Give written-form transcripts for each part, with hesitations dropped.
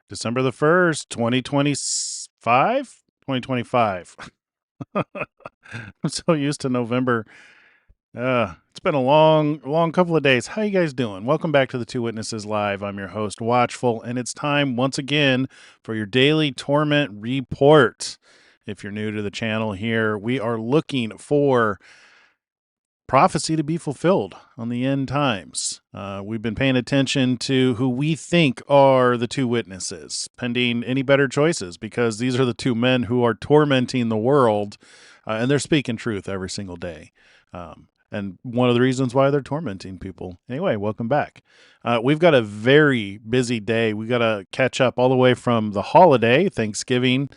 December the 1st, 2025? 2025. I'm so used to November. It's been a long couple of days. How you guys doing? Welcome back to the Two Witnesses Live. I'm your host, Watchful, and it's time once again for your daily Torment report. If you're new to the channel here, we are looking for prophecy to be fulfilled on the end times. We've been paying attention to who we think are the two witnesses, pending any better choices, because these are the two men who are tormenting the world, and they're speaking truth every single day. And one of the reasons why they're tormenting people. Anyway, welcome back. We've got a very busy day. We got to catch up all the way from the holiday, Thanksgiving.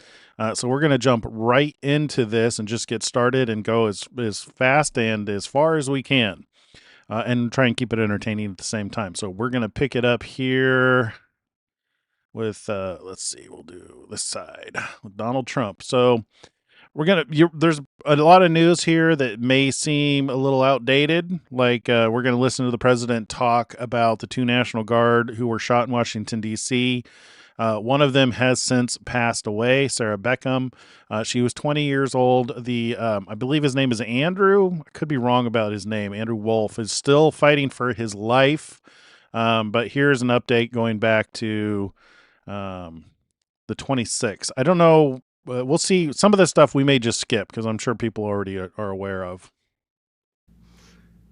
So we're going to jump right into this and just get started and go as fast and as far as we can, and try and keep it entertaining at the same time. So we're going to pick it up here with, let's see, we'll do this side with Donald Trump. So there's a lot of news here that may seem a little outdated. Like, we're going to listen to the president talk about the two National Guard who were shot in Washington, D.C. One of them has since passed away, Sarah Beckham. She was 20 years old. I believe his name is Andrew. I could be wrong about his name. Andrew Wolf is still fighting for his life. But here's an update going back to the 26th. I don't know. We'll see. Some of this stuff we may just skip because I'm sure people already are aware of.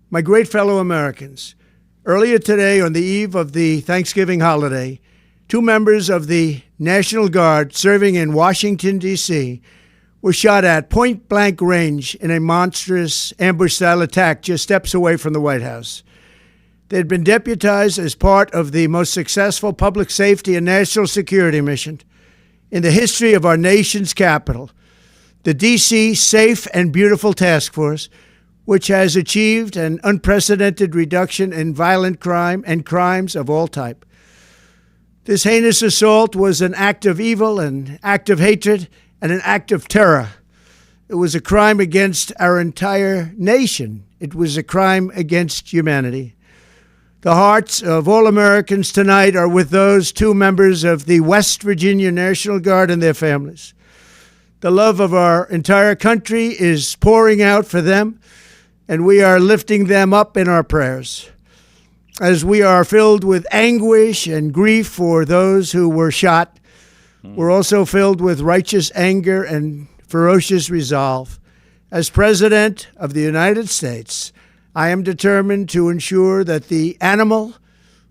My great fellow Americans, earlier today on the eve of the Thanksgiving holiday, two members of the National Guard serving in Washington, D.C. were shot at point-blank range in a monstrous ambush-style attack just steps away from the White House. They had been deputized as part of the most successful public safety and national security mission in the history of our nation's capital, the D.C. Safe and Beautiful Task Force, which has achieved an unprecedented reduction in violent crime and crimes of all type. This heinous assault was an act of evil, an act of hatred, and an act of terror. It was a crime against our entire nation. It was a crime against humanity. The hearts of all Americans tonight are with those two members of the West Virginia National Guard and their families. The love of our entire country is pouring out for them, and we are lifting them up in our prayers. As we are filled with anguish and grief for those who were shot, we're also filled with righteous anger and ferocious resolve. As President of the United States, I am determined to ensure that the animal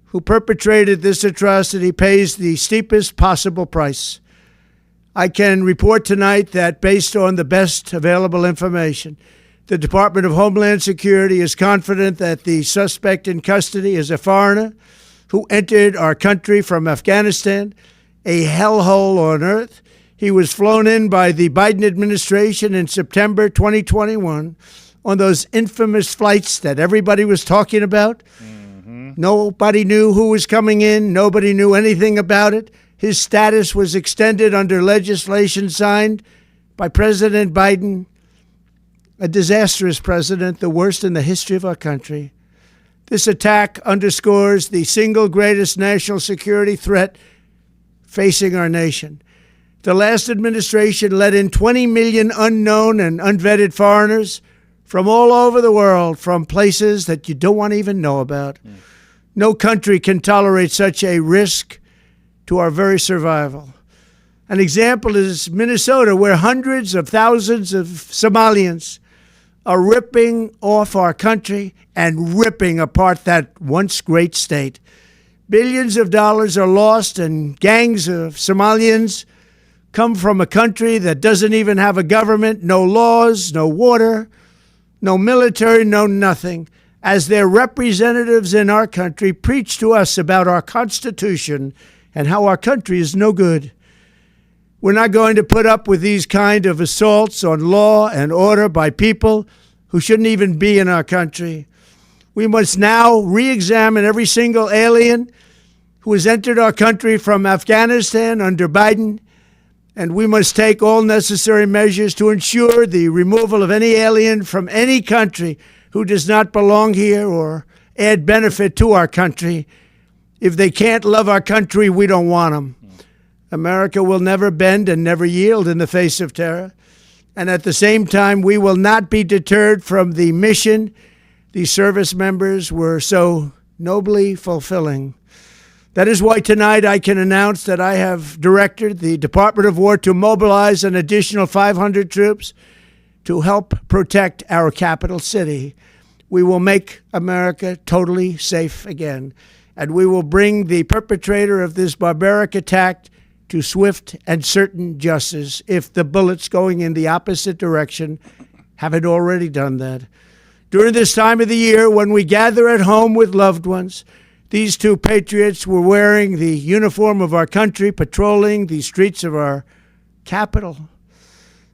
who perpetrated this atrocity pays the steepest possible price. I can report tonight that based on the best available information, the Department of Homeland Security is confident that the suspect in custody is a foreigner who entered our country from Afghanistan, a hellhole on earth. He was flown in by the Biden administration in September 2021 on those infamous flights that everybody was talking about. Mm-hmm. Nobody knew who was coming in. Nobody knew anything about it. His status was extended under legislation signed by President Biden, a disastrous president, the worst in the history of our country. This attack underscores the single greatest national security threat facing our nation. The last administration let in 20 million unknown and unvetted foreigners from all over the world, from places that you don't want to even know about. No country can tolerate such a risk to our very survival. An example is Minnesota, where hundreds of thousands of Somalians are ripping off our country and ripping apart that once great state. Billions of dollars are lost, and gangs of Somalians come from a country that doesn't even have a government, no laws, no water, no military, no nothing. As their representatives in our country preach to us about our Constitution and how our country is no good. We're not going to put up with these kind of assaults on law and order by people who shouldn't even be in our country. We must now re-examine every single alien who has entered our country from Afghanistan under Biden, and we must take all necessary measures to ensure the removal of any alien from any country who does not belong here or add benefit to our country. If they can't love our country, we don't want them. America will never bend and never yield in the face of terror. And at the same time, we will not be deterred from the mission these service members were so nobly fulfilling. That is why tonight I can announce that I have directed the Department of War to mobilize an additional 500 troops to help protect our capital city. We will make America totally safe again, and we will bring the perpetrator of this barbaric attack to swift and certain justice if the bullets going in the opposite direction haven't already done that. During this time of the year, when we gather at home with loved ones, these two patriots were wearing the uniform of our country, patrolling the streets of our capital.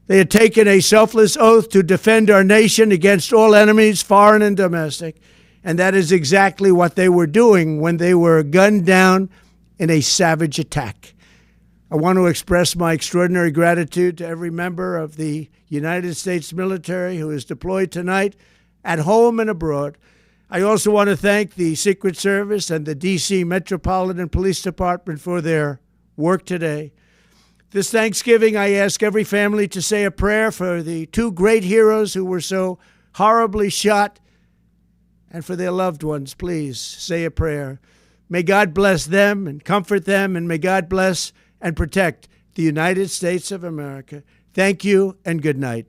They had taken a selfless oath to defend our nation against all enemies, foreign and domestic, and that is exactly what they were doing when they were gunned down in a savage attack. I want to express my extraordinary gratitude to every member of the United States military who is deployed tonight, at home and abroad. I also want to thank the Secret Service and the D.C. Metropolitan Police Department for their work today. This Thanksgiving, I ask every family to say a prayer for the two great heroes who were so horribly shot, and for their loved ones. Please say a prayer. May God bless them and comfort them, and may God bless and protect the United States of America. Thank you and good night.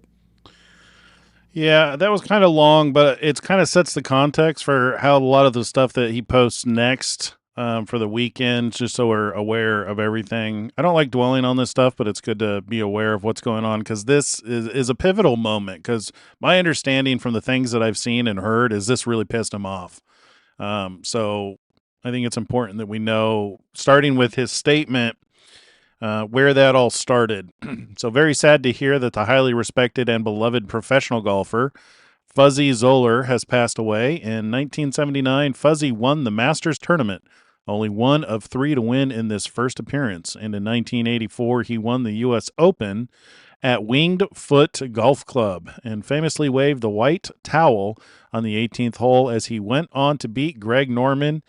Yeah, that was kind of long, but it kind of sets the context for how a lot of the stuff that he posts next for the weekend, just so we're aware of everything. I don't like dwelling on this stuff, but it's good to be aware of what's going on, because this is a pivotal moment, because my understanding from the things that I've seen and heard is this really pissed him off. So I think it's important that we know, starting with his statement, where that all started. So very sad to hear that the highly respected and beloved professional golfer Fuzzy Zoeller has passed away. In 1979, Fuzzy won the Masters tournament, only one of three to win in this first appearance. And in 1984, he won the U.S. Open at Winged Foot Golf Club and famously waved the white towel on the 18th hole as he went on to beat Greg Norman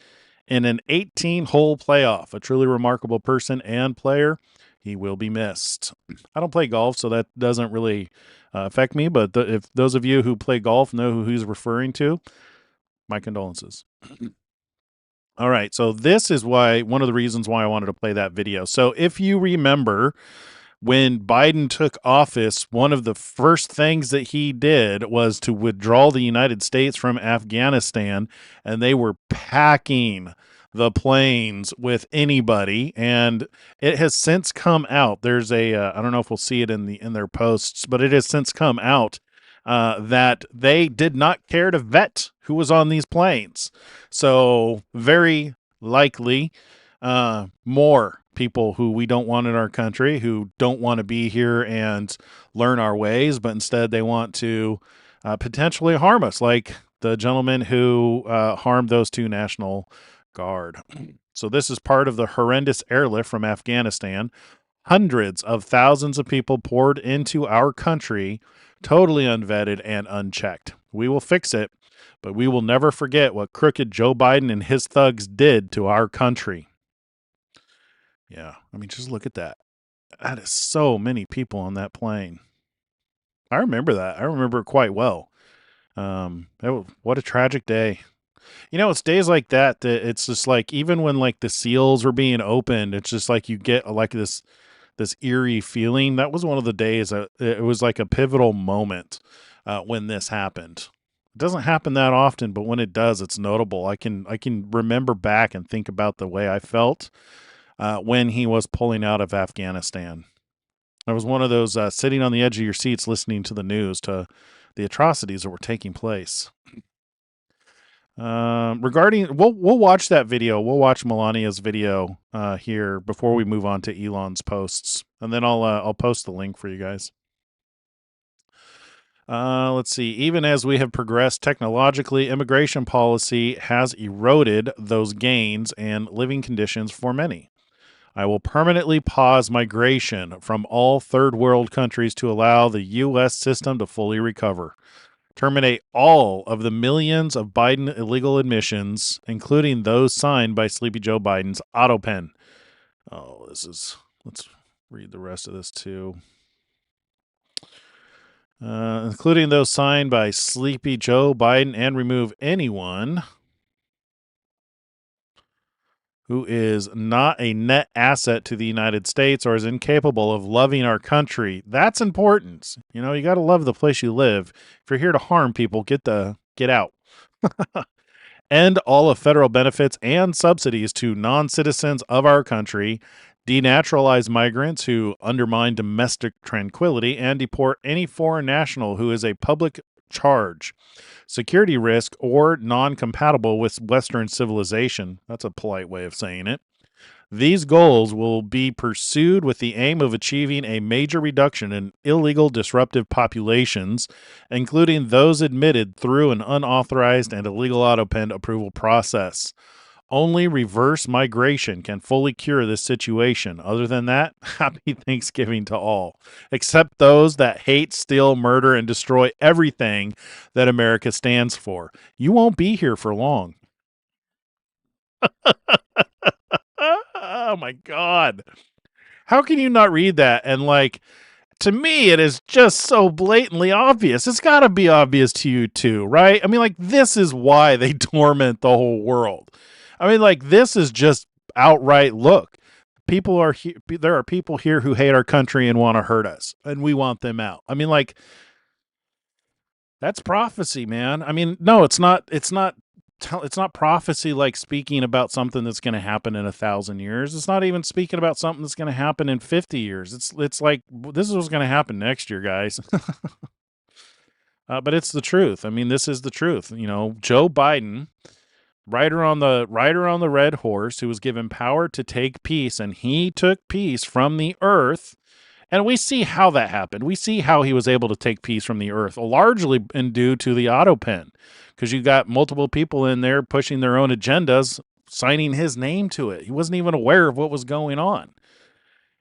in an 18-hole playoff. A truly remarkable person and player. He will be missed. I don't play golf, so that doesn't really affect me, but if those of you who play golf know who he's referring to, my condolences. All right, so this is one of the reasons why I wanted to play that video. So if you remember, when Biden took office, one of the first things that he did was to withdraw the United States from Afghanistan, and they were packing the planes with anybody, and it has since come out. There's I don't know if we'll see it in their posts, but it has since come out that they did not care to vet who was on these planes. So very likely more people who we don't want in our country, who don't want to be here and learn our ways, but instead they want to potentially harm us, like the gentleman who harmed those two National Guard. So this is part of the horrendous airlift from Afghanistan. Hundreds of thousands of people poured into our country, totally unvetted and unchecked. We will fix it, but we will never forget what crooked Joe Biden and his thugs did to our country. Yeah, I mean, just look at that. That is so many people on that plane. I remember that. I remember it quite well. What a tragic day. You know, it's days like that it's just like, even when like the seals were being opened, it's just like you get like this eerie feeling. That was one of the days it was like a pivotal moment when this happened. It doesn't happen that often, but when it does, it's notable. I can remember back and think about the way I felt when he was pulling out of Afghanistan. I was one of those sitting on the edge of your seats listening to the news, to the atrocities that were taking place. Regarding, we'll watch that video. We'll watch Melania's video here before we move on to Elon's posts, and then I'll post the link for you guys. Let's see. Even as we have progressed technologically, immigration policy has eroded those gains and living conditions for many. I will permanently pause migration from all third world countries to allow the U.S. system to fully recover. Terminate all of the millions of Biden illegal admissions, including those signed by Sleepy Joe Biden's auto pen. Oh, this is Let's read the rest of this too. Including those signed by Sleepy Joe Biden, and remove anyone who is not a net asset to the United States or is incapable of loving our country. That's important. You know, you got to love the place you live. If you're here to harm people, get out. End all of federal benefits and subsidies to non-citizens of our country, denaturalize migrants who undermine domestic tranquility, and deport any foreign national who is a public charge, security risk, or non-compatible with Western civilization. That's a polite way of saying it. These goals will be pursued with the aim of achieving a major reduction in illegal disruptive populations, including those admitted through an unauthorized and illegal auto-pen approval process. Only reverse migration can fully cure this situation. Other than that, happy Thanksgiving to all, except those that hate, steal, murder, and destroy everything that America stands for. You won't be here for long. Oh my God. How can you not read that? And like, to me, it is just so blatantly obvious. It's got to be obvious to you too, right? I mean, like, this is why they torment the whole world. I mean, like, this is just outright look. People are here. There are people here who hate our country and want to hurt us, and we want them out. I mean, like, that's prophecy, man. I mean, no, it's not. It's not prophecy like speaking about something that's going to happen in 1,000 years. It's not even speaking about something that's going to happen in 50 years. It's like, this is what's going to happen next year, guys. But it's the truth. I mean, this is the truth. You know, Joe Biden, rider on the red horse, who was given power to take peace, and he took peace from the earth. And we see how that happened. We see how he was able to take peace from the earth, largely due to the auto pen, because you got multiple people in there pushing their own agendas, signing his name to it. He wasn't even aware of what was going on.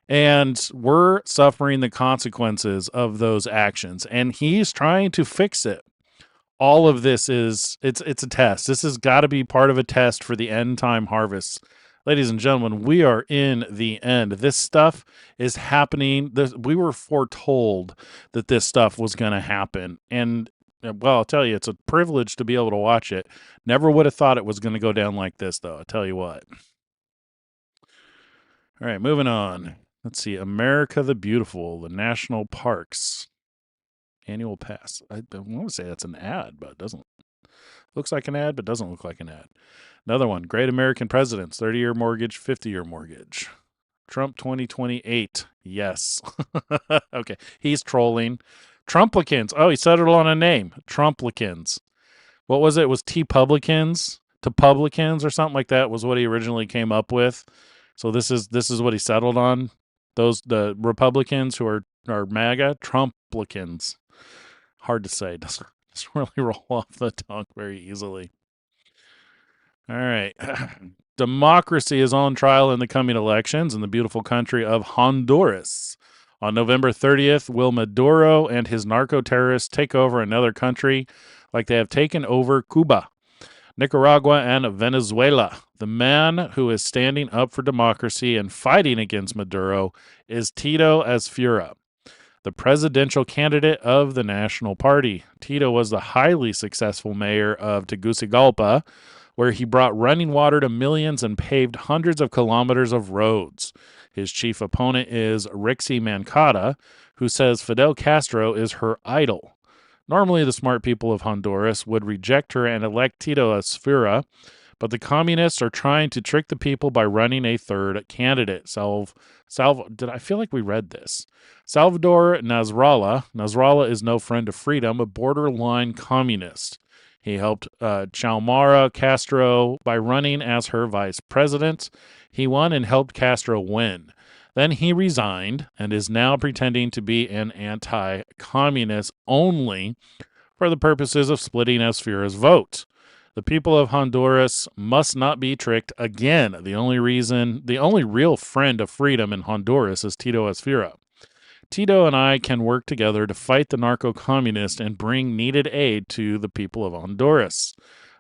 And we're suffering the consequences of those actions. And he's trying to fix it. All of this it's a test. This has got to be part of a test for the end time harvest. Ladies and gentlemen, we are in the end. This stuff is happening. We were foretold that this stuff was going to happen. And, well, I'll tell you, it's a privilege to be able to watch it. Never would have thought it was going to go down like this, though. I'll tell you what. All right, moving on. Let's see. America the Beautiful, the national parks. Annual pass. I want to say that's an ad, but it doesn't. Looks like an ad, but doesn't look like an ad. Another one. Great American Presidents. 30-year mortgage, 50-year mortgage. Trump 2028. Yes. Okay. He's trolling. Trumplicans. Oh, he settled on a name. Trumplicans. What was it? It was T-Publicans? To-Publicans or something like that was what he originally came up with. So this is what he settled on. The Republicans who are MAGA, Trumplicans. Hard to say. Doesn't really roll off the tongue very easily. All right. Democracy is on trial in the coming elections in the beautiful country of Honduras. On November 30th, will Maduro and his narco-terrorists take over another country like they have taken over Cuba, Nicaragua, and Venezuela? The man who is standing up for democracy and fighting against Maduro is Tito Asfura, the presidential candidate of the National Party. Tito was the highly successful mayor of Tegucigalpa, where he brought running water to millions and paved hundreds of kilometers of roads. His chief opponent is Rixi Mancada, who says Fidel Castro is her idol. Normally, the smart people of Honduras would reject her and elect Tito Asfura, but the communists are trying to trick the people by running a third candidate. I feel like we read this. Salvador Nasrallah. Nasrallah is no friend of freedom, a borderline communist. He helped Xiomara Castro by running as her vice president. He won and helped Castro win. Then he resigned and is now pretending to be an anti-communist only for the purposes of splitting Asfura's vote. The people of Honduras must not be tricked again. The only real friend of freedom in Honduras is Tito Asfura. Tito and I can work together to fight the narco-communists and bring needed aid to the people of Honduras.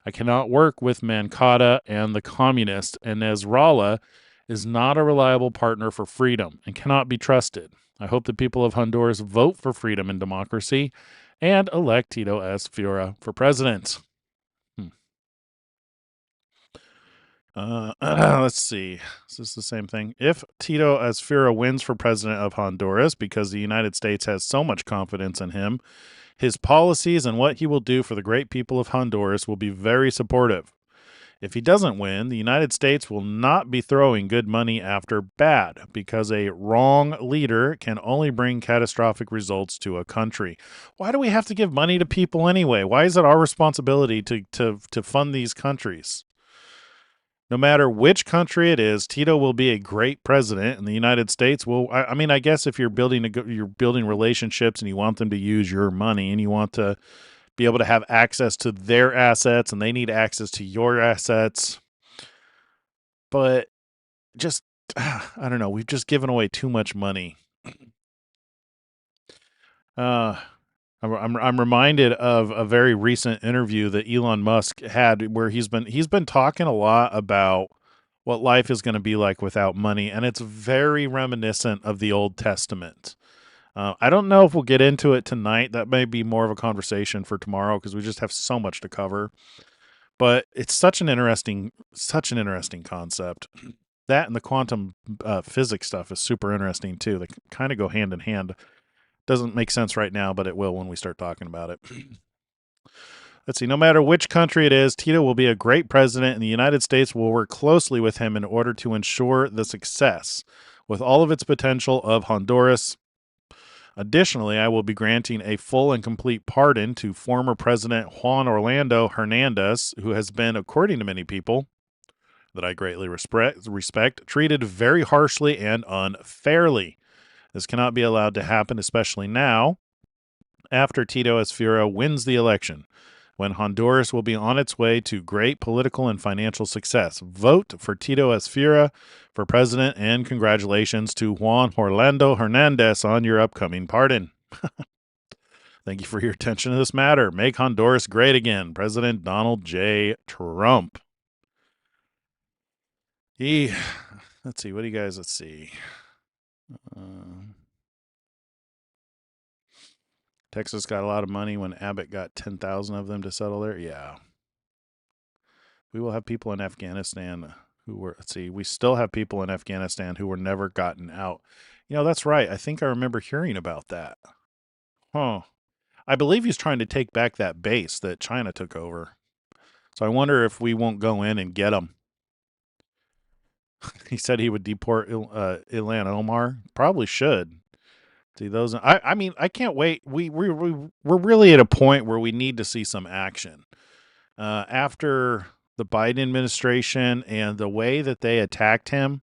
I cannot work with Mancada and the communists, and Nasrallah is not a reliable partner for freedom and cannot be trusted. I hope the people of Honduras vote for freedom and democracy and elect Tito Asfura for president. Let's see. Is this the same thing? If Tito Asfura wins for president of Honduras because the United States has so much confidence in him, his policies and what he will do for the great people of Honduras will be very supportive. If he doesn't win, the United States will not be throwing good money after bad because a wrong leader can only bring catastrophic results to a country. Why do we have to give money to people anyway? Why is it our responsibility to fund these countries? No matter which country it is, Tito will be a great president, and the United States will. I mean, I guess if you're building relationships and you want them to use your money and you want to be able to have access to their assets and they need access to your assets. But just, I don't know, we've just given away too much money. Uh, I'm reminded of a very recent interview that Elon Musk had where he's been talking a lot about what life is going to be like without money, and it's very reminiscent of the Old Testament. I don't know if we'll get into it tonight. That may be more of a conversation for tomorrow because we just have so much to cover. But it's such an interesting concept. That and the quantum physics stuff is super interesting too. They kind of go hand in hand. Doesn't make sense right now, but it will when we start talking about it. Let's see. No matter which country it is, Tito will be a great president, and the United States will work closely with him in order to ensure the success, with all of its potential, of Honduras. Additionally, I will be granting a full and complete pardon to former President Juan Orlando Hernandez, who has been, according to many people that I greatly respect, treated very harshly and unfairly. This cannot be allowed to happen, especially now, after Tito Asfura wins the election, when Honduras will be on its way to great political and financial success. Vote for Tito Asfura for president, and congratulations to Juan Orlando Hernandez on your upcoming pardon. Thank you for your attention to this matter. Make Honduras great again. President Donald J. Trump. Let's see. What do you guys, let's see. Texas got a lot of money when Abbott got 10,000 of them to settle there. Yeah. We will have people in Afghanistan who were, let's see, we still have people in Afghanistan who were never gotten out. You know, that's right. I think I remember hearing about that. Huh. I believe he's trying to take back that base that China took over. So I wonder if we won't go in and get them. He said he would deport Ilan Omar. Probably should. See those. I mean, I can't wait. We're really at a point where we need to see some action. After the Biden administration and the way that they attacked him,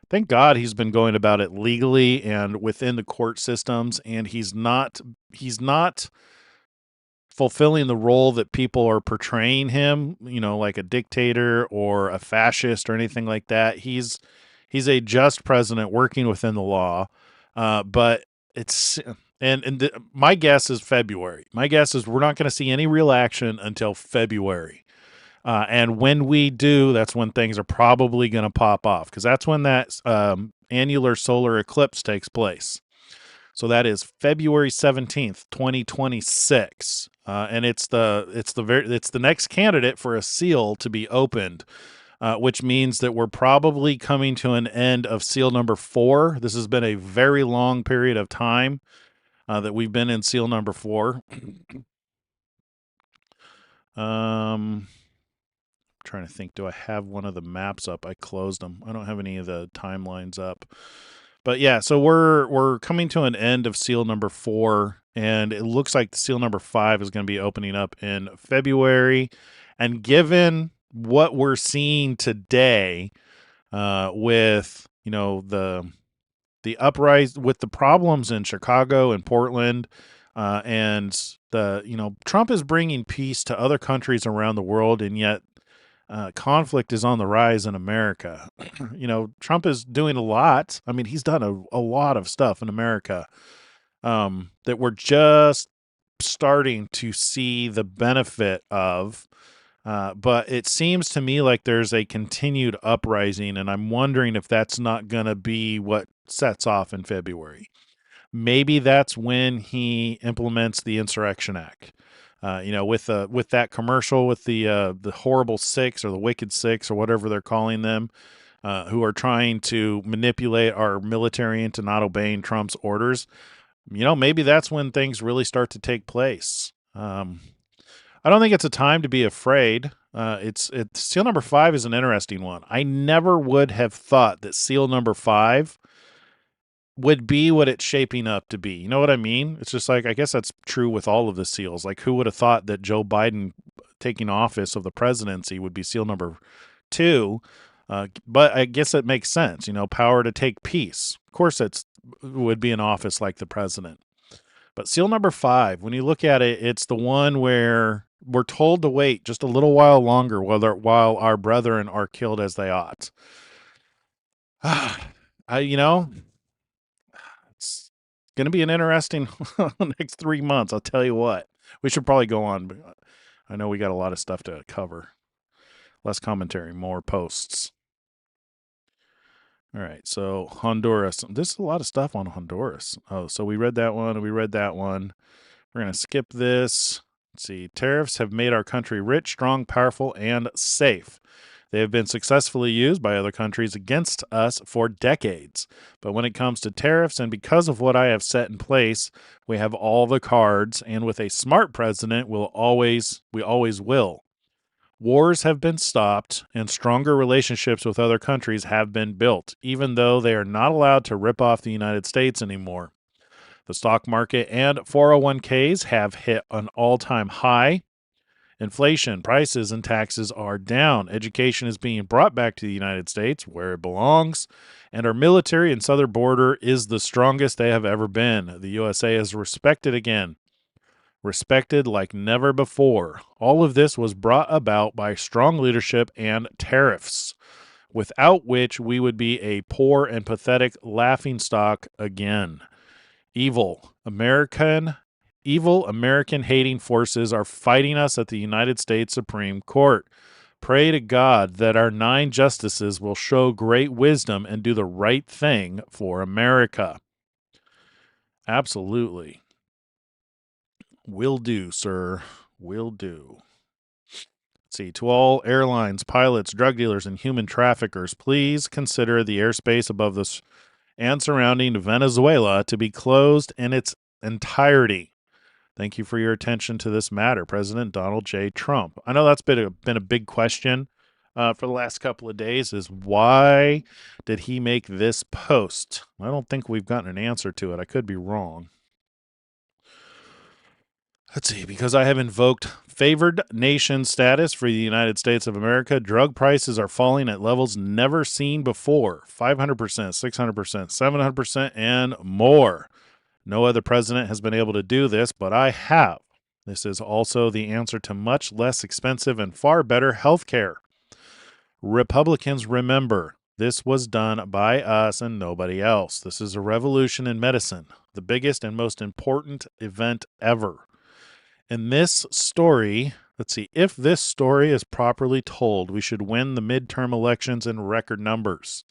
thank God he's been going about it legally and within the court systems, and he's not fulfilling the role that people are portraying him, you know, like a dictator or a fascist or anything like that. He's a just president working within the law. But it's my guess is February. My guess is we're not going to see any real action until February. And when we do, that's when things are probably going to pop off because that's when that annular solar eclipse takes place. So that is February 17th, 2026. And it's the next candidate for a seal to be opened, which means that we're probably coming to an end of seal number 4. This has been a very long period of time that we've been in seal number 4. Trying to think, do I have one of the maps up? I closed them. I don't have any of the timelines up. But yeah, so we're coming to an end of seal number 4, and it looks like the seal number 5 is going to be opening up in February. And given what we're seeing today, with the uprising, with the problems in Chicago and Portland, and Trump is bringing peace to other countries around the world, and yet conflict is on the rise in America. Trump is doing a lot. I mean, he's done a lot of stuff in America that we're just starting to see the benefit of. But it seems to me like there's a continued uprising, and I'm wondering if that's not going to be what sets off in February. Maybe that's when he implements the Insurrection Act. With that commercial with the horrible six or the wicked six or whatever they're calling them, who are trying to manipulate our military into not obeying Trump's orders. Maybe that's when things really start to take place. I don't think it's a time to be afraid. It's seal number 5 is an interesting one. I never would have thought that seal number 5 would be what it's shaping up to be. You know what I mean? It's just like, I guess that's true with all of the seals. Like, who would have thought that Joe Biden taking office of the presidency would be seal number 2? But I guess it makes sense. Power to take peace. Of course, it would be an office like the president. But seal number 5, when you look at it, it's the one where we're told to wait just a little while longer while our brethren are killed as they ought. It's going to be an interesting next 3 months. I'll tell you what. We should probably go on. But I know we got a lot of stuff to cover. Less commentary, more posts. All right, so Honduras. This is a lot of stuff on Honduras. Oh, so we read that one. We read that one. We're going to skip this. Let's see. Tariffs have made our country rich, strong, powerful, and safe. They have been successfully used by other countries against us for decades. But when it comes to tariffs, and because of what I have set in place, we have all the cards, and with a smart president, we always will. Wars have been stopped, and stronger relationships with other countries have been built, even though they are not allowed to rip off the United States anymore. The stock market and 401ks have hit an all-time high. Inflation, prices, and taxes are down. Education is being brought back to the United States, where it belongs. And our military and southern border is the strongest they have ever been. The USA is respected again. Respected like never before. All of this was brought about by strong leadership and tariffs, without which we would be a poor and pathetic laughingstock again. Evil American hating forces are fighting us at the United States Supreme Court. Pray to God that our 9 justices will show great wisdom and do the right thing for America. Absolutely. Will do, sir. Will do. Let's see. To all airlines, pilots, drug dealers, and human traffickers, please consider the airspace above this and surrounding Venezuela to be closed in its entirety. Thank you for your attention to this matter, President Donald J. Trump. I know that's been a big question for the last couple of days, is why did he make this post? I don't think we've gotten an answer to it. I could be wrong. Let's see. Because I have invoked favored nation status for the United States of America, drug prices are falling at levels never seen before. 500%, 600%, 700%, and more. No other president has been able to do this, but I have. This is also the answer to much less expensive and far better health care. Republicans, remember, this was done by us and nobody else. This is a revolution in medicine, the biggest and most important event ever. In this story, let's see, if this story is properly told, we should win the midterm elections in record numbers.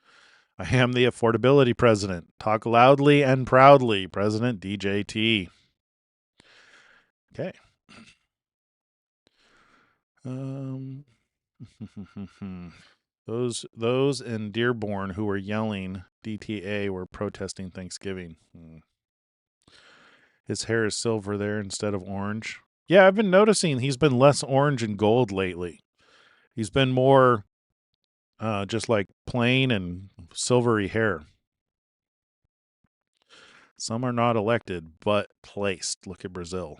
I am the affordability president. Talk loudly and proudly, President DJT. Okay. Those in Dearborn who were yelling DTA were protesting Thanksgiving. His hair is silver there instead of orange. Yeah, I've been noticing he's been less orange and gold lately. He's been more just like plain and silvery hair. Some are not elected, but placed. Look at Brazil.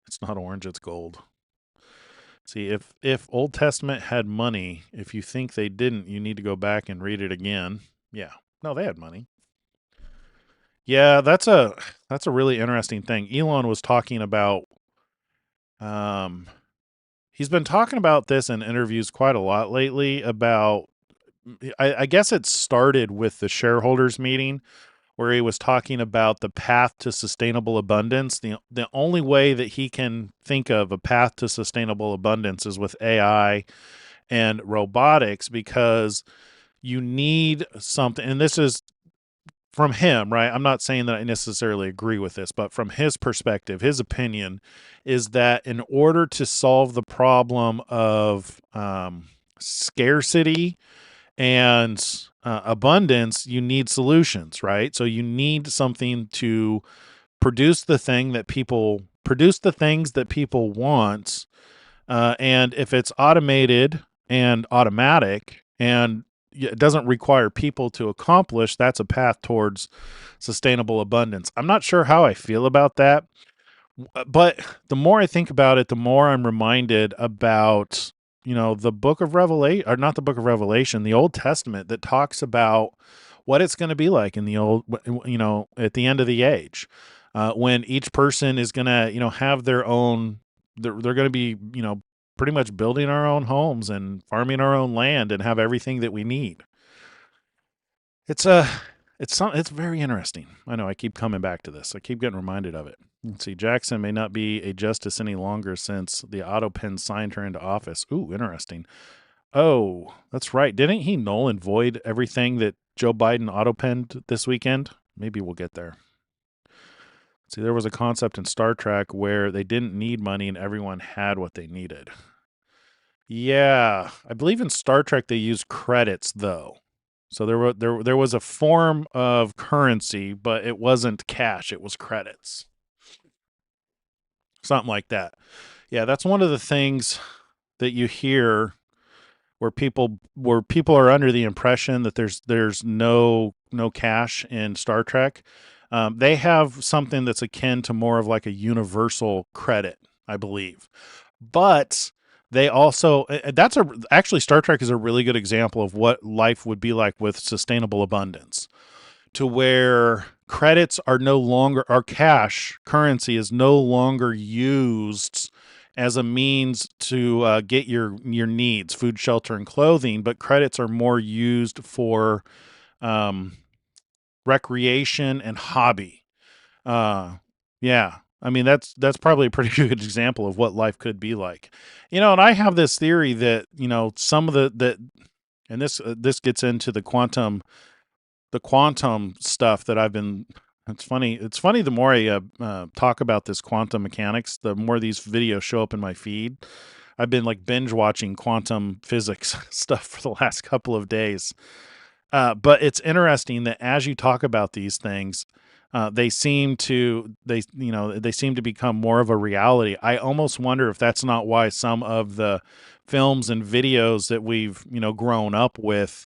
It's not orange, it's gold. See, if Old Testament had money, if you think they didn't, you need to go back and read it again. Yeah. No, they had money. Yeah, that's a really interesting thing. Elon was talking about he's been talking about this in interviews quite a lot lately about I guess it started with the shareholders meeting where he was talking about the path to sustainable abundance. The only way that he can think of a path to sustainable abundance is with AI and robotics, because you need something. And this is from him, right? I'm not saying that I necessarily agree with this, but from his perspective, his opinion is that in order to solve the problem of scarcity and abundance, you need solutions, right? So you need something to produce the thing that people produce the things that people want. And if it's automated and automatic and it doesn't require people to accomplish, that's a path towards sustainable abundance. I'm not sure how I feel about that, but the more I think about it, the more I'm reminded about, the book of Revelation, or not the book of Revelation, the Old Testament, that talks about what it's going to be like in the at the end of the age, when each person is going to, have their own, they're going to be, pretty much building our own homes and farming our own land and have everything that we need. It's it's very interesting. I know I keep coming back to this. I keep getting reminded of it. Let's see. Jackson may not be a justice any longer since the auto pen signed her into office. Ooh, interesting. Oh, that's right. Didn't he null and void everything that Joe Biden auto penned this weekend? Maybe we'll get there. See, there was a concept in Star Trek where they didn't need money and everyone had what they needed. Yeah, I believe in Star Trek they used credits though. So there was a form of currency, but it wasn't cash, it was credits. Something like that. Yeah, that's one of the things that you hear where people are under the impression that there's no cash in Star Trek. They have something that's akin to more of like a universal credit, I believe. But they also actually Star Trek is a really good example of what life would be like with sustainable abundance, to where credits are no longer, our cash currency is no longer used as a means to get your needs, food, shelter, and clothing, but credits are more used for recreation and hobby. Yeah, I mean that's probably a pretty good example of what life could be like. And I have this theory that some of and this gets into the quantum stuff that I've been. It's funny. It's funny. The more I talk about this quantum mechanics, the more these videos show up in my feed. I've been like binge watching quantum physics stuff for the last couple of days. But it's interesting that as you talk about these things, they seem to become more of a reality. I almost wonder if that's not why some of the films and videos that we've grown up with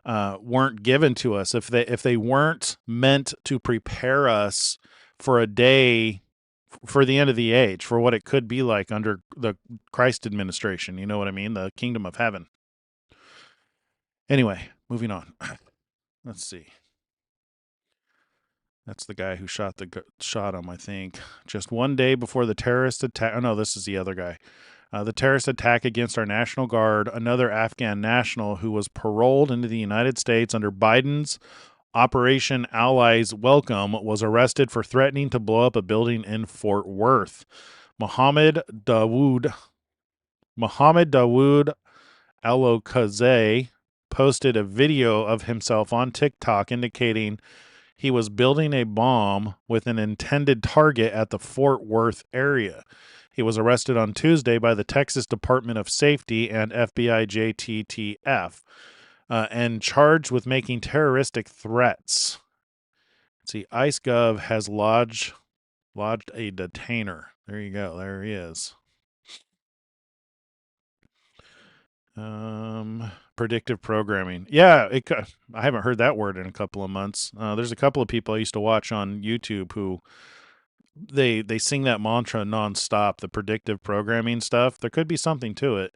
weren't given to us. If they weren't meant to prepare us for a day, for the end of the age, for what it could be like under the Christ administration. You know what I mean? The kingdom of heaven. Anyway, moving on. Let's see. That's the guy who shot him, I think. Just one day before the terrorist attack. Oh, no, this is the other guy. The terrorist attack against our National Guard, another Afghan national who was paroled into the United States under Biden's Operation Allies Welcome, was arrested for threatening to blow up a building in Fort Worth. Mohammed Dawood Al-Okazay posted a video of himself on TikTok indicating he was building a bomb with an intended target at the Fort Worth area. He was arrested on Tuesday by the Texas Department of Safety and FBI JTTF and charged with making terroristic threats. Let's see, ICE Gov has lodged a detainer. There you go. There he is. Predictive programming. Yeah, I haven't heard that word in a couple of months. There's a couple of people I used to watch on YouTube who they sing that mantra nonstop, the predictive programming stuff. There could be something to it.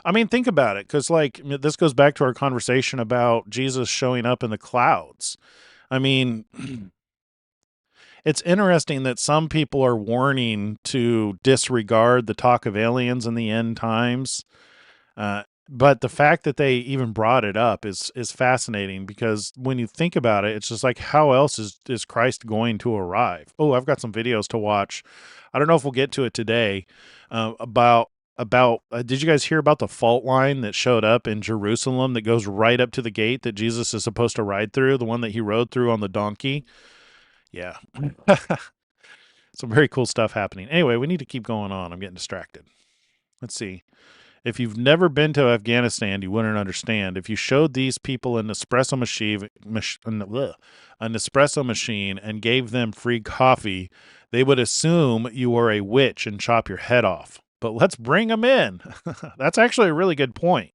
I mean, think about it, because this goes back to our conversation about Jesus showing up in the clouds. I mean, it's interesting that some people are warning to disregard the talk of aliens in the end times. but the fact that they even brought it up is fascinating, because when you think about it, it's just like, how else is Christ going to arrive? Oh, I've got some videos to watch. I don't know if we'll get to it today. About did you guys hear about the fault line that showed up in Jerusalem that goes right up to the gate that Jesus is supposed to ride through, the one that he rode through on the donkey? Yeah. Some very cool stuff happening. Anyway, we need to keep going on. I'm getting distracted. Let's see. If you've never been to Afghanistan, you wouldn't understand. If you showed these people an espresso machine and gave them free coffee, they would assume you were a witch and chop your head off. But let's bring them in. That's actually a really good point.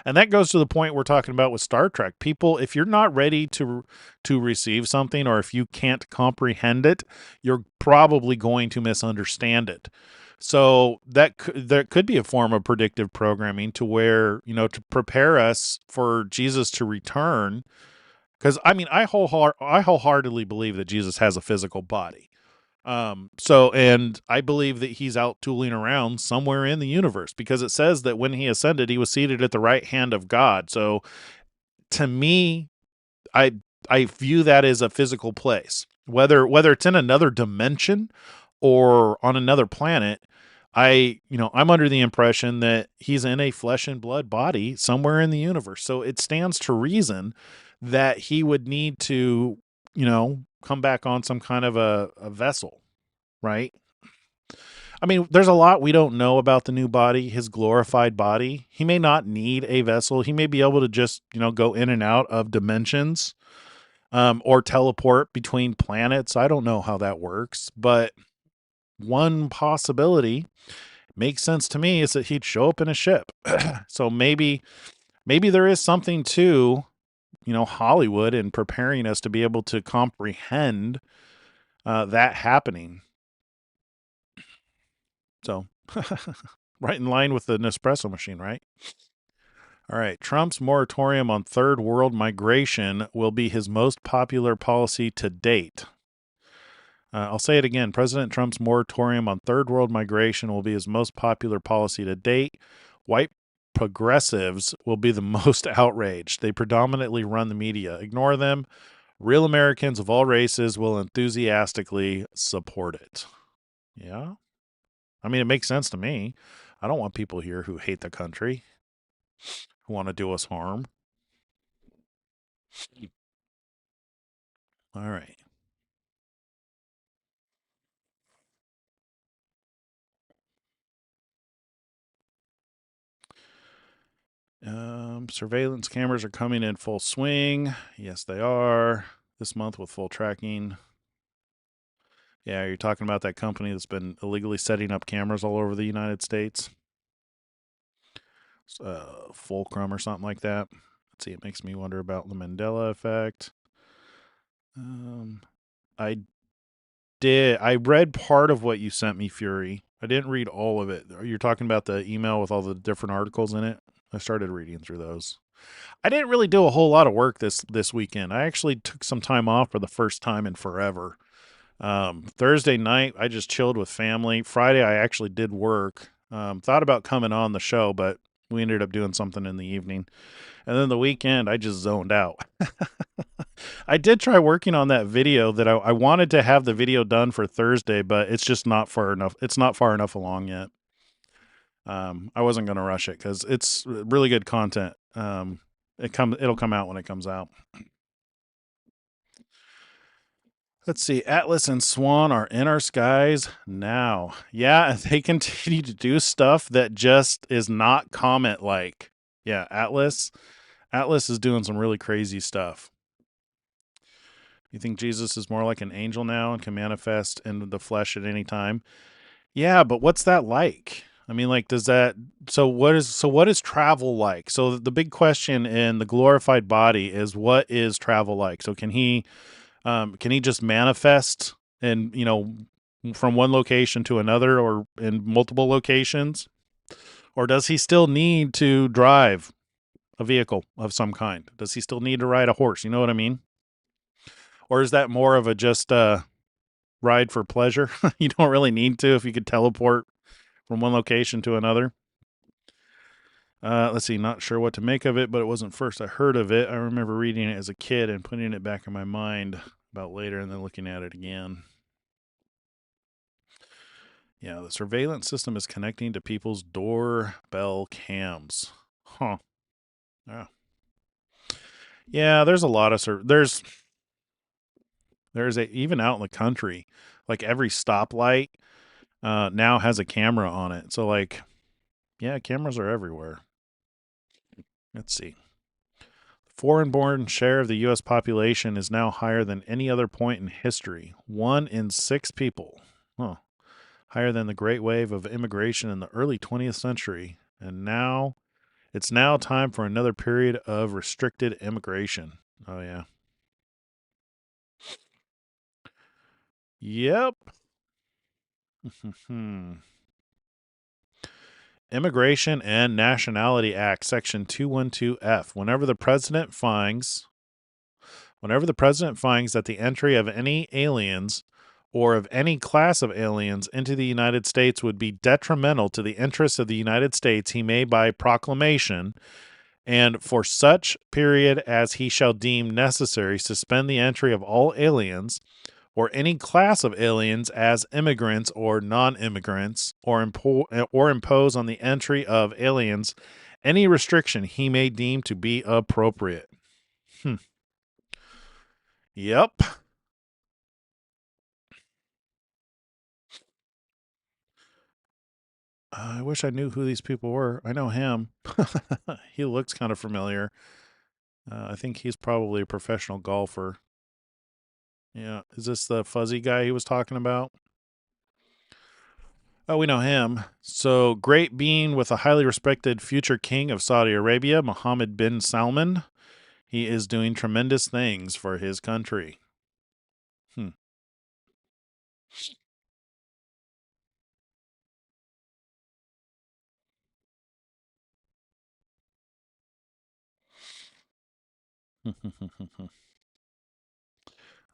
And that goes to the point we're talking about with Star Trek. People, if you're not ready to receive something, or if you can't comprehend it, you're probably going to misunderstand it. So that could be a form of predictive programming, to where, to prepare us for Jesus to return. Because I mean, I wholeheartedly believe that Jesus has a physical body. And I believe that he's out tooling around somewhere in the universe, because it says that when he ascended, he was seated at the right hand of God. So to me, I I view that as a physical place, whether it's in another dimension or on another planet. I'm under the impression that he's in a flesh and blood body somewhere in the universe. So it stands to reason that he would need to, come back on some kind of a vessel, right? I mean, there's a lot we don't know about the new body, his glorified body. He may not need a vessel. He may be able to just, go in and out of dimensions, or teleport between planets. I don't know how that works, but one possibility makes sense to me is that he'd show up in a ship. So maybe there is something to, Hollywood and preparing us to be able to comprehend that happening. So right in line with the Nespresso machine, right? All right. Trump's moratorium on third world migration will be his most popular policy to date. I'll say it again. President Trump's moratorium on third world migration will be his most popular policy to date. White progressives will be the most outraged. They predominantly run the media. Ignore them. Real Americans of all races will enthusiastically support it. Yeah. I mean, it makes sense to me. I don't want people here who hate the country, who want to do us harm. All right. Surveillance cameras are coming in full swing. Yes, they are. This month with full tracking. Yeah, you're talking about that company that's been illegally setting up cameras all over the United States. Fulcrum or something like that. Let's see, it makes me wonder about the Mandela effect. I read part of what you sent me, Fury. I didn't read all of it. You're talking about the email with all the different articles in it? I started reading through those. I didn't really do a whole lot of work this weekend. I actually took some time off for the first time in forever. Thursday night, I just chilled with family. Friday, I actually did work. Thought about coming on the show, but we ended up doing something in the evening. And then the weekend, I just zoned out. I did try working on that video that I wanted to have the video done for Thursday, but it's just not far enough. It's not far enough along yet. I wasn't going to rush it because it's really good content. It'll come out when it comes out. Let's see. Atlas and Swan are in our skies now. Yeah, they continue to do stuff that just is not comment like. Yeah, Atlas is doing some really crazy stuff. You think Jesus is more like an angel now and can manifest in the flesh at any time? Yeah, but what's that like? I mean, like, what is travel like? So the big question in the glorified body is, what is travel like? So can he just manifest and, from one location to another, or in multiple locations? Or does he still need to drive a vehicle of some kind? Does he still need to ride a horse? You know what I mean? Or is that more of a just ride for pleasure? You don't really need to if you could teleport from one location to another. Let's see, not sure what to make of it, but it wasn't first I heard of it. I remember reading it as a kid and putting it back in my mind about later and then looking at it again. Yeah, the surveillance system is connecting to people's doorbell cams. Huh. Yeah. Yeah, there's a lot of there's a even out in the country, like every stoplight now has a camera on it. So like, yeah, cameras are everywhere. Let's see. Foreign-born share of the U.S. population is now higher than any other point in history. 1 in 6 people. Huh. Higher than the great wave of immigration in the early 20th century. And now, it's now time for another period of restricted immigration. Oh, yeah. Yep. Immigration and Nationality Act, Section 212F. Whenever the president finds that the entry of any aliens or of any class of aliens into the United States would be detrimental to the interests of the United States, he may, by proclamation, and for such period as he shall deem necessary, suspend the entry of all aliens or any class of aliens as immigrants or non-immigrants, or impose on the entry of aliens any restriction he may deem to be appropriate. Yep. I wish I knew who these people were. I know him. He looks kind of familiar. I think he's probably a professional golfer. Yeah. Is this the fuzzy guy he was talking about? Oh, we know him. So, great being with a highly respected future king of Saudi Arabia, Mohammed bin Salman. He is doing tremendous things for his country.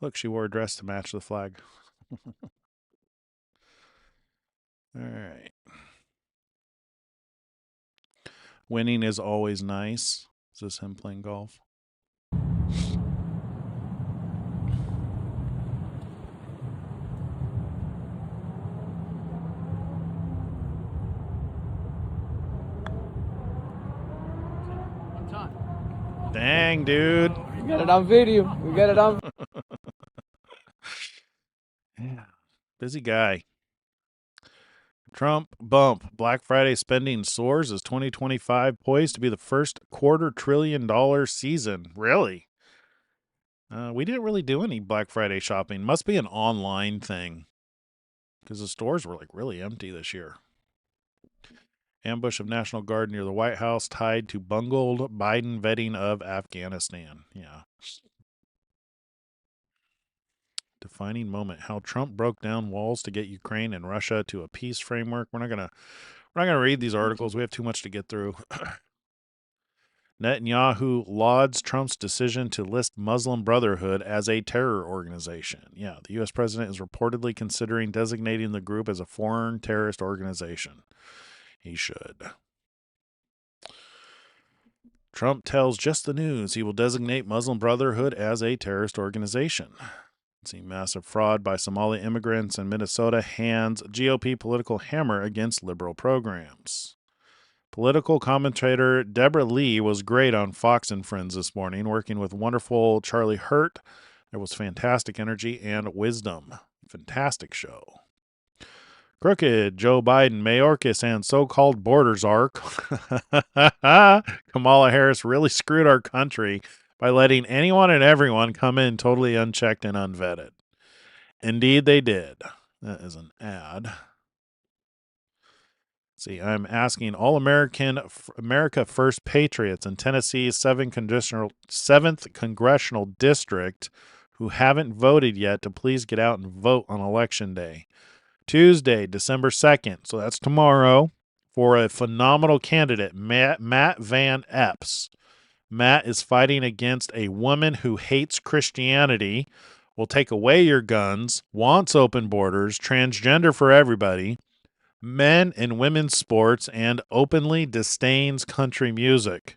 Look, she wore a dress to match the flag. All right. Winning is always nice. Is this him playing golf? Dang, dude. We got it on video. We got it on. Yeah. Busy guy. Trump bump. Black Friday spending soars as 2025 poised to be the first $250 billion season. Really? We didn't really do any Black Friday shopping. Must be an online thing because the stores were like really empty this year. Ambush of National Guard near the White House tied to bungled Biden vetting of Afghanistan. Yeah. Defining moment. How Trump broke down walls to get Ukraine and Russia to a peace framework. We're not gonna read these articles. We have too much to get through. Netanyahu lauds Trump's decision to list Muslim Brotherhood as a terror organization. Yeah, the U.S. president is reportedly considering designating the group as a foreign terrorist organization. He should. Trump tells Just the News he will designate Muslim Brotherhood as a terrorist organization. See, massive fraud by Somali immigrants in Minnesota hands GOP political hammer against liberal programs. Political commentator Deborah Lee was great on Fox and Friends this morning, working with wonderful Charlie Hurt. There was fantastic energy and wisdom. Fantastic show. Crooked Joe Biden, Mayorkas, and so-called borders arc. Kamala Harris really screwed our country by letting anyone and everyone come in totally unchecked and unvetted. Indeed, they did. That is an ad. See, I'm asking all America First patriots in Tennessee's 7th congressional district who haven't voted yet to please get out and vote on Election Day. Tuesday, December 2nd, so that's tomorrow, for a phenomenal candidate, Matt Van Epps. Matt is fighting against a woman who hates Christianity, will take away your guns, wants open borders, transgender for everybody, men and women's sports, and openly disdains country music.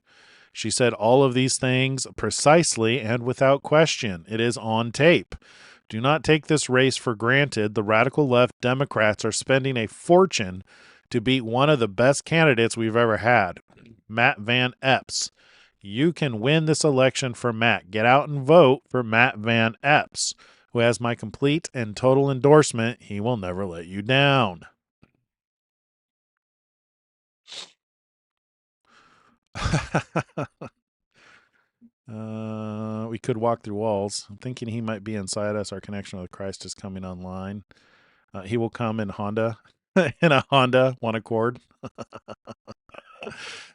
She said all of these things precisely and without question. It is on tape. Do not take this race for granted. The radical left Democrats are spending a fortune to beat one of the best candidates we've ever had, Matt Van Epps. You can win this election for Matt. Get out and vote for Matt Van Epps, who has my complete and total endorsement. He will never let you down. We could walk through walls. I'm thinking he might be inside us. Our connection with Christ is coming online. He will come in Honda, in a Honda One Accord.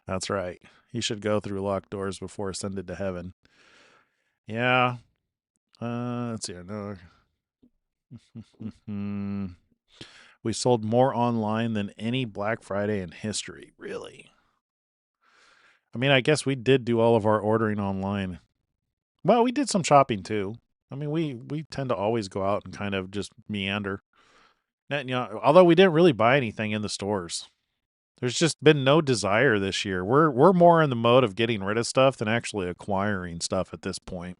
That's right. He should go through locked doors before ascended to heaven. Yeah. Let's see. No. We sold more online than any Black Friday in history. Really? I mean, I guess we did do all of our ordering online. Well, we did some shopping too. I mean, we tend to always go out and kind of just meander. Although we didn't really buy anything in the stores. There's just been no desire this year. We're more in the mode of getting rid of stuff than actually acquiring stuff at this point.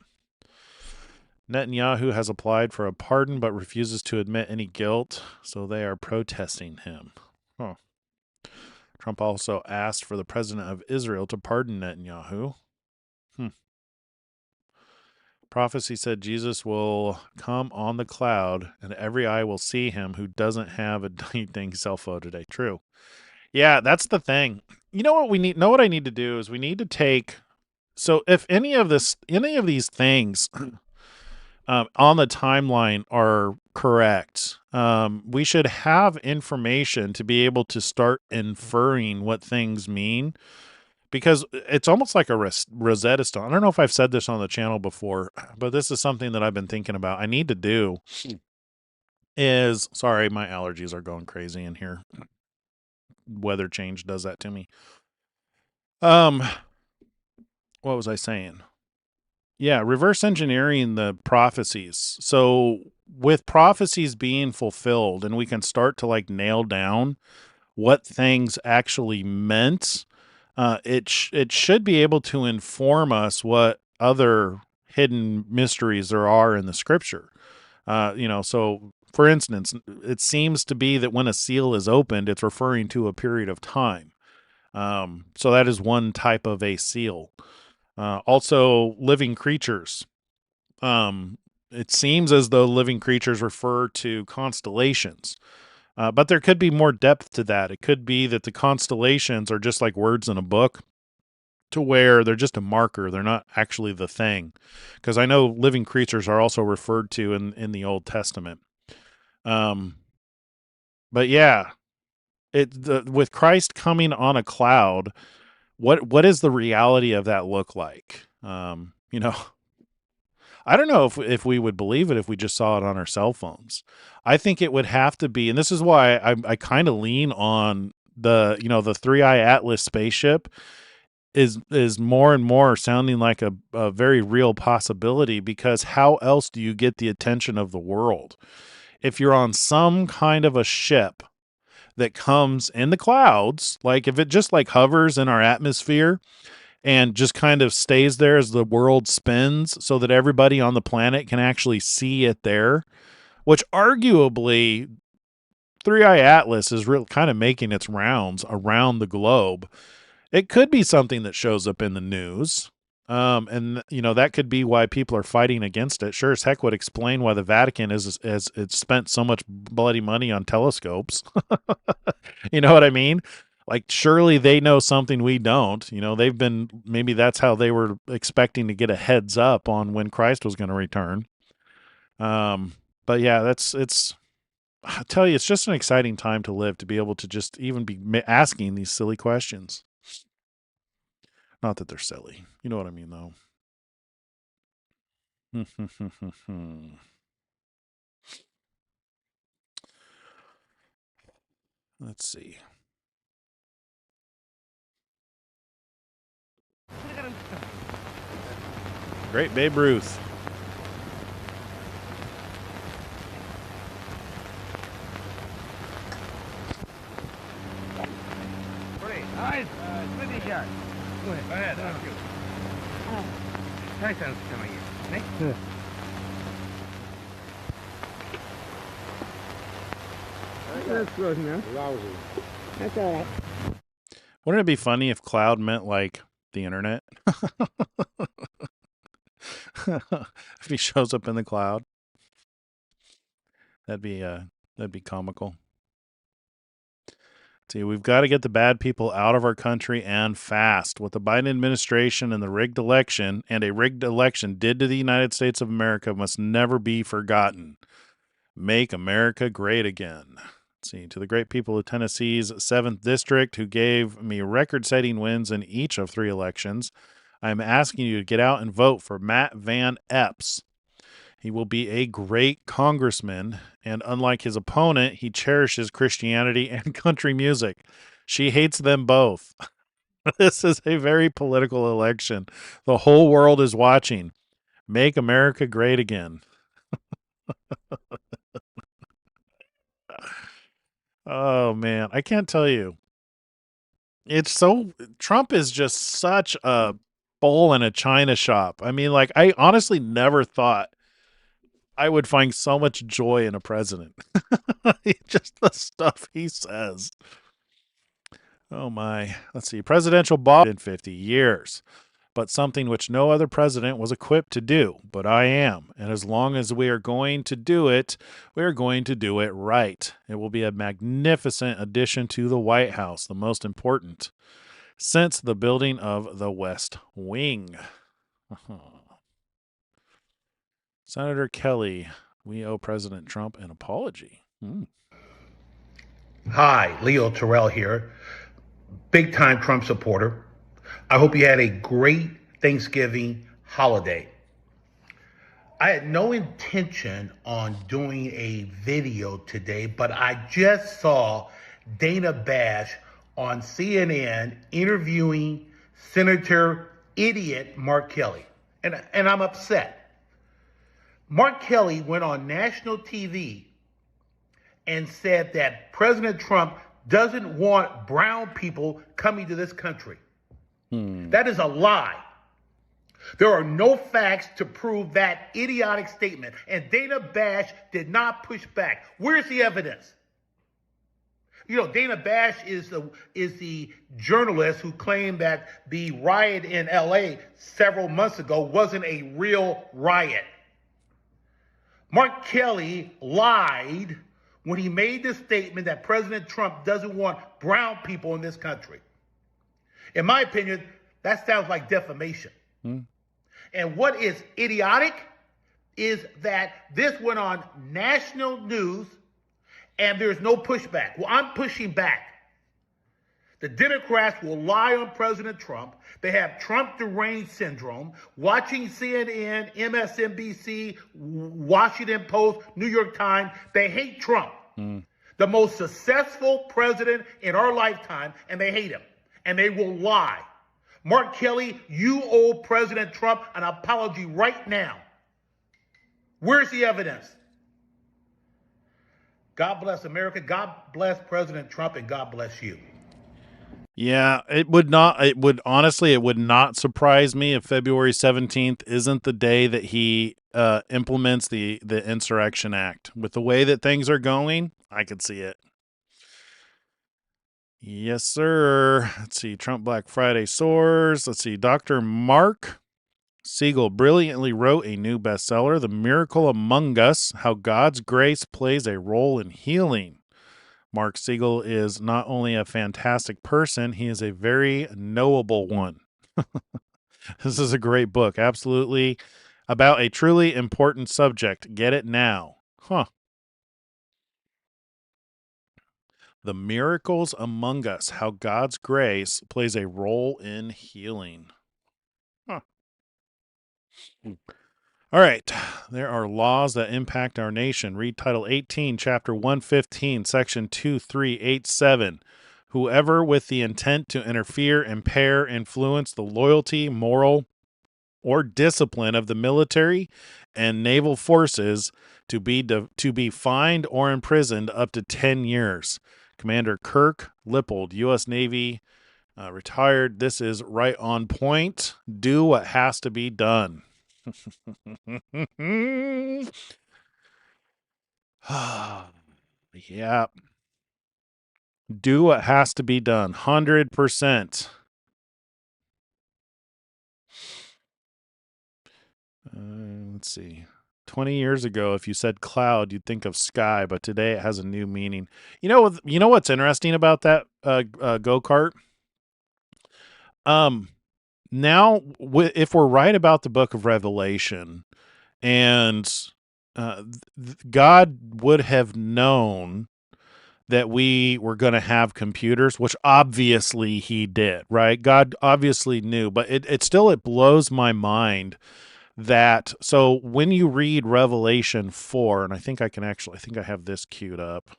Netanyahu has applied for a pardon but refuses to admit any guilt, so they are protesting him. Huh. Trump also asked for the president of Israel to pardon Netanyahu. Prophecy said Jesus will come on the cloud and every eye will see him who doesn't have a dang cell phone today. True. Yeah, that's the thing. You know what we need? Know what I need to do is we need to take. So if any of these things on the timeline are correct, we should have information to be able to start inferring what things mean. Because it's almost like a Rosetta Stone. I don't know if I've said this on the channel before, but this is something that I've been thinking about. I need to do is, sorry, my allergies are going crazy in here. Weather change does that to me. What was I saying? Yeah, reverse engineering the prophecies. So with prophecies being fulfilled and we can start to like nail down what things actually meant, it should be able to inform us what other hidden mysteries there are in the scripture. So for instance, it seems to be that when a seal is opened, it's referring to a period of time. So that is one type of a seal. Also, living creatures. It seems as though living creatures refer to constellations. But there could be more depth to that. It could be that the constellations are just like words in a book to where they're just a marker. They're not actually the thing. Because I know living creatures are also referred to in the Old Testament. But yeah, with Christ coming on a cloud, what is the reality of that look like? I don't know if we would believe it if we just saw it on our cell phones. I think it would have to be, and this is why I kind of lean on the 3-eye Atlas spaceship is more and more sounding like a very real possibility, because how else do you get the attention of the world? If you're on some kind of a ship that comes in the clouds, like if it just like hovers in our atmosphere and just kind of stays there as the world spins so that everybody on the planet can actually see it there, which arguably 3-eye Atlas is kind of making its rounds around the globe. It could be something that shows up in the news. And that could be why people are fighting against it. Sure as heck would explain why the Vatican has it's spent so much bloody money on telescopes. You know what I mean? Like, surely they know something we don't. Maybe that's how they were expecting to get a heads up on when Christ was going to return. But yeah, I tell you, it's just an exciting time to live, to be able to just even be asking these silly questions. Not that they're silly. You know what I mean, though. Let's see. Great Babe Ruth. right, Smithy here. Go ahead. Thank you. Sanctions coming in. Next. That's close enough. Lousy. That's all right. Wouldn't it be funny if cloud meant like the internet? If he shows up in the cloud, that'd be comical. See, we've got to get the bad people out of our country and fast. What the Biden administration and a rigged election did to the United States of America must never be forgotten. Make America great again. Let's see, to the great people of Tennessee's 7th District who gave me record-setting wins in each of 3 elections, I'm asking you to get out and vote for Matt Van Epps. He will be a great congressman, and unlike his opponent, he cherishes Christianity and country music. She hates them both. This is a very political election. The whole world is watching. Make America great again. Oh, man. I can't tell you. Trump is just such a bull in a china shop. I mean, like, I honestly never thought I would find so much joy in a president. Just the stuff he says. Oh my. Let's see. Presidential boss in 50 years. But something which no other president was equipped to do. But I am. And as long as we are going to do it, we are going to do it right. It will be a magnificent addition to the White House, the most important since the building of the West Wing. Senator Kelly, we owe President Trump an apology. Hi, Leo Terrell here, big time Trump supporter. I hope you had a great Thanksgiving holiday. I had no intention on doing a video today, but I just saw Dana Bash on CNN interviewing Senator Idiot Mark Kelly, and I'm upset. Mark Kelly went on national TV and said that President Trump doesn't want brown people coming to this country. That is a lie. There are no facts to prove that idiotic statement, and Dana Bash did not push back. Where's the evidence? You know, Dana Bash is the journalist who claimed that the riot in LA several months ago wasn't a real riot. Mark Kelly lied when he made the statement that President Trump doesn't want brown people in this country. In my opinion, that sounds like defamation. And what is idiotic is that this went on national news and there's no pushback. Well, I'm pushing back. The Democrats will lie on President Trump. They have Trump deranged syndrome, watching CNN, MSNBC, Washington Post, New York Times. They hate Trump, the most successful president in our lifetime, and they hate him, and they will lie. Mark Kelly, you owe President Trump an apology right now. Where's the evidence? God bless America. God bless President Trump, and God bless you. Yeah, it would not surprise me if February 17th isn't the day that he implements the Insurrection Act. With the way that things are going, I could see it. Yes, sir. Let's see. Trump Black Friday soars. Let's see. Dr. Mark Siegel brilliantly wrote a new bestseller, The Miracle Among Us, How God's Grace Plays a Role in Healing. Mark Siegel is not only a fantastic person, he is a very knowable one. This is a great book. Absolutely. About a truly important subject. Get it now. The Miracles Among Us, How God's Grace Plays a Role in Healing. All right. There are laws that impact our nation. Read Title 18, Chapter 115, Section 2387. Whoever with the intent to interfere, impair, influence the loyalty, moral, or discipline of the military and naval forces to be fined or imprisoned up to 10 years. Commander Kirk Lippold, U.S. Navy, Retired. This is right on point. Do what has to be done. Yeah. Do what has to be done. 100%. Let's see. 20 years ago, if you said cloud, you'd think of sky, but today it has a new meaning. You know what's interesting about that go-kart? Now, if we're right about the book of Revelation, and God would have known that we were going to have computers, which obviously he did, right? God obviously knew, but it blows my mind that, so when you read Revelation 4, and I think I have this queued up.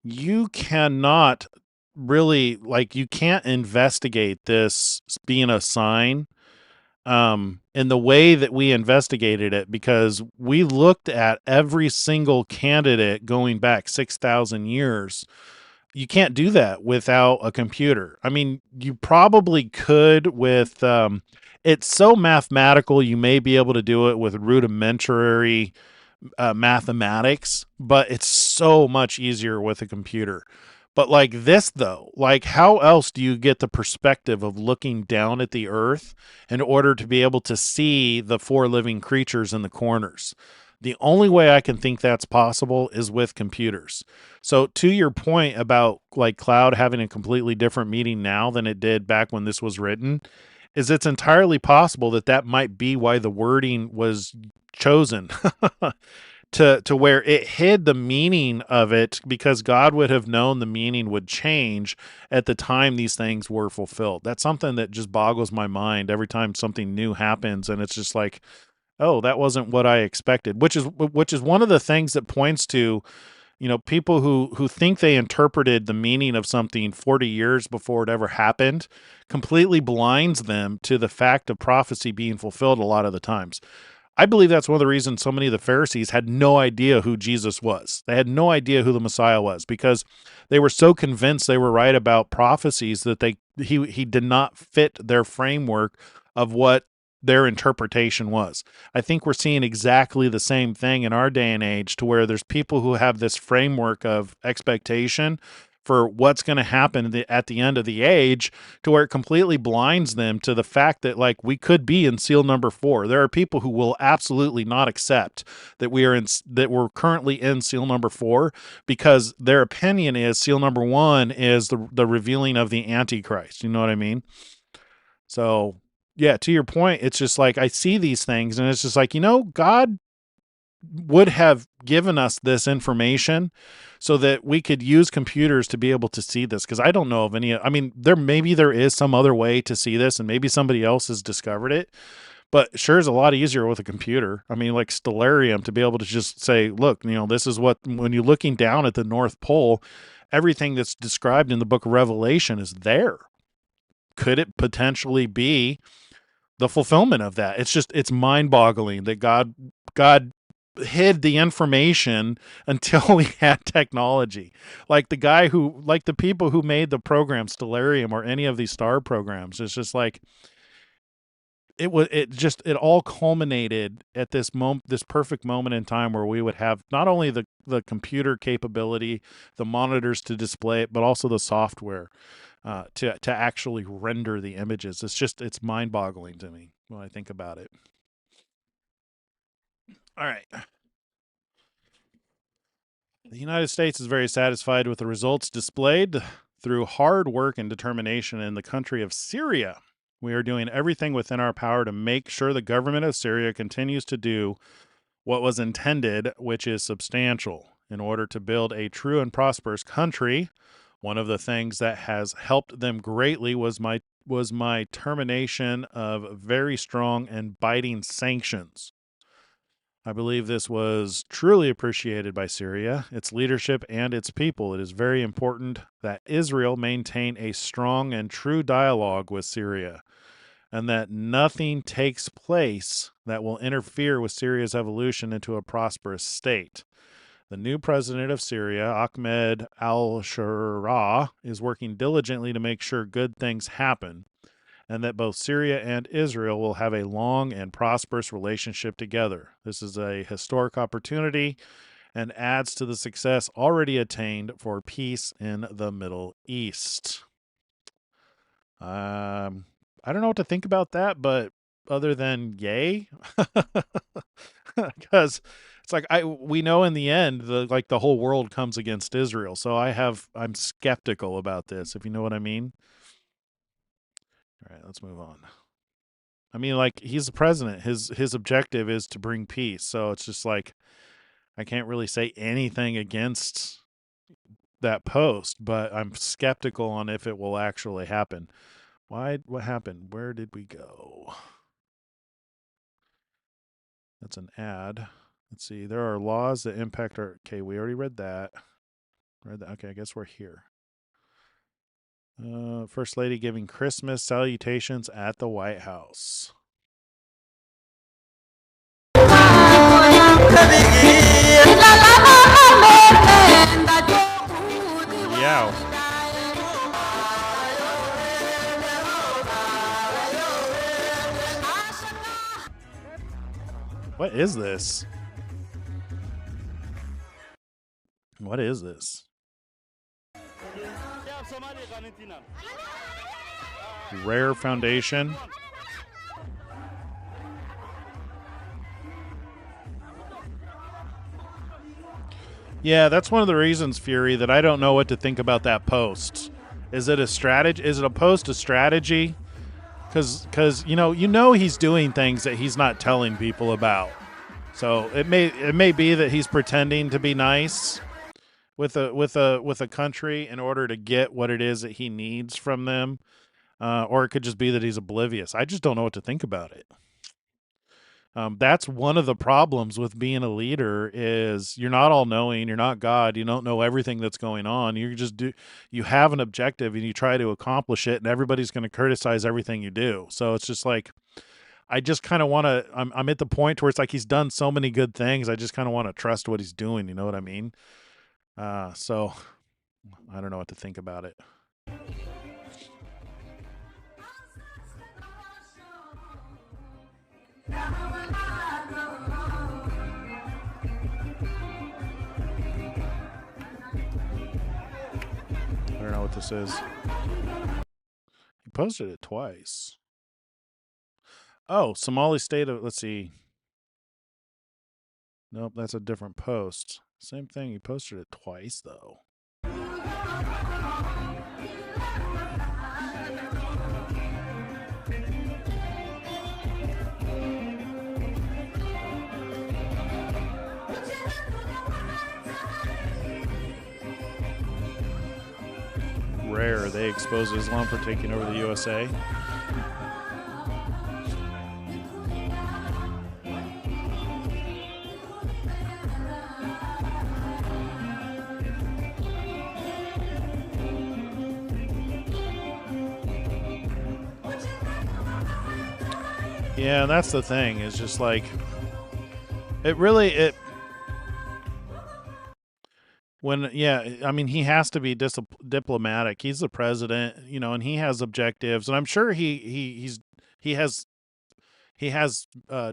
You cannot really, you can't investigate this being a sign in the way that we investigated it, because we looked at every single candidate going back 6,000 years. You can't do that without a computer. I mean, you probably could with, it's so mathematical, you may be able to do it with rudimentary mathematics, but it's so much easier with a computer. But like this, though, like how else do you get the perspective of looking down at the earth in order to be able to see the four living creatures in the corners? The only way I can think that's possible is with computers. So to your point about like cloud having a completely different meaning now than it did back when this was written, is it's entirely possible that that might be why the wording was chosen to where it hid the meaning of it, because God would have known the meaning would change at the time these things were fulfilled. That's something that just boggles my mind every time something new happens, and it's just like, oh, that wasn't what I expected, which is one of the things that points to, people who think they interpreted the meaning of something 40 years before it ever happened, completely blinds them to the fact of prophecy being fulfilled a lot of the times. I believe that's one of the reasons so many of the Pharisees had no idea who Jesus was. They had no idea who the Messiah was, because they were so convinced they were right about prophecies that he did not fit their framework of what their interpretation was. I think we're seeing exactly the same thing in our day and age, to where there's people who have this framework of expectation for what's going to happen at the end of the age, to where it completely blinds them to the fact that like we could be in seal number 4. There are people who will absolutely not accept that we're currently in seal number 4, because their opinion is seal number 1 is the revealing of the Antichrist. You know what I mean? So yeah, to your point, it's just like I see these things and it's just like, God would have given us this information so that we could use computers to be able to see this. Because I don't know of any, I mean, there is some other way to see this, and maybe somebody else has discovered it, but sure is a lot easier with a computer. I mean, like Stellarium, to be able to just say, look, this is what, when you're looking down at the North Pole, everything that's described in the book of Revelation is there. Could it potentially be the fulfillment of that? It's mind-boggling that God hid the information until we had technology. Like the people who made the program Stellarium or any of these star programs, it's just like it all culminated at this perfect moment in time where we would have not only the computer capability, the monitors to display it, but also the software to actually render the images. It's mind-boggling to me when I think about it. All right. The United States is very satisfied with the results displayed through hard work and determination in the country of Syria. We are doing everything within our power to make sure the government of Syria continues to do what was intended, which is substantial, in order to build a true and prosperous country. One of the things that has helped them greatly was my termination of very strong and biting sanctions. I believe this was truly appreciated by Syria, its leadership, and its people. It is very important that Israel maintain a strong and true dialogue with Syria. and that nothing takes place that will interfere with Syria's evolution into a prosperous state. The new president of Syria, Ahmed al-Sharaa, is working diligently to make sure good things happen, and that both Syria and Israel will have a long and prosperous relationship together. This is a historic opportunity and adds to the success already attained for peace in the Middle East. I don't know what to think about that, but other than yay, because it's like we know in the end the whole world comes against Israel. So I'm skeptical about this, if you know what I mean. All right, let's move on. I mean, like, he's the president. His objective is to bring peace. So it's just like I can't really say anything against that post, but I'm skeptical on if it will actually happen. What happened? Where did we go? That's an ad. Let's see. There are laws that impact our. Okay, we already read that. Okay, I guess we're here. First Lady giving Christmas salutations at the White House. Yeah. What is this? What is this? Rare Foundation. Yeah, that's one of the reasons, Fury, that I don't know what to think about that post. Is it a strategy? Is it a post a strategy? Because you know he's doing things that he's not telling people about. So it may be that he's pretending to be nice with a country in order to get what it is that he needs from them, or it could just be that he's oblivious. I just don't know what to think about it. That's one of the problems with being a leader is you're not all knowing, you're not God, you don't know everything that's going on. You have an objective and you try to accomplish it, and everybody's going to criticize everything you do. So it's just like, I just kind of want to, I'm at the point where it's like he's done so many good things. I just kind of want to trust what he's doing. You know what I mean? So I don't know what to think about it. I don't know what this is. He posted it twice. Oh, Somali state of, let's see. Nope, that's a different post. Same thing. He posted it twice, though. Rare. They expose Islam for taking over the USA. Yeah, that's the thing. It's just like I mean, he has to be diplomatic. He's the president, and he has objectives, and I'm sure he has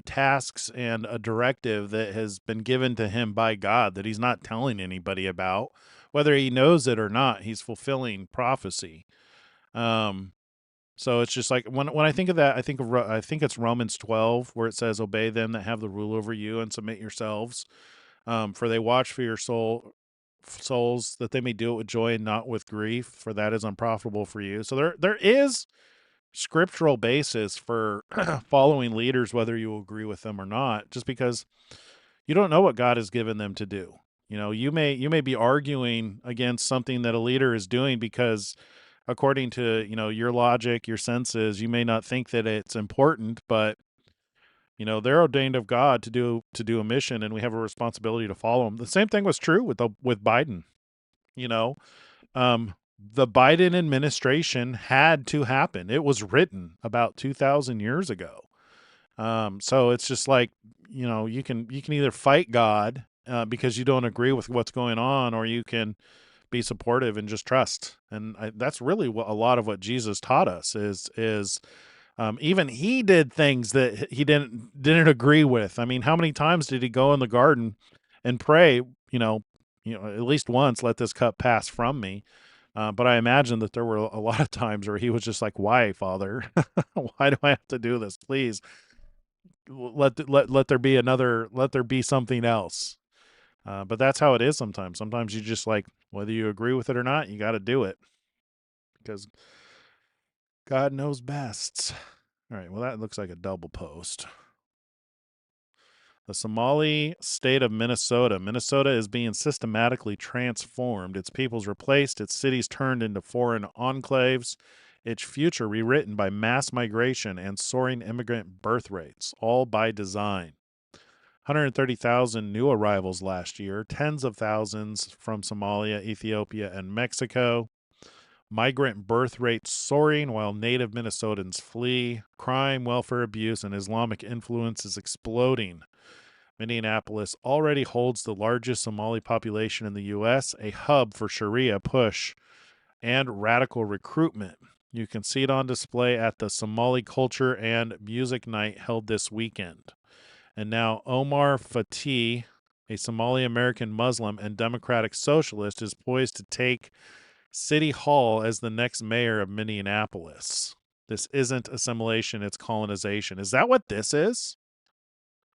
tasks and a directive that has been given to him by God that he's not telling anybody about, whether he knows it or not. He's fulfilling prophecy. So it's just like when I think of that, I think it's Romans 12 where it says, "Obey them that have the rule over you and submit yourselves, for they watch for your souls that they may do it with joy and not with grief, for that is unprofitable for you." So there is scriptural basis for following leaders, whether you agree with them or not, just because you don't know what God has given them to do. You may be arguing against something that a leader is doing because according to, your logic, your senses, you may not think that it's important, but they're ordained of God to do a mission, and we have a responsibility to follow them. The same thing was true with Biden. the Biden administration had to happen. It was written about 2,000 years ago. So it's just like, you can either fight God because you don't agree with what's going on, or you can be supportive and just trust. And that's really what a lot of what Jesus taught us is even he did things that he didn't agree with. I mean, how many times did he go in the garden and pray? At least once, let this cup pass from me. But I imagine that there were a lot of times where he was just like, "Why, Father? Why do I have to do this? Please, let there be another. Let there be something else." But that's how it is sometimes. Sometimes you just like, whether you agree with it or not, you got to do it because God knows best. All right. Well, that looks like a double post. The Somali state of Minnesota. Minnesota is being systematically transformed. Its peoples replaced, its cities turned into foreign enclaves, its future rewritten by mass migration and soaring immigrant birth rates, all by design. 130,000 new arrivals last year, tens of thousands from Somalia, Ethiopia, and Mexico. Migrant birth rates soaring while native Minnesotans flee. Crime, welfare abuse, and Islamic influence is exploding. Minneapolis already holds the largest Somali population in the U.S., a hub for Sharia push and radical recruitment. You can see it on display at the Somali Culture and Music Night held this weekend. And now Omar Fatih, a Somali American Muslim and Democratic Socialist, is poised to take City Hall as the next mayor of Minneapolis. This isn't assimilation, it's colonization. Is that what this is?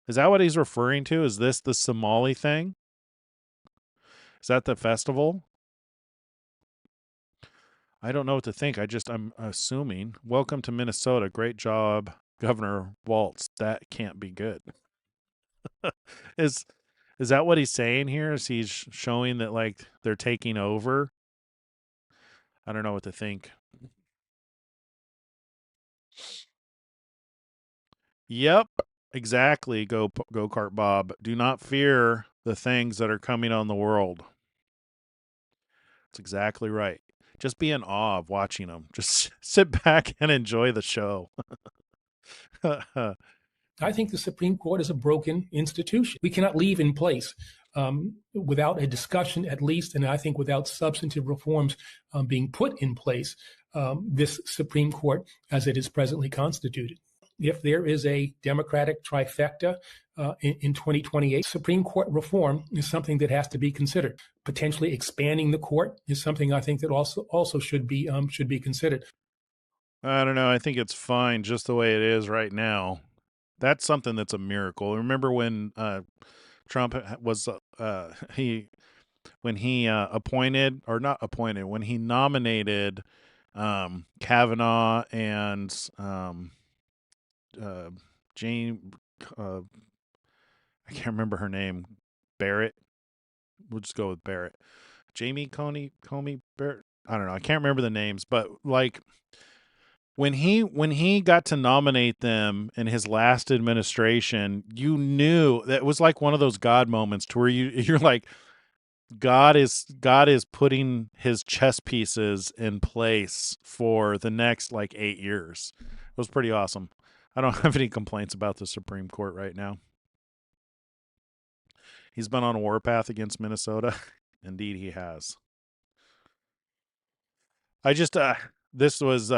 Is that what he's referring to? Is this the Somali thing? Is that the festival? I don't know what to think. I'm assuming. Welcome to Minnesota. Great job, Governor Walz. That can't be good. is is that what he's saying here? Is he showing that like they're taking over? I don't know what to think. Yep, exactly. Go kart Bob. Do not fear the things that are coming on the world. That's exactly right. Just be in awe of watching them. Just sit back and enjoy the show. I think the Supreme Court is a broken institution. We cannot leave in place without a discussion, at least, and I think without substantive reforms being put in place, this Supreme Court as it is presently constituted. If there is a Democratic trifecta in 2028, Supreme Court reform is something that has to be considered. Potentially expanding the court is something I think that also should be considered. I don't know. I think it's fine just the way it is right now. That's something that's a miracle. Remember when Trump was when he appointed, or not appointed, when he nominated Kavanaugh and Jane, I can't remember her name, Barrett. We'll just go with Barrett. Jamie Comey Barrett. I don't know. I can't remember the names, but like when he got to nominate them in his last administration, you knew that it was like one of those God moments to where you're like, God is putting his chess pieces in place for the next like 8 years. It was pretty awesome. I don't have any complaints about the Supreme Court right now. He's been on a warpath against Minnesota. Indeed, he has. I just this was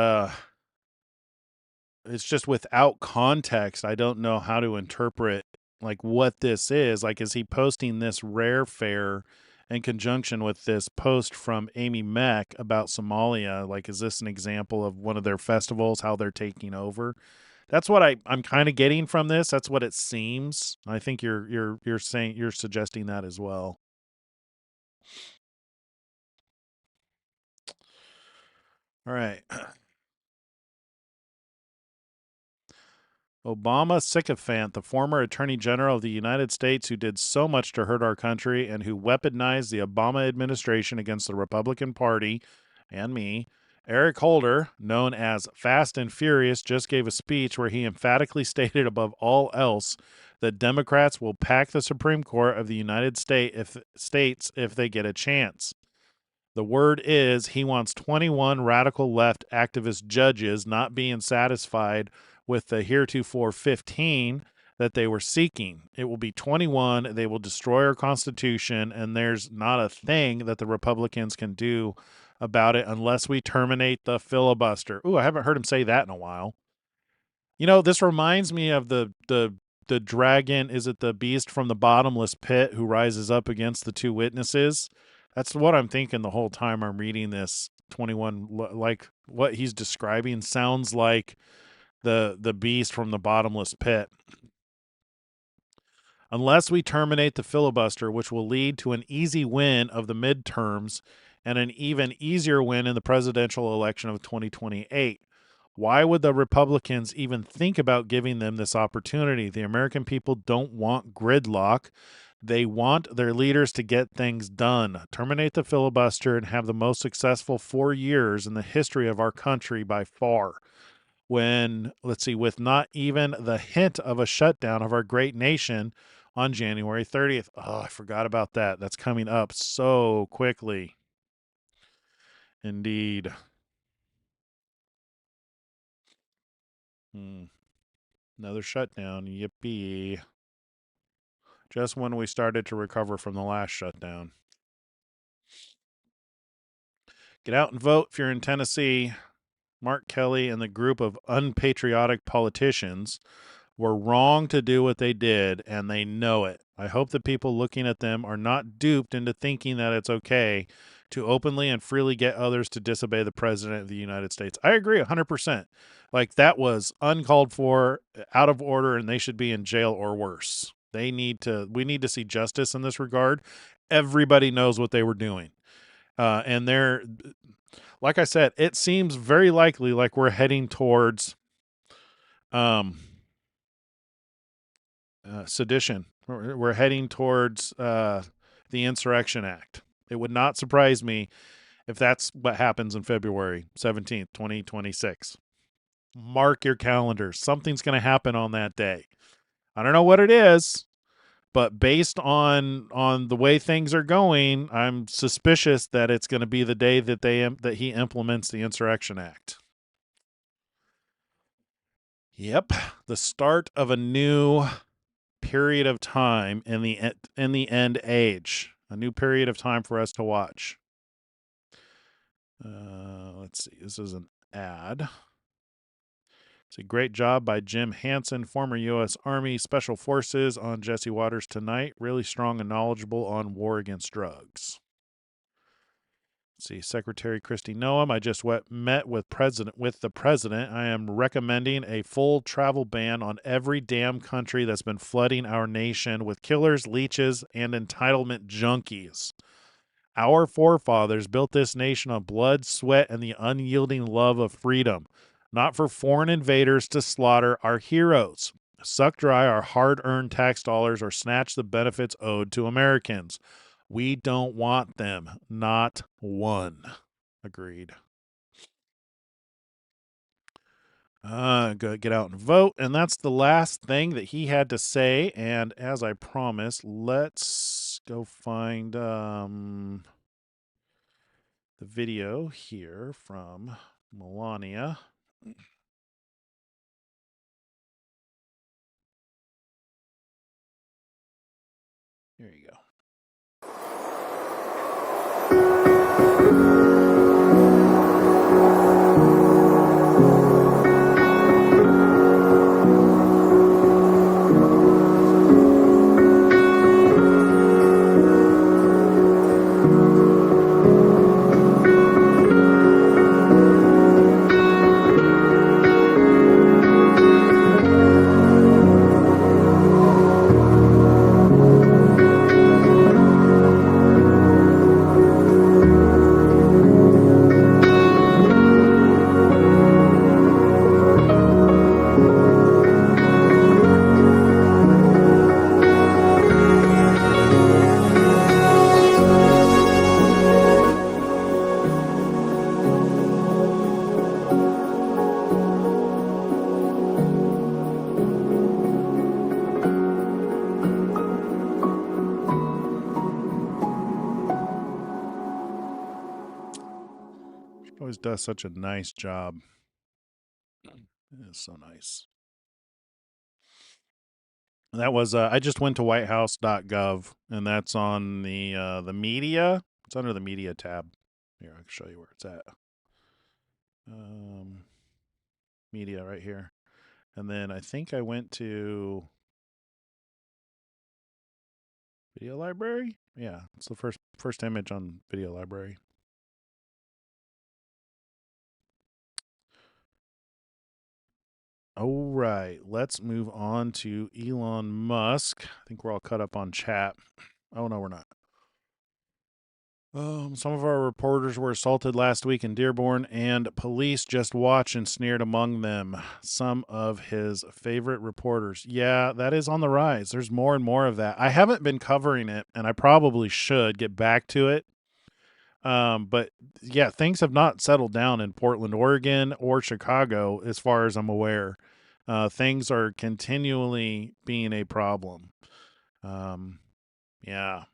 it's just without context. I don't know how to interpret like what this is. Like, is he posting this rare fare in conjunction with this post from Amy Meck about Somalia? Like, is this an example of one of their festivals, how they're taking over? That's what I'm kind of getting from this. That's what it seems. I think you're saying, you're suggesting that as well. All right. Obama sycophant, the former Attorney General of the United States who did so much to hurt our country and who weaponized the Obama administration against the Republican Party and me, Eric Holder, known as Fast and Furious, just gave a speech where he emphatically stated above all else that Democrats will pack the Supreme Court of the United States if they get a chance. The word is he wants 21 radical left activist judges, not being satisfied with the heretofore 15 that they were seeking. It will be 21. They will destroy our Constitution, and there's not a thing that the Republicans can do about it unless we terminate the filibuster. Ooh, I haven't heard him say that in a while. You know, this reminds me of the dragon. Is it the beast from the bottomless pit who rises up against the two witnesses? That's what I'm thinking the whole time I'm reading this. 21, like what he's describing sounds like the beast from the bottomless pit. Unless we terminate the filibuster, which will lead to an easy win of the midterms and an even easier win in the presidential election of 2028. Why would the Republicans even think about giving them this opportunity? The American people don't want gridlock. They want their leaders to get things done. Terminate the filibuster and have the most successful 4 years in the history of our country by far. With not even the hint of a shutdown of our great nation on January 30th. Oh, I forgot about that. That's coming up so quickly. Indeed. Another shutdown. Yippee. Just when we started to recover from the last shutdown. Get out and vote if you're in Tennessee. Mark Kelly and the group of unpatriotic politicians were wrong to do what they did, and they know it. I hope the people looking at them are not duped into thinking that it's okay to openly and freely get others to disobey the President of the United States. I agree 100%. Like, that was uncalled for, out of order, and they should be in jail or worse. We need to see justice in this regard. Everybody knows what they were doing. And they're, like I said, it seems very likely like we're heading towards sedition. We're heading towards the Insurrection Act. It would not surprise me if that's what happens in February 17th, 2026. Mark your calendars. Something's going to happen on that day. I don't know what it is, but based on the way things are going, I'm suspicious that it's going to be the day that he implements the Insurrection Act. Yep, the start of a new period of time in the end age. A new period of time for us to watch. Let's see. This is an ad. It's a great job by Jim Hansen, former U.S. Army Special Forces, on Jesse Watters tonight. Really strong and knowledgeable on war against drugs. Let's see. Secretary Kristi Noem. I just met with the president. I am recommending a full travel ban on every damn country that's been flooding our nation with killers, leeches, and entitlement junkies. Our forefathers built this nation on blood, sweat, and the unyielding love of freedom, not for foreign invaders to slaughter our heroes, suck dry our hard-earned tax dollars, or snatch the benefits owed to Americans. We don't want them. Not one. Agreed. Go get out and vote. And that's the last thing that he had to say. And as I promised, let's go find the video here from Melania. Here you go. does such a nice job. It is so nice. That was I just went to whitehouse.gov, and that's on the media. It's under the media tab. Here, I can show you where it's at. Media right here. And then I think I went to video library. Yeah, it's the first image on video library. All right, let's move on to Elon Musk. I think we're all cut up on chat. Oh, no, we're not. Some of our reporters were assaulted last week in Dearborn, and police just watched and sneered among them. Some of his favorite reporters. Yeah, that is on the rise. There's more and more of that. I haven't been covering it, and I probably should get back to it. But yeah, things have not settled down in Portland, Oregon, or Chicago, as far as I'm aware. Things are continually being a problem. Yeah.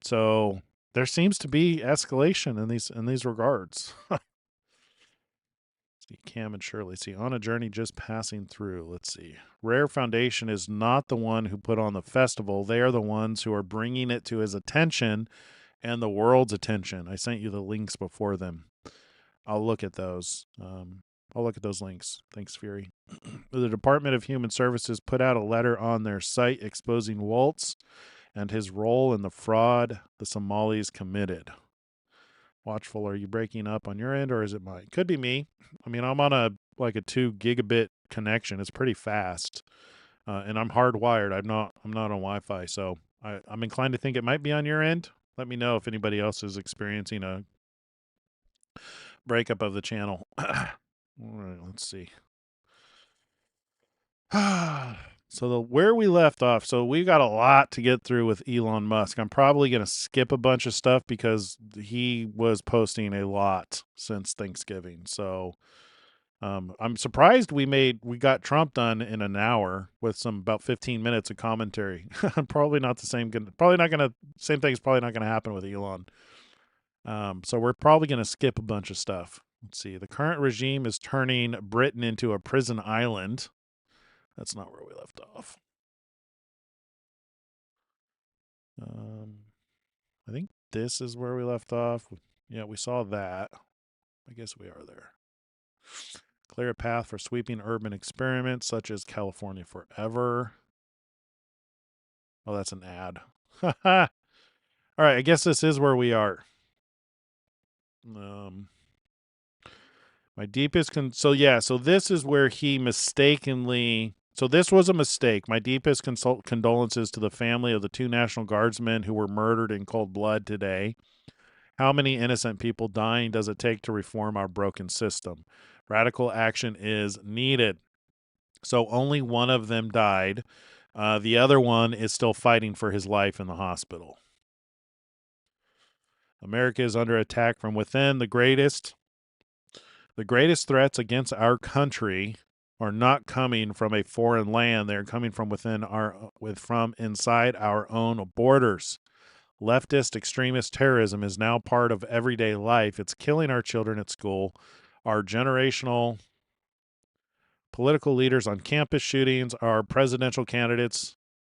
So there seems to be escalation in these regards. See, Cam and Shirley. See, on a journey just passing through. Let's see. Rare Foundation is not the one who put on the festival. They are the ones who are bringing it to his attention and the world's attention. I sent you the links before them. I'll look at those. I'll look at those links. Thanks, Fury. The Department of Human Services put out a letter on their site exposing Walz and his role in the fraud the Somalis committed. Watchful, are you breaking up on your end, or is it mine? Could be me. I mean, I'm on a 2 gigabit connection. It's pretty fast, and I'm hardwired. I'm not on Wi-Fi, so I'm inclined to think it might be on your end. Let me know if anybody else is experiencing a breakup of the channel. All right, let's see. So where we left off, so we got a lot to get through with Elon Musk. I'm probably going to skip a bunch of stuff because he was posting a lot since Thanksgiving. So I'm surprised we got Trump done in an hour with about 15 minutes of commentary. Probably not the same. Same thing's probably not going to happen with Elon. So we're probably going to skip a bunch of stuff. Let's see. The current regime is turning Britain into a prison island. That's not where we left off. I think this is where we left off. Yeah, we saw that. I guess we are there. Clear a path for sweeping urban experiments such as California Forever. Oh, that's an ad. All right, I guess this is where we are. My deepest so this is where he mistakenly. So this was a mistake. My deepest condolences to the family of the 2 National Guardsmen who were murdered in cold blood today. How many innocent people dying does it take to reform our broken system? Radical action is needed. So only one of them died. The other one is still fighting for his life in the hospital. America is under attack from within. The greatest threats against our country are not coming from a foreign land. They're coming from from inside our own borders. Leftist extremist terrorism is now part of everyday life. It's killing our children at school, our generational political leaders on campus shootings, our presidential candidates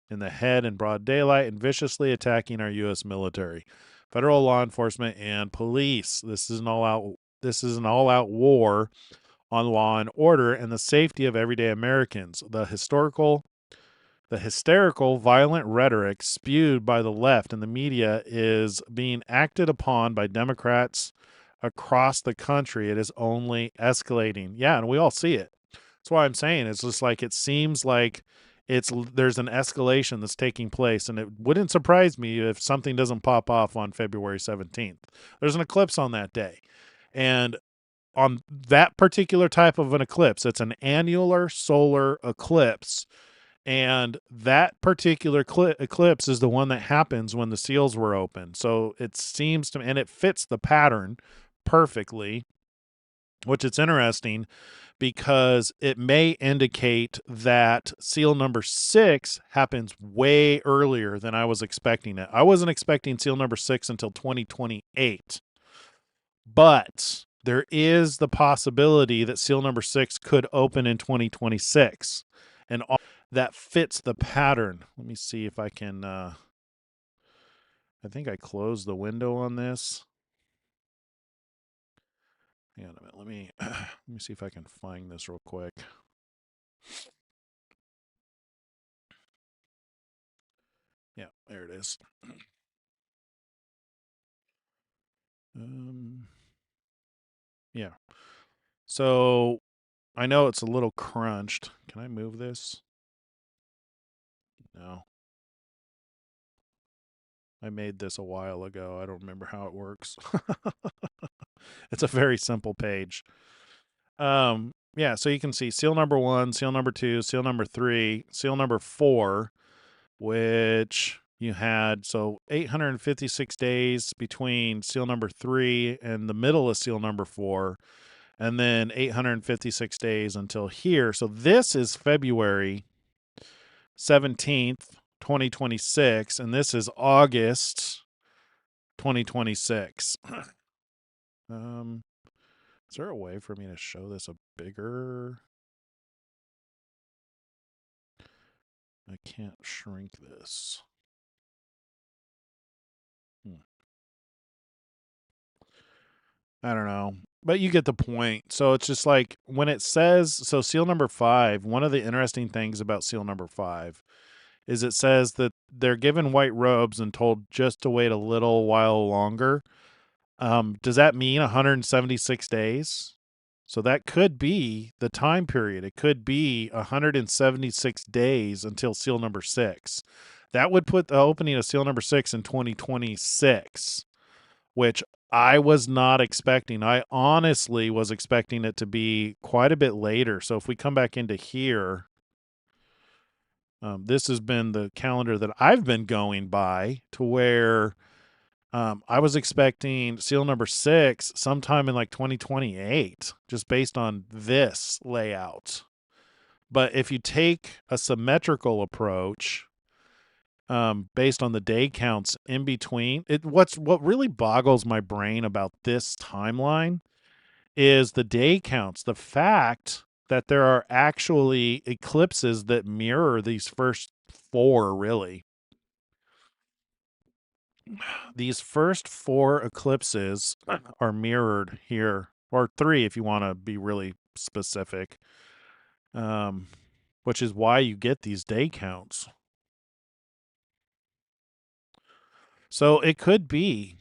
in the head in broad daylight, and viciously attacking our U.S. military, federal law enforcement, and police. This is an all-out war on law and order and the safety of everyday Americans. The hysterical, violent rhetoric spewed by the left and the media is being acted upon by Democrats across the country. It is only escalating. Yeah, and we all see it. That's why I'm saying it's just it seems like there's an escalation that's taking place, and it wouldn't surprise me if something doesn't pop off on February 17th. There's an eclipse on that day. And on that particular type of an eclipse, it's an annular solar eclipse. And that particular eclipse is the one that happens when the seals were open. So it seems to me, and it fits the pattern perfectly, which it's interesting because it may indicate that seal number 6 happens way earlier than I was expecting it. I wasn't expecting seal number 6 until 2028. But there is the possibility that seal number 6 could open in 2026, and all that fits the pattern. Let me see if I can. I think I closed the window on this. Hang on a minute. Let me see if I can find this real quick. Yeah, there it is. Yeah. So I know it's a little crunched. Can I move this? No. I made this a while ago. I don't remember how it works. It's a very simple page. Yeah, so you can see seal number 1, seal number 2, seal number 3, seal number 4, which you had, so 856 days between seal number 3 and the middle of seal number 4, and then 856 days until here. So this is February 17th, 2026, and this is August 2026. Is there a way for me to show this a bigger? I can't shrink this. I don't know. But you get the point. So it's just like when it says, so seal number 5, one of the interesting things about seal number 5 is it says that they're given white robes and told just to wait a little while longer. Does that mean 176 days? So that could be the time period. It could be 176 days until seal number 6. That would put the opening of seal number 6 in 2026, which I was not expecting. I honestly was expecting it to be quite a bit later. So if we come back into here, this has been the calendar that I've been going by, to where I was expecting seal number 6 sometime in like 2028, just based on this layout. But if you take a symmetrical approach, based on the day counts in between, what really boggles my brain about this timeline is the day counts. The fact that there are actually eclipses that mirror these first 4, really. These first 4 eclipses are mirrored here, or 3 if you want to be really specific, which is why you get these day counts. So it could be,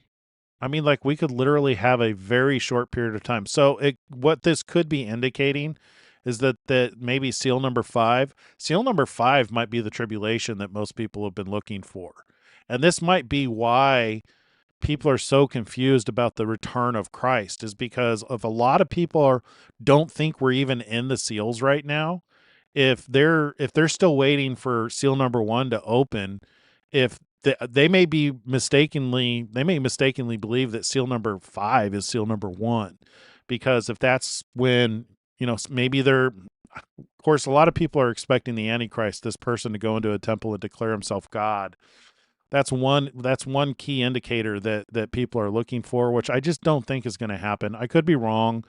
I mean, like, we could literally have a very short period of time. So what this could be indicating is that maybe seal number 5 might be the tribulation that most people have been looking for. And this might be why people are so confused about the return of Christ, is because of a lot of people don't think we're even in the seals right now. If they're still waiting for seal number 1 to open, if they may mistakenly believe that seal number 5 is seal number 1, because if that's when, maybe of course, a lot of people are expecting the Antichrist, this person, to go into a temple and declare himself God. That's one key indicator that people are looking for, which I just don't think is going to happen. I could be wrong.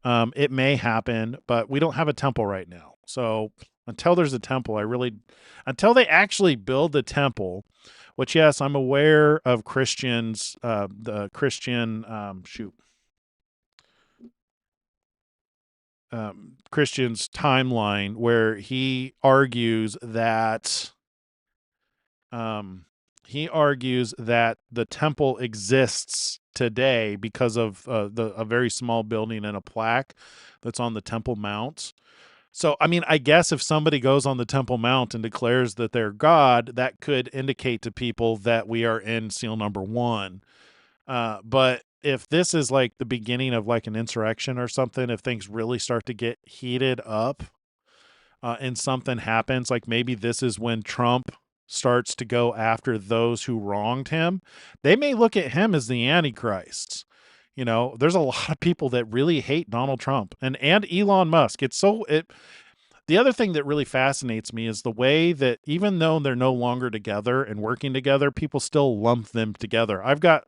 It may happen, but we don't have a temple right now. So until there's a temple, until they actually build the temple, which, yes, I'm aware of Christians, the Christian, Christian's timeline, where he argues that the temple exists today because of a very small building and a plaque that's on the Temple Mount. So, I mean, I guess if somebody goes on the Temple Mount and declares that they're God, that could indicate to people that we are in seal number 1. But if this is like the beginning of like an insurrection or something, if things really start to get heated up, and something happens, like maybe this is when Trump starts to go after those who wronged him, they may look at him as the Antichrist. There's a lot of people that really hate Donald Trump and Elon Musk. The other thing that really fascinates me is the way that even though they're no longer together and working together, people still lump them together. I've got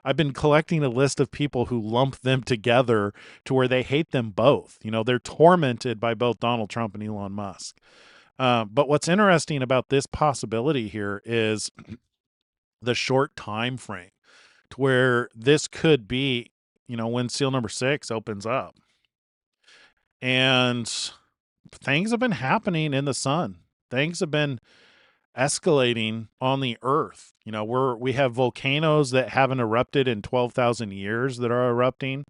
I've been collecting a list of people who lump them together to where they hate them both. You know, they're tormented by both Donald Trump and Elon Musk. But what's interesting about this possibility here is the short time frame to where this could be, you know, when seal number 6 opens up. And things have been happening in the sun. Things have been escalating on the earth. You know, we have volcanoes that haven't erupted in 12,000 years that are erupting.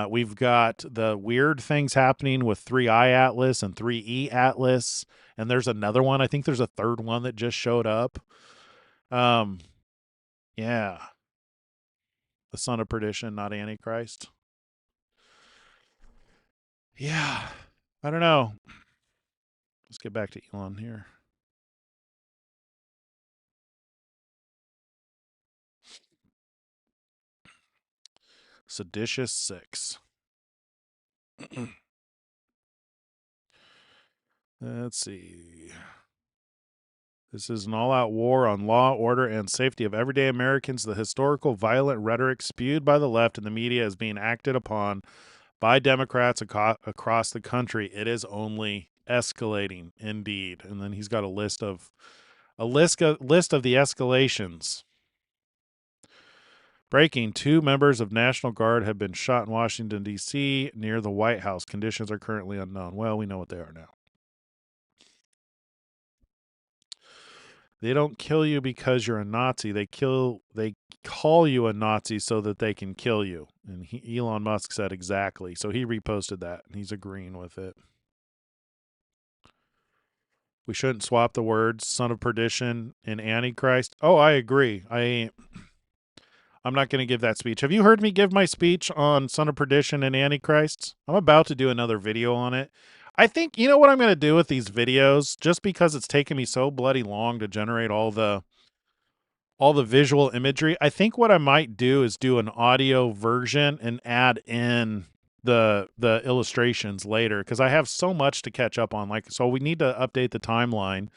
We've got the weird things happening with 3I Atlas and 3E Atlas, and there's another one. I think there's a third one that just showed up. Yeah, the son of perdition, not Antichrist. Yeah, I don't know. Let's get back to Elon here. Seditious 6. Let's see. This is an all-out war on law, order, and safety of everyday Americans. The historical violent rhetoric spewed by the left and the media is being acted upon by Democrats across the country. It is only escalating, indeed. And then he's got a list of the escalations. Breaking: 2 members of National Guard have been shot in Washington, D.C. near the White House. Conditions are currently unknown. Well, we know what they are now. They don't kill you because you're a Nazi. They call you a Nazi so that they can kill you. And Elon Musk said exactly. So he reposted that, and he's agreeing with it. We shouldn't swap the words son of perdition and antichrist. Oh, I agree. I'm not going to give that speech. Have you heard me give my speech on son of perdition and antichrist? I'm about to do another video on it. I think, you know what I'm going to do with these videos, just because it's taken me so bloody long to generate all the visual imagery. I think what I might do is do an audio version and add in the illustrations later, because I have so much to catch up on. Like, so we need to update the timeline,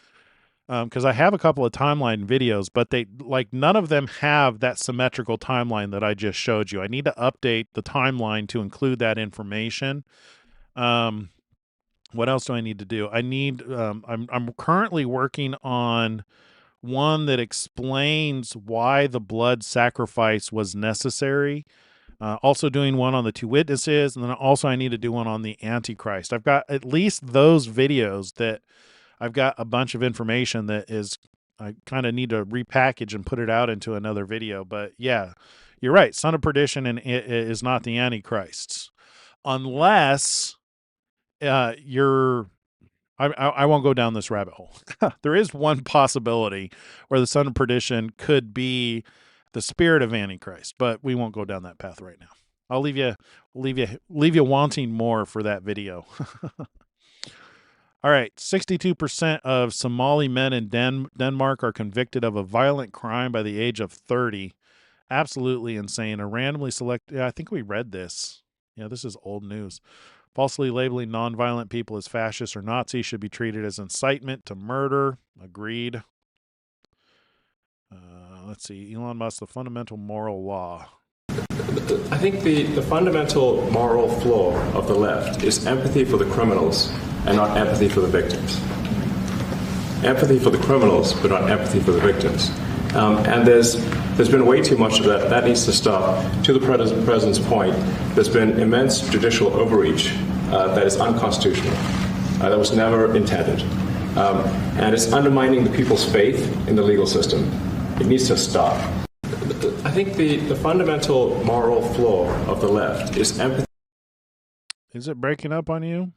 because I have a couple of timeline videos, but they, like, none of them have that symmetrical timeline that I just showed you. I need to update the timeline to include that information. What else do I need to do? I need I'm currently working on one that explains why the blood sacrifice was necessary. Also doing one on the 2 witnesses, and then also I need to do one on the Antichrist. I've got at least those videos that I've got a bunch of information that is, I kind of need to repackage and put it out into another video. But yeah, you're right. Son of perdition and it is not the Antichrist, unless you're. I won't go down this rabbit hole. There is one possibility where the son of perdition could be the spirit of Antichrist, but we won't go down that path right now. I'll leave you wanting more for that video. All right, 62% of Somali men in Denmark are convicted of a violent crime by the age of 30. Absolutely insane. A randomly selected, I think we read this. Yeah, this is old news. Falsely labeling nonviolent people as fascists or Nazis should be treated as incitement to murder. Agreed. Let's see. Elon Musk, the fundamental moral law. I think the fundamental moral flaw of the left is empathy for the criminals and not empathy for the victims. Empathy for the criminals, but not empathy for the victims. And there's been way too much of that. That needs to stop. To the President's point, there's been immense judicial overreach that is unconstitutional. That was never intended. And it's undermining the people's faith in the legal system. It needs to stop. I think the fundamental moral flaw of the left is empathy. Is it breaking up on you?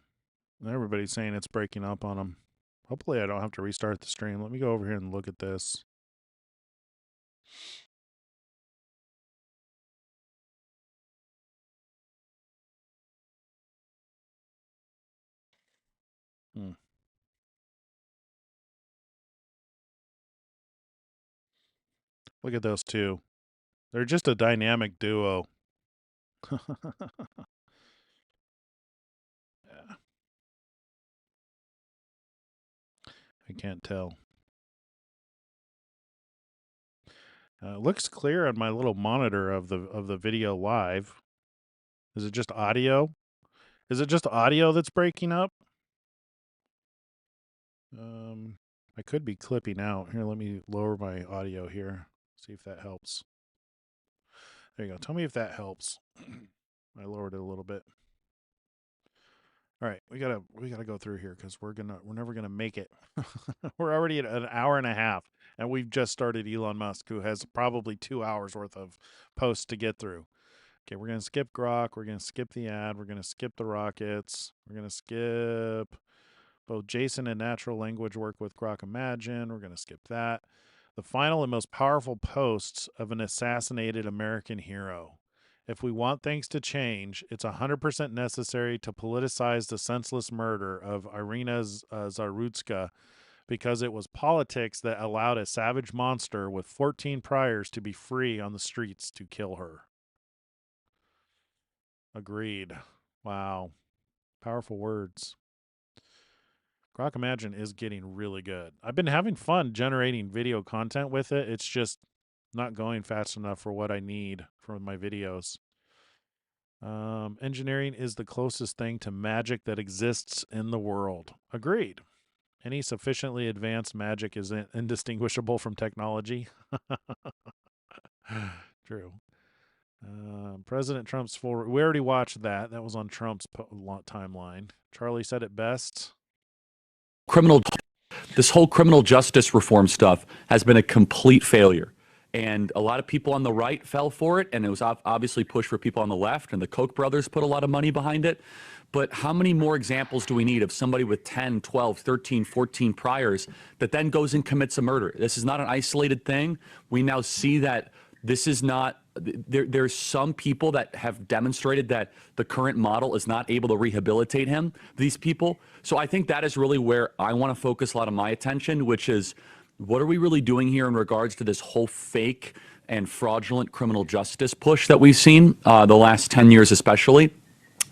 Everybody's saying it's breaking up on them. Hopefully I don't have to restart the stream. Let me go over here and look at this. Look at those two. They're just a dynamic duo. Yeah. I can't tell. Looks clear on my little monitor of the video live. Is it just audio? Is it just audio that's breaking up? I could be clipping out. Here, let me lower my audio here. See if that helps. There you go. Tell me if that helps. I lowered it a little bit. All right, we gotta go through here because we're never gonna make it. We're already at an hour and a half, and we've just started Elon Musk, who has probably 2 hours worth of posts to get through. Okay, we're gonna skip Grok. We're gonna skip the ad. We're gonna skip the rockets. We're gonna skip both Jason and natural language work with Grok Imagine. We're gonna skip that. The final and most powerful posts of an assassinated American hero. If we want things to change, it's 100% necessary to politicize the senseless murder of Irina Zarutska because it was politics that allowed a savage monster with 14 priors to be free on the streets to kill her. Agreed. Wow. Powerful words. Grok Imagine is getting really good. I've been having fun generating video content with it. It's just not going fast enough for what I need from my videos. Engineering is the closest thing to magic that exists in the world. Agreed. Any sufficiently advanced magic is indistinguishable from technology. True. President Trump's full. We already watched that. That was on Trump's timeline. Charlie said it best. This whole criminal justice reform stuff has been a complete failure. And a lot of people on the right fell for it, and it was obviously pushed for people on the left, and the Koch brothers put a lot of money behind it. But how many more examples do we need of somebody with 10, 12, 13, 14 priors that then goes and commits a murder? This is not an isolated thing. We now see that this is not, there's some people that have demonstrated that the current model is not able to rehabilitate these people. So I think that is really where I want to focus a lot of my attention, which is, what are we really doing here in regards to this whole fake and fraudulent criminal justice push that we've seen the last 10 years especially?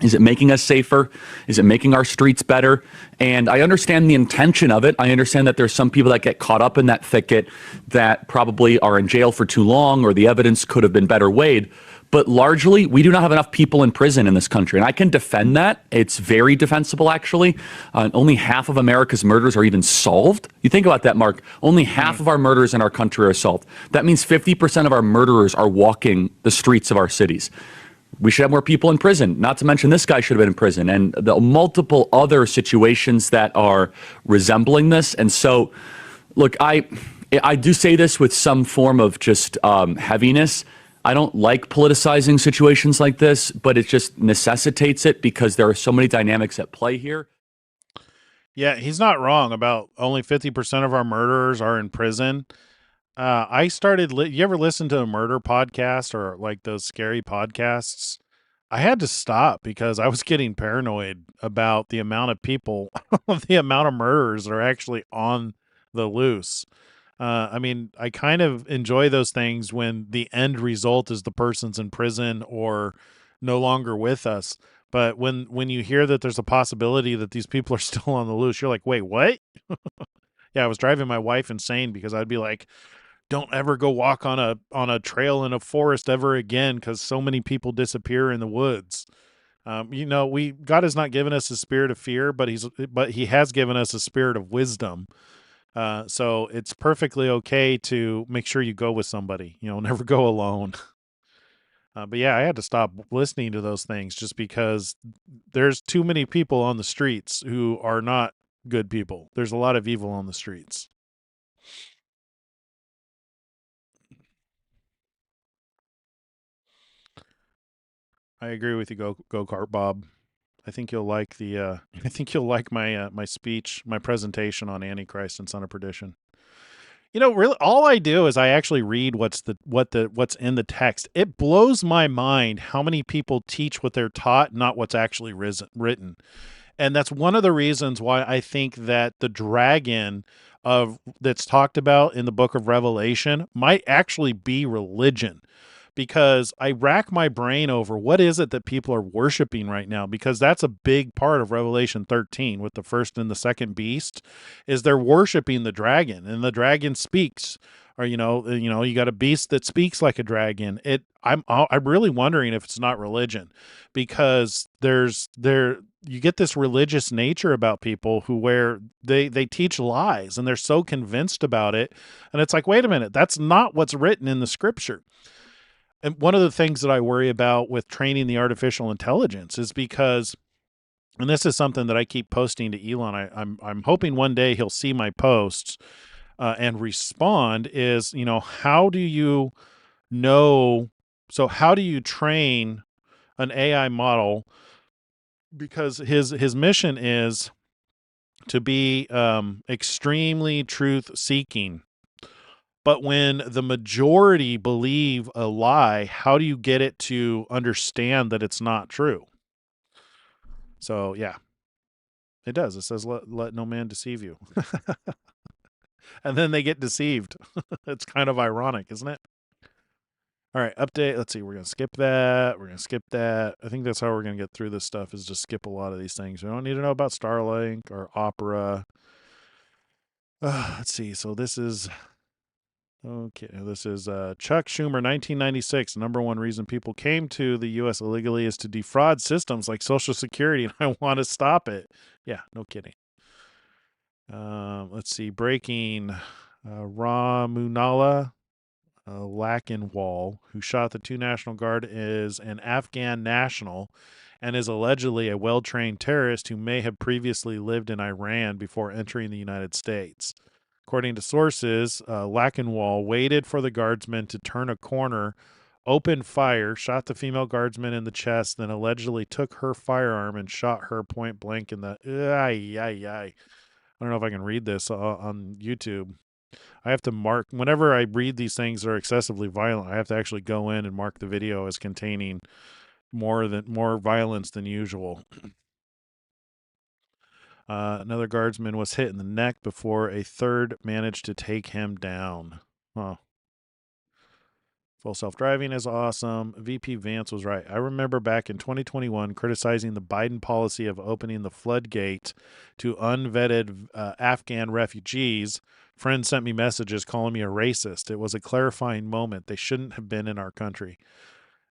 Is it making us safer? Is it making our streets better? And I understand the intention of it. I understand that there's some people that get caught up in that thicket that probably are in jail for too long, or the evidence could have been better weighed. But largely, we do not have enough people in prison in this country. And I can defend that. It's very defensible, actually. Only half of America's murders are even solved. You think about that, Mark. Only half of our murders in our country are solved. That means 50% of our murderers are walking the streets of our cities. We should have more people in prison. Not to mention this guy should have been in prison, and the multiple other situations that are resembling this. And so, look, I do say this with some form of just heaviness. I don't like politicizing situations like this, but it just necessitates it because there are so many dynamics at play here. Yeah, he's not wrong about only 50% of our murderers are in prison. I started, you ever listen to a murder podcast or like those scary podcasts? I had to stop because I was getting paranoid about the amount of people, the amount of murderers that are actually on the loose. I mean, I kind of enjoy those things when the end result is the person's in prison or no longer with us. But when you hear that there's a possibility that these people are still on the loose, you're like, wait, what? Yeah, I was driving my wife insane because I'd be like, don't ever go walk on a trail in a forest ever again because so many people disappear in the woods. God has not given us a spirit of fear, but he has given us a spirit of wisdom. So it's perfectly okay to make sure you go with somebody. Never go alone. But yeah, I had to stop listening to those things just because there's too many people on the streets who are not good people. There's a lot of evil on the streets. I agree with you, go kart Bob. I think you'll like I think you'll like my my speech, my presentation on Antichrist and Son of Perdition. Really, all I do is I actually read what's in the text. It blows my mind how many people teach what they're taught, not what's actually written. And that's one of the reasons why I think that the dragon that's talked about in the book of Revelation might actually be religion. because I rack my brain over what is it that people are worshiping right now, because that's a big part of Revelation 13 with the first and the second beast, is they're worshiping the dragon, and the dragon speaks. Or you got a beast that speaks like a dragon. I'm really wondering if it's not religion, because you get this religious nature about people where they teach lies and they're so convinced about it, and it's like, wait a minute, that's not what's written in the scripture. And one of the things that I worry about with training the artificial intelligence is because, and this is something that I keep posting to Elon, I'm hoping one day he'll see my posts and respond, is, how do you know? So how do you train an AI model? Because his mission is to be extremely truth seeking. But when the majority believe a lie, how do you get it to understand that it's not true? So, yeah, it does. It says, let no man deceive you. And then they get deceived. It's kind of ironic, isn't it? All right, update. Let's see. We're going to skip that. We're going to skip that. I think that's how we're going to get through this stuff, is just skip a lot of these things. We don't need to know about Starlink or Opera. Let's see. So this is... Okay, this is Chuck Schumer, 1996. Number one reason people came to the U.S. illegally is to defraud systems like Social Security, and I want to stop it. Yeah, no kidding. Let's see. Breaking. Ramunala Lakinwal, who shot the two National Guard, is an Afghan national and is allegedly a well-trained terrorist who may have previously lived in Iran before entering the United States. According to sources, Lakinwal waited for the guardsmen to turn a corner, opened fire, shot the female guardsman in the chest, then allegedly took her firearm and shot her point blank in the... I don't know if I can read this on YouTube. I have to mark... Whenever I read these things that are excessively violent, I have to actually go in and mark the video as containing more violence than usual. Another guardsman was hit in the neck before a third managed to take him down. Huh. Full self-driving is awesome. VP Vance was right. I remember back in 2021 criticizing the Biden policy of opening the floodgate to unvetted Afghan refugees. Friends sent me messages calling me a racist. It was a clarifying moment. They shouldn't have been in our country.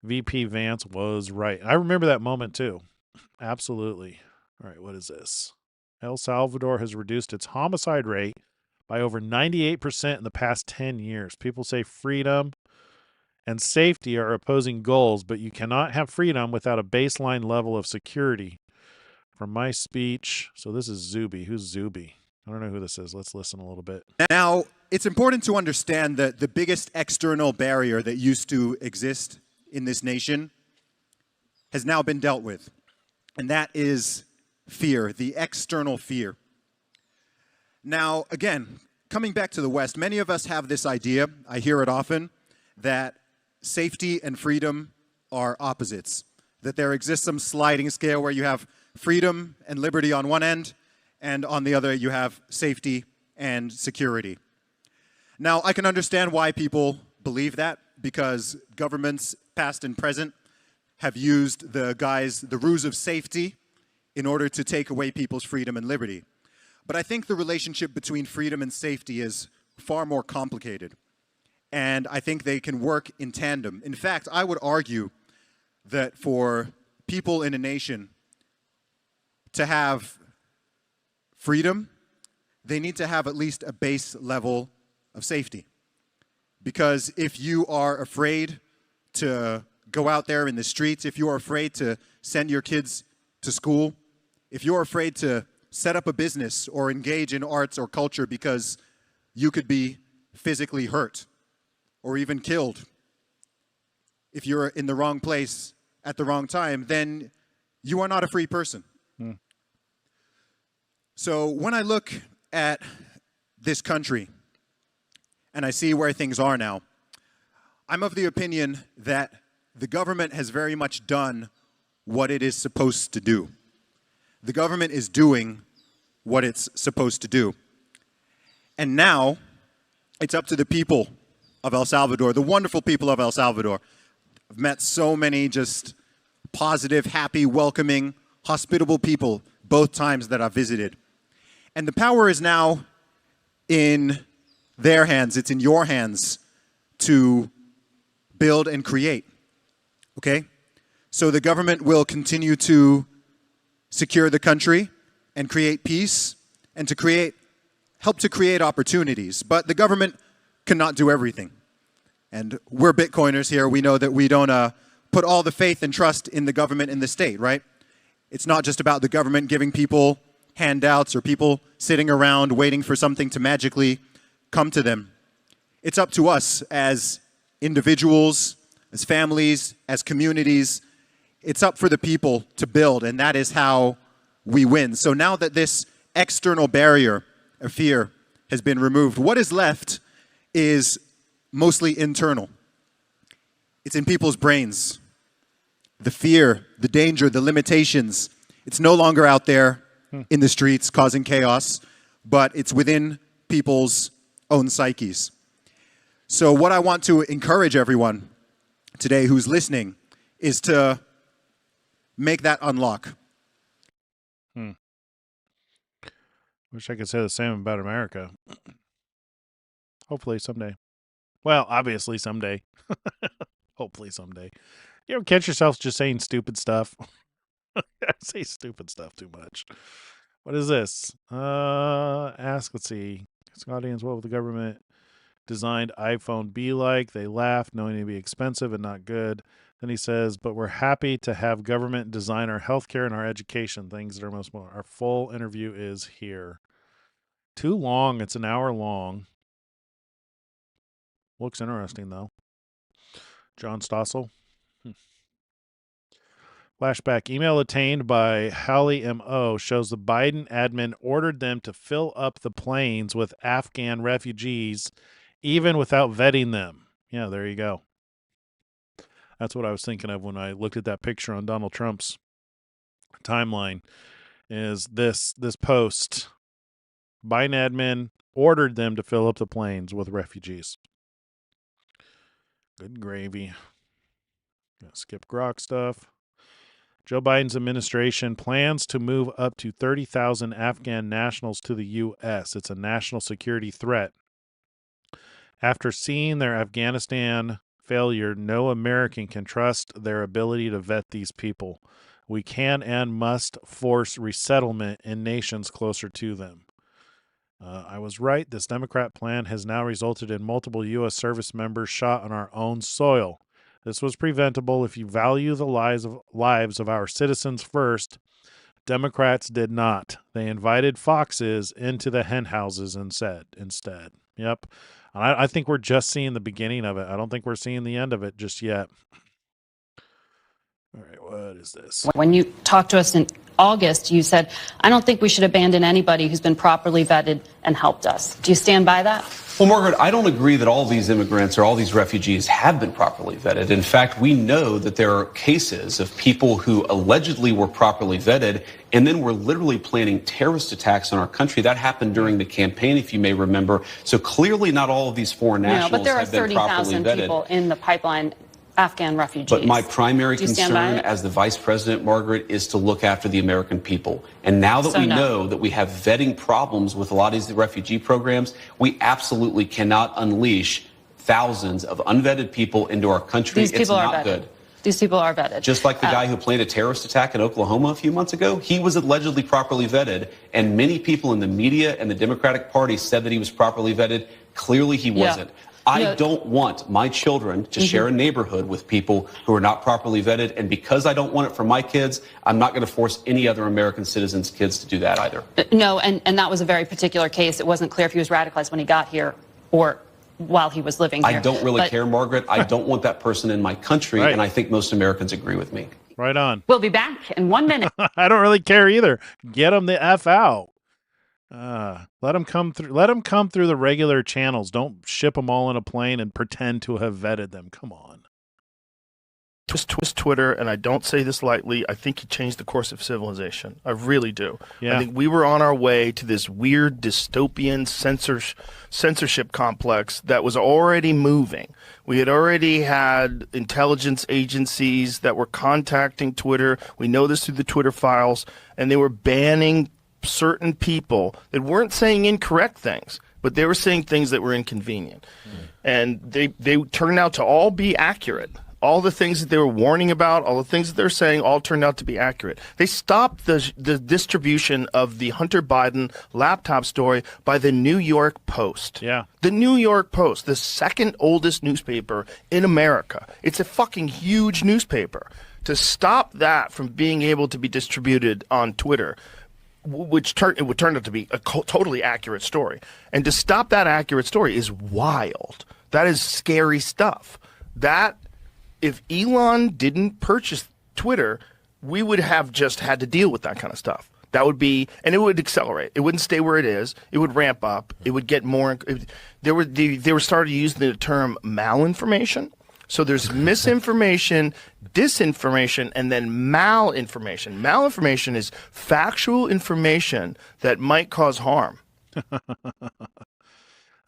VP Vance was right. I remember that moment too. Absolutely. All right, what is this? El Salvador has reduced its homicide rate by over 98% in the past 10 years. People say freedom and safety are opposing goals, but you cannot have freedom without a baseline level of security. From my speech, so this is Zuby. Who's Zuby? I don't know who this is. Let's listen a little bit. Now, it's important to understand that the biggest external barrier that used to exist in this nation has now been dealt with, and that is fear, the external fear. Now, again, coming back to the West, many of us have this idea, I hear it often, that safety and freedom are opposites, that there exists some sliding scale where you have freedom and liberty on one end, and on the other you have safety and security. Now, I can understand why people believe that, because governments, past and present, have used the ruse of safety in order to take away people's freedom and liberty. But I think the relationship between freedom and safety is far more complicated. And I think they can work in tandem. In fact, I would argue that for people in a nation to have freedom, they need to have at least a base level of safety. Because if you are afraid to go out there in the streets, if you are afraid to send your kids to school, if you're afraid to set up a business or engage in arts or culture because you could be physically hurt or even killed, if you're in the wrong place at the wrong time, then you are not a free person. So when I look at this country and I see where things are now, I'm of the opinion that the government has very much done what it is supposed to do. The government is doing what it's supposed to do. And now, it's up to the people of El Salvador, the wonderful people of El Salvador. I've met so many just positive, happy, welcoming, hospitable people both times that I've visited. And the power is now in their hands. It's in your hands to build and create. Okay? So the government will continue to secure the country and create peace and to help to create opportunities. But the government cannot do everything. And we're Bitcoiners here. We know that we don't put all the faith and trust in the government and the state, right? It's not just about the government giving people handouts or people sitting around waiting for something to magically come to them. It's up to us as individuals, as families, as communities. It's up for the people to build, and that is how we win. So now that this external barrier of fear has been removed, what is left is mostly internal. It's in people's brains. The fear, the danger, the limitations. It's no longer out there in the streets causing chaos, but it's within people's own psyches. So what I want to encourage everyone today who's listening is to make that unlock. Wish I could say the same about America. Hopefully someday. Well, obviously someday. Hopefully someday. You ever catch yourself just saying stupid stuff? I say stupid stuff too much. What is this? Let's see. Audience, what will the government designed iPhone be like? They laugh, knowing it to be expensive and not good. Then he says, but we're happy to have government design our healthcare and our education, things that are most important. Our full interview is here. Too long. It's an hour long. Looks interesting, though. John Stossel. Flashback. Email obtained by Hallie M.O. shows the Biden admin ordered them to fill up the planes with Afghan refugees, even without vetting them. Yeah, there you go. That's what I was thinking of when I looked at that picture on Donald Trump's timeline, is this post. Biden admin ordered them to fill up the planes with refugees. Good gravy. Skip Grok stuff. Joe Biden's administration plans to move up to 30,000 Afghan nationals to the U.S. It's a national security threat. After seeing their Afghanistan failure, no American can trust their ability to vet these people. We can and must force resettlement in nations closer to them. I was right. This Democrat plan has now resulted in multiple U.S. service members shot on our own soil. This was preventable if you value the lives of our citizens first. Democrats did not. They invited foxes into the hen houses instead. Yep. I think we're just seeing the beginning of it. I don't think we're seeing the end of it just yet. All right, what is this? When you talked to us in August, you said, I don't think we should abandon anybody who's been properly vetted and helped us. Do you stand by that? Well, Margaret, I don't agree that all these immigrants or all these refugees have been properly vetted. In fact, we know that there are cases of people who allegedly were properly vetted and then were literally planning terrorist attacks on our country. That happened during the campaign, if you may remember. So clearly not all of these foreign nationals but there are have been properly 30,000 vetted. people in the pipeline, Afghan refugees. But my primary Do you stand by concern it? as the vice president, Margaret, is to look after the American people. And now that we know that we have vetting problems with a lot of these refugee programs, we absolutely cannot unleash thousands of unvetted people into our country. These people it's are not vetted. good. These people are vetted. Just like the guy who planned a terrorist attack in Oklahoma a few months ago, he was allegedly properly vetted, and many people in the media and the Democratic Party said that he was properly vetted. Clearly he wasn't. I don't want my children to share a neighborhood with people who are not properly vetted, and because I don't want it for my kids, I'm not going to force any other American citizens' kids to do that either. No, and that was a very particular case. It wasn't clear if he was radicalized when he got here or while he was living here. I don't really care, Margaret. I don't want that person in my country, and I think most Americans agree with me. Right on. We'll be back in 1 minute. I don't really care either. Get them the F out. Let them come through. Let them come through the regular channels. Don't ship them all in a plane and pretend to have vetted them. Come on. Twitter, and I don't say this lightly, I think he changed the course of civilization. I really do. Yeah. I think we were on our way to this weird dystopian censorship complex that was already moving. We had already had intelligence agencies that were contacting Twitter. We know this through the Twitter files, and they were banning certain people that weren't saying incorrect things, but they were saying things that were inconvenient. And they turned out to all be accurate. All the things that they were warning about, all the things that they're saying, all turned out to be accurate. They stopped the distribution of the Hunter Biden laptop story by the New York Post. Yeah. The New York Post, the second oldest newspaper in America. It's a fucking huge newspaper. To stop that from being able to be distributed on Twitter, which it would turn out to be a totally accurate story. And to stop that accurate story is wild. That is scary stuff. If Elon didn't purchase Twitter, we would have just had to deal with that kind of stuff. That would be, and it would accelerate. It wouldn't stay where it is. It would ramp up. It would get more. They were started using the term malinformation. So there's misinformation, disinformation, and then malinformation. Malinformation is factual information that might cause harm.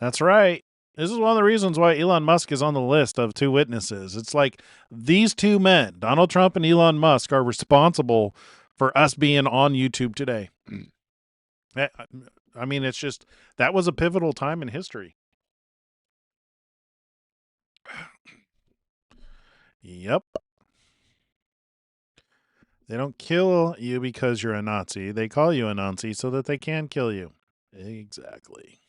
That's right. This is one of the reasons why Elon Musk is on the list of two witnesses. It's like these two men, Donald Trump and Elon Musk, are responsible for us being on YouTube today. I mean, it's just, that was a pivotal time in history. Yep. They don't kill you because you're a Nazi. They call you a Nazi so that they can kill you. Exactly.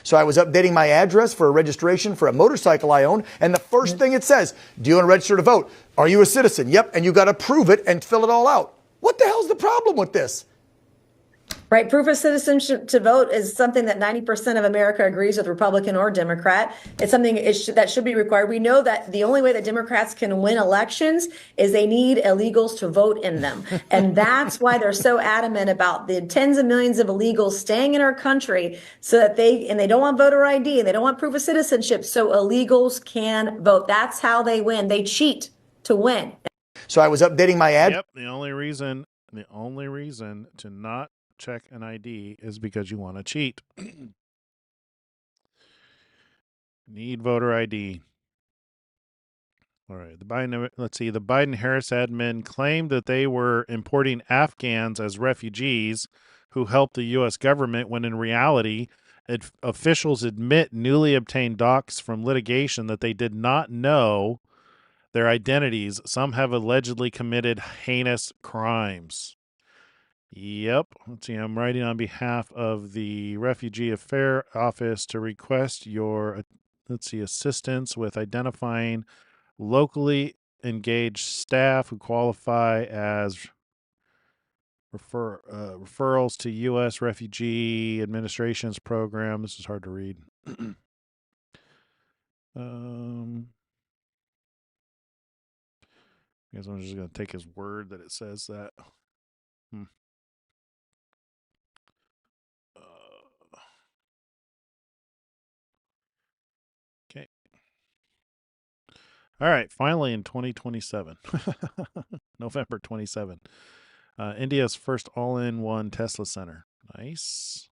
So I was updating my address for a registration for a motorcycle I own, and the first thing it says, do you want to register to vote? Are you a citizen? Yep, and you got to prove it and fill it all out. What the hell's the problem with this? Right. Proof of citizenship to vote is something that 90% of America agrees with, Republican or Democrat. It's something that should be required. We know that the only way that Democrats can win elections is they need illegals to vote in them. And that's why they're so adamant about the tens of millions of illegals staying in our country so that they don't want voter ID and they don't want proof of citizenship. So illegals can vote. That's how they win. They cheat to win. So I was updating my ad. Yep. The only reason to not check an ID is because you want to cheat. Need voter ID. All right. The Biden-Harris admin claimed that they were importing Afghans as refugees who helped the U.S. government, when in reality, officials admit newly obtained docs from litigation that they did not know their identities. Some have allegedly committed heinous crimes. Yep. Let's see. I'm writing on behalf of the Refugee Affairs Office to request your, assistance with identifying locally engaged staff who qualify as referrals to U.S. Refugee Administration's program. This is hard to read. I guess I'm just going to take his word that it says that. Okay. All right. Finally, in 2027, November 27, India's first all-in-one Tesla center. Nice.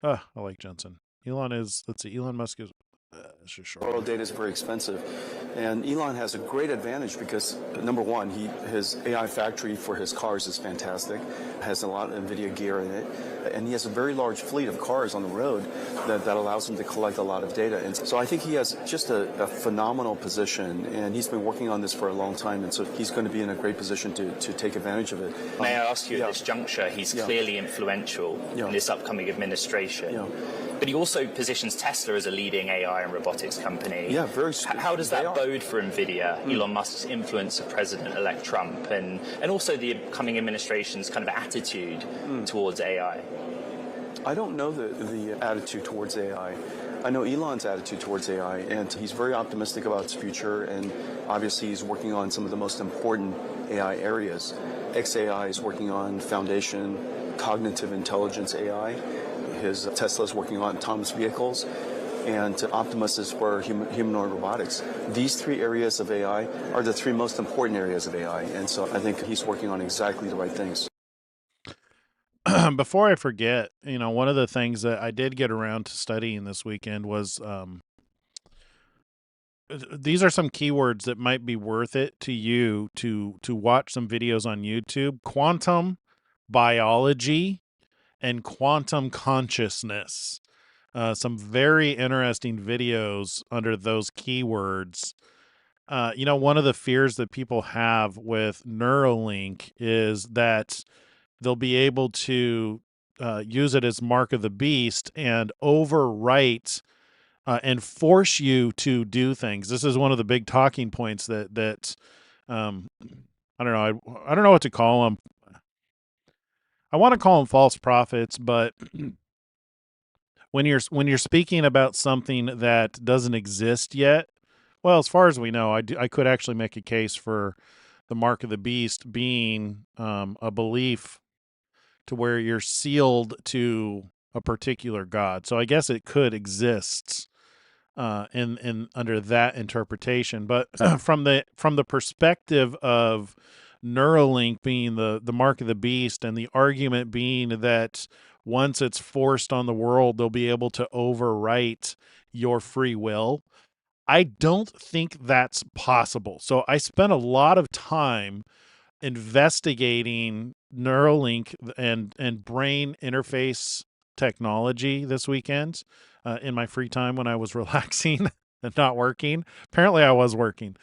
I like Jensen. Elon Musk is World data is very expensive, and Elon has a great advantage because, number one, his AI factory for his cars is fantastic, has a lot of NVIDIA gear in it, and he has a very large fleet of cars on the road that allows him to collect a lot of data. And so I think he has just a phenomenal position, and he's been working on this for a long time, and so he's going to be in a great position to take advantage of it. May I ask you, at this juncture, he's clearly influential in this upcoming administration. But he also positions Tesla as a leading AI and robotics company. Yeah, very. How does that bode for NVIDIA, Elon Musk's influence of President-elect Trump, and also the upcoming administration's kind of attitude towards AI? I don't know the attitude towards AI. I know Elon's attitude towards AI, and he's very optimistic about its future, and obviously he's working on some of the most important AI areas. XAI is working on foundation, cognitive intelligence AI. His Tesla's working on autonomous vehicles. and Optimus is for humanoid robotics. These three areas of AI are the three most important areas of AI, and so I think he's working on exactly the right things. Before I forget, one of the things that I did get around to studying this weekend was these are some keywords that might be worth it to you to watch some videos on YouTube: quantum biology and quantum consciousness. Some very interesting videos under those keywords. One of the fears that people have with Neuralink is that they'll be able to use it as mark of the beast and overwrite and force you to do things. This is one of the big talking points that I don't know. I don't know what to call them. I want to call them false prophets, but when you're speaking about something that doesn't exist yet, well, as far as we know, I could actually make a case for the mark of the beast being a belief to where you're sealed to a particular god. So I guess it could exist in under that interpretation. But from the perspective of Neuralink being the mark of the beast, and the argument being that once it's forced on the world, they'll be able to overwrite your free will, I don't think that's possible. So I spent a lot of time investigating Neuralink and brain interface technology this weekend in my free time when I was relaxing and not working. Apparently I was working.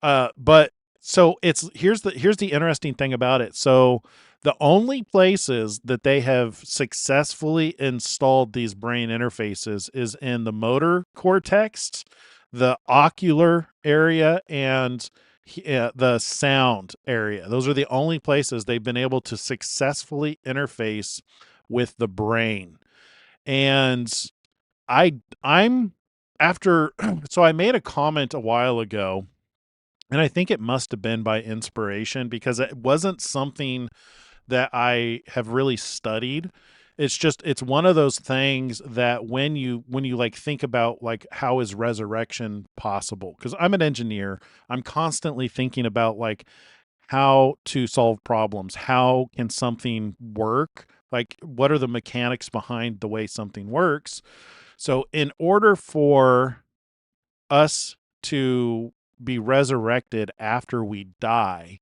But so here's the interesting thing about it. So the only places that they have successfully installed these brain interfaces is in the motor cortex, the ocular area, and the sound area. Those are the only places they've been able to successfully interface with the brain. And I'm after, so I made a comment a while ago, and I think it must have been by inspiration, because it wasn't something that I have really studied. It's one of those things that when you like think about like how is resurrection possible? Because I'm an engineer, I'm constantly thinking about like how to solve problems. How can something work? Like, what are the mechanics behind the way something works? So in order for us to be resurrected after we die,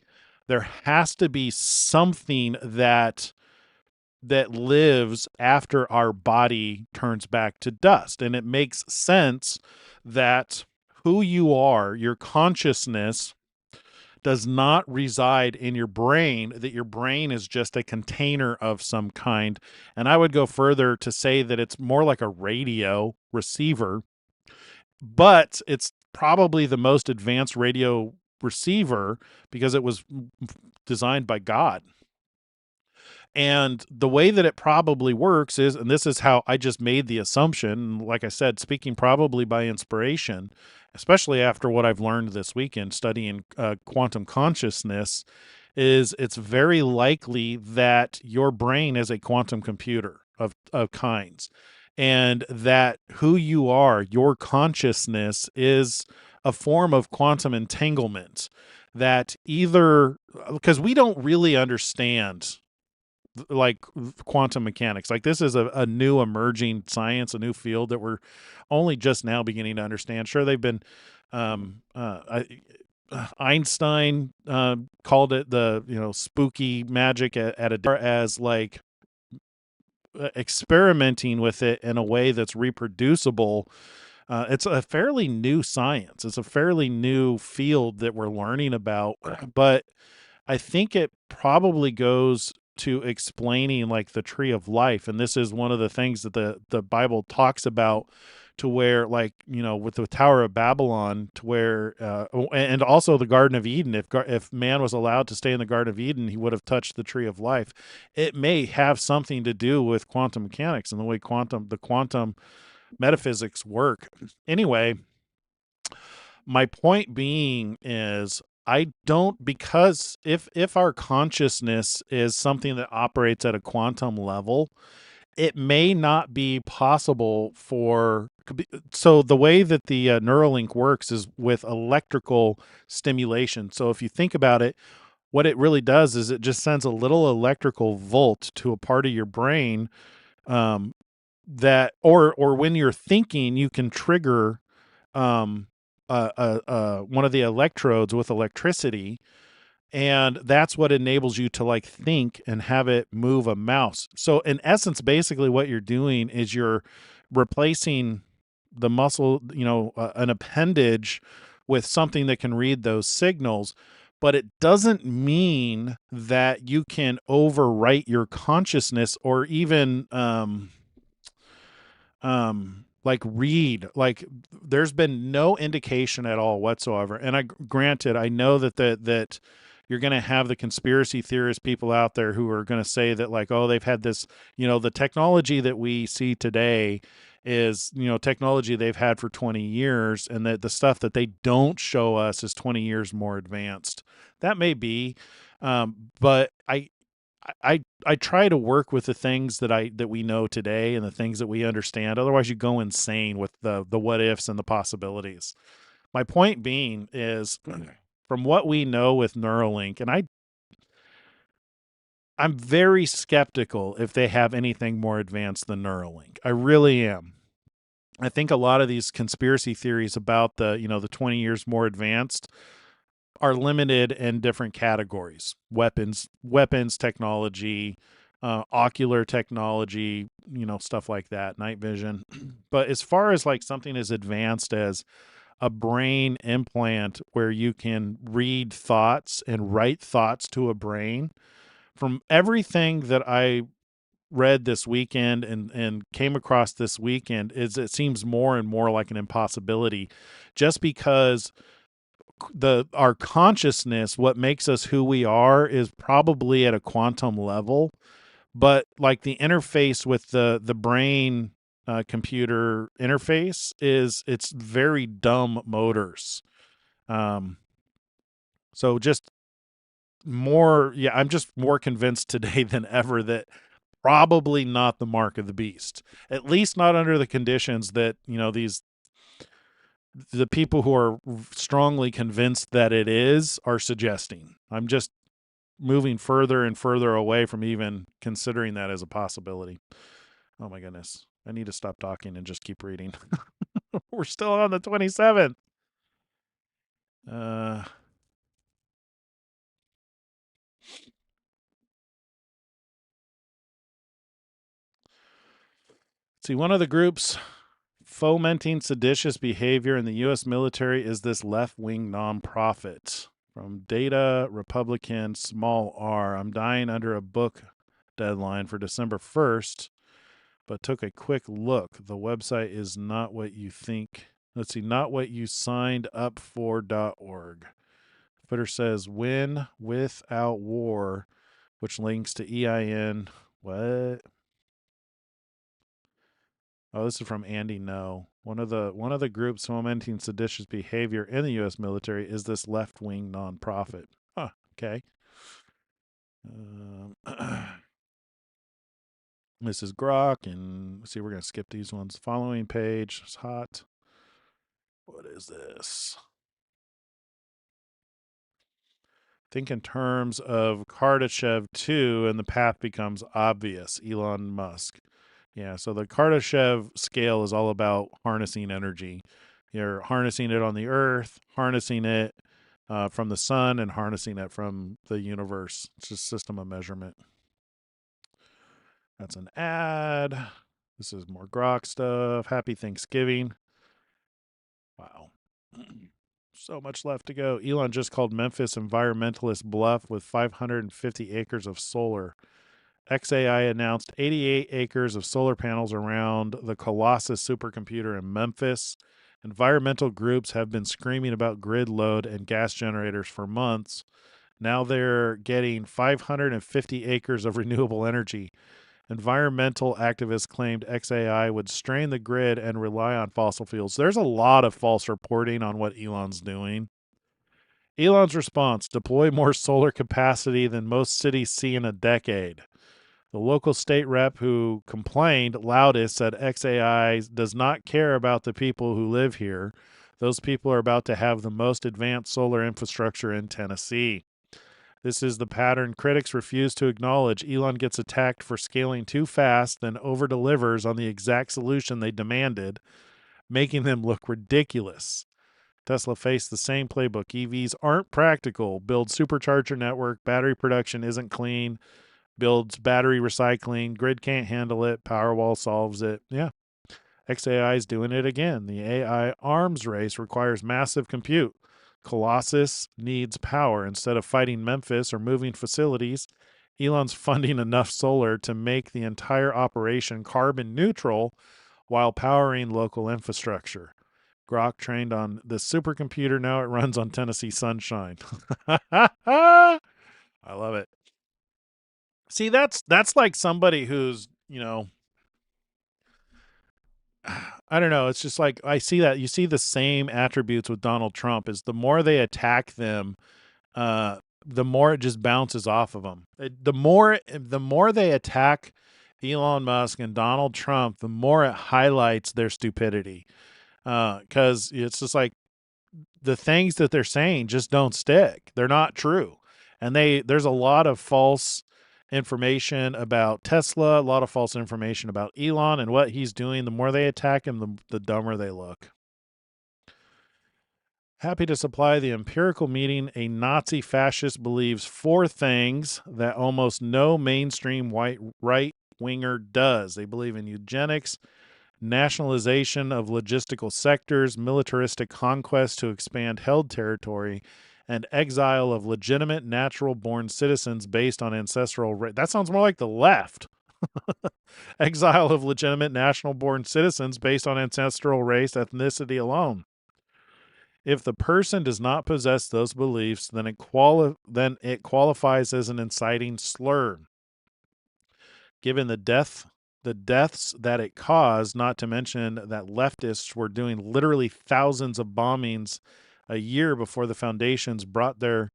there has to be something that lives after our body turns back to dust. And it makes sense that who you are, your consciousness, does not reside in your brain, that your brain is just a container of some kind. And I would go further to say that it's more like a radio receiver, but it's probably the most advanced radio receiver because it was designed by God. And the way that it probably works is, and this is how I just made the assumption, like I said, speaking probably by inspiration, especially after what I've learned this weekend studying quantum consciousness, is it's very likely that your brain is a quantum computer of kinds, and that who you are, your consciousness, is a form of quantum entanglement. That either, because we don't really understand like quantum mechanics, like this is a new emerging science, a new field that we're only just now beginning to understand. Sure, they've been Einstein called it the spooky magic at a as like experimenting with it in a way that's reproducible. It's a fairly new science. It's a fairly new field that we're learning about, but I think it probably goes to explaining like the tree of life. And this is one of the things that the Bible talks about, to where like, with the Tower of Babylon, to where, and also the Garden of Eden, if man was allowed to stay in the Garden of Eden, he would have touched the tree of life. It may have something to do with quantum mechanics and the way the quantum metaphysics work. Anyway, my point being is, I don't, because if our consciousness is something that operates at a quantum level, it may not be possible for so the way that the Neuralink works is with electrical stimulation. So if you think about it, what it really does is it just sends a little electrical volt to a part of your brain that, or when you're thinking, you can trigger one of the electrodes with electricity, and that's what enables you to like think and have it move a mouse. So in essence, basically what you're doing is you're replacing the muscle, an appendage with something that can read those signals. But it doesn't mean that you can overwrite your consciousness or even like read. Like there's been no indication at all whatsoever. And granted, I know that you're going to have the conspiracy theorist people out there who are going to say that like, oh, they've had this, the technology that we see today is, technology they've had for 20 years, and that the stuff that they don't show us is 20 years more advanced. That may be, but I try to work with the things that we know today and the things that we understand. Otherwise, you go insane with the what ifs and the possibilities. My point being is, from what we know with Neuralink, and I'm very skeptical if they have anything more advanced than Neuralink. I really am. I think a lot of these conspiracy theories about the 20 years more advanced are limited in different categories: weapons technology, ocular technology, stuff like that, night vision. But as far as like something as advanced as a brain implant where you can read thoughts and write thoughts to a brain, from everything that I read this weekend and came across this weekend, is it seems more and more like an impossibility, just because our consciousness, what makes us who we are, is probably at a quantum level, but like the interface with the brain computer interface it's very dumb motors. So just I'm just more convinced today than ever that probably not the mark of the beast, at least not under the conditions that the people who are strongly convinced that it is are suggesting. I'm just moving further and further away from even considering that as a possibility. Oh my goodness. I need to stop talking and just keep reading. We're still on the 27th. See, one of the groups fomenting seditious behavior in the U.S. military is this left-wing nonprofit. From Data Republican Small R. I'm dying under a book deadline for December 1st, but took a quick look. The website is not what you think. Let's see, not what you signed up for.org. Footer says win without war, which links to EIN. What? Oh, this is from Andy No. One of the groups fomenting seditious behavior in the U.S. military is this left-wing nonprofit. Huh, okay. This is Grok, and let's see, we're going to skip these ones. Following page is hot. What is this? Think in terms of Kardashev 2, and the path becomes obvious. Elon Musk. Yeah, so the Kardashev scale is all about harnessing energy. You're harnessing it on the earth, harnessing it from the sun, and harnessing it from the universe. It's just a system of measurement. That's an ad. This is more Grok stuff. Happy Thanksgiving. Wow. So much left to go. Elon just called Memphis environmentalist bluff with 550 acres of solar. XAI announced 88 acres of solar panels around the Colossus supercomputer in Memphis. Environmental groups have been screaming about grid load and gas generators for months. Now they're getting 550 acres of renewable energy. Environmental activists claimed XAI would strain the grid and rely on fossil fuels. There's a lot of false reporting on what Elon's doing. Elon's response: deploy more solar capacity than most cities see in a decade. The local state rep who complained loudest said XAI does not care about the people who live here. Those people are about to have the most advanced solar infrastructure in Tennessee. This is the pattern critics refuse to acknowledge. Elon gets attacked for scaling too fast, then over-delivers on the exact solution they demanded, making them look ridiculous. Tesla faced the same playbook. EVs aren't practical. Build supercharger network. Battery production isn't clean. Builds battery recycling. Grid can't handle it. Powerwall solves it. Yeah. XAI is doing it again. The AI arms race requires massive compute. Colossus needs power. Instead of fighting Memphis or moving facilities, Elon's funding enough solar to make the entire operation carbon neutral while powering local infrastructure. Grok trained on the supercomputer. Now it runs on Tennessee sunshine. I love it. See, that's like somebody who's, I don't know. It's just like I see that you see the same attributes with Donald Trump. Is the more they attack them, the more it just bounces off of them. The more they attack Elon Musk and Donald Trump, the more it highlights their stupidity. Because it's just like the things that they're saying just don't stick. They're not true, and there's a lot of false information about Tesla, a lot of false information about Elon and what he's doing. The more they attack him, the dumber they look. Happy to supply the empirical meeting. A Nazi fascist believes 4 things that almost no mainstream white right-winger does. They believe in eugenics, nationalization of logistical sectors, militaristic conquest to expand held territory, and exile of legitimate natural-born citizens based on ancestral right. That sounds more like the left. Exile of legitimate national-born citizens based on ancestral race, ethnicity alone. If the person does not possess those beliefs, then it qualifies as an inciting slur. Given the deaths that it caused, not to mention that leftists were doing literally thousands of bombings a year before the foundations brought their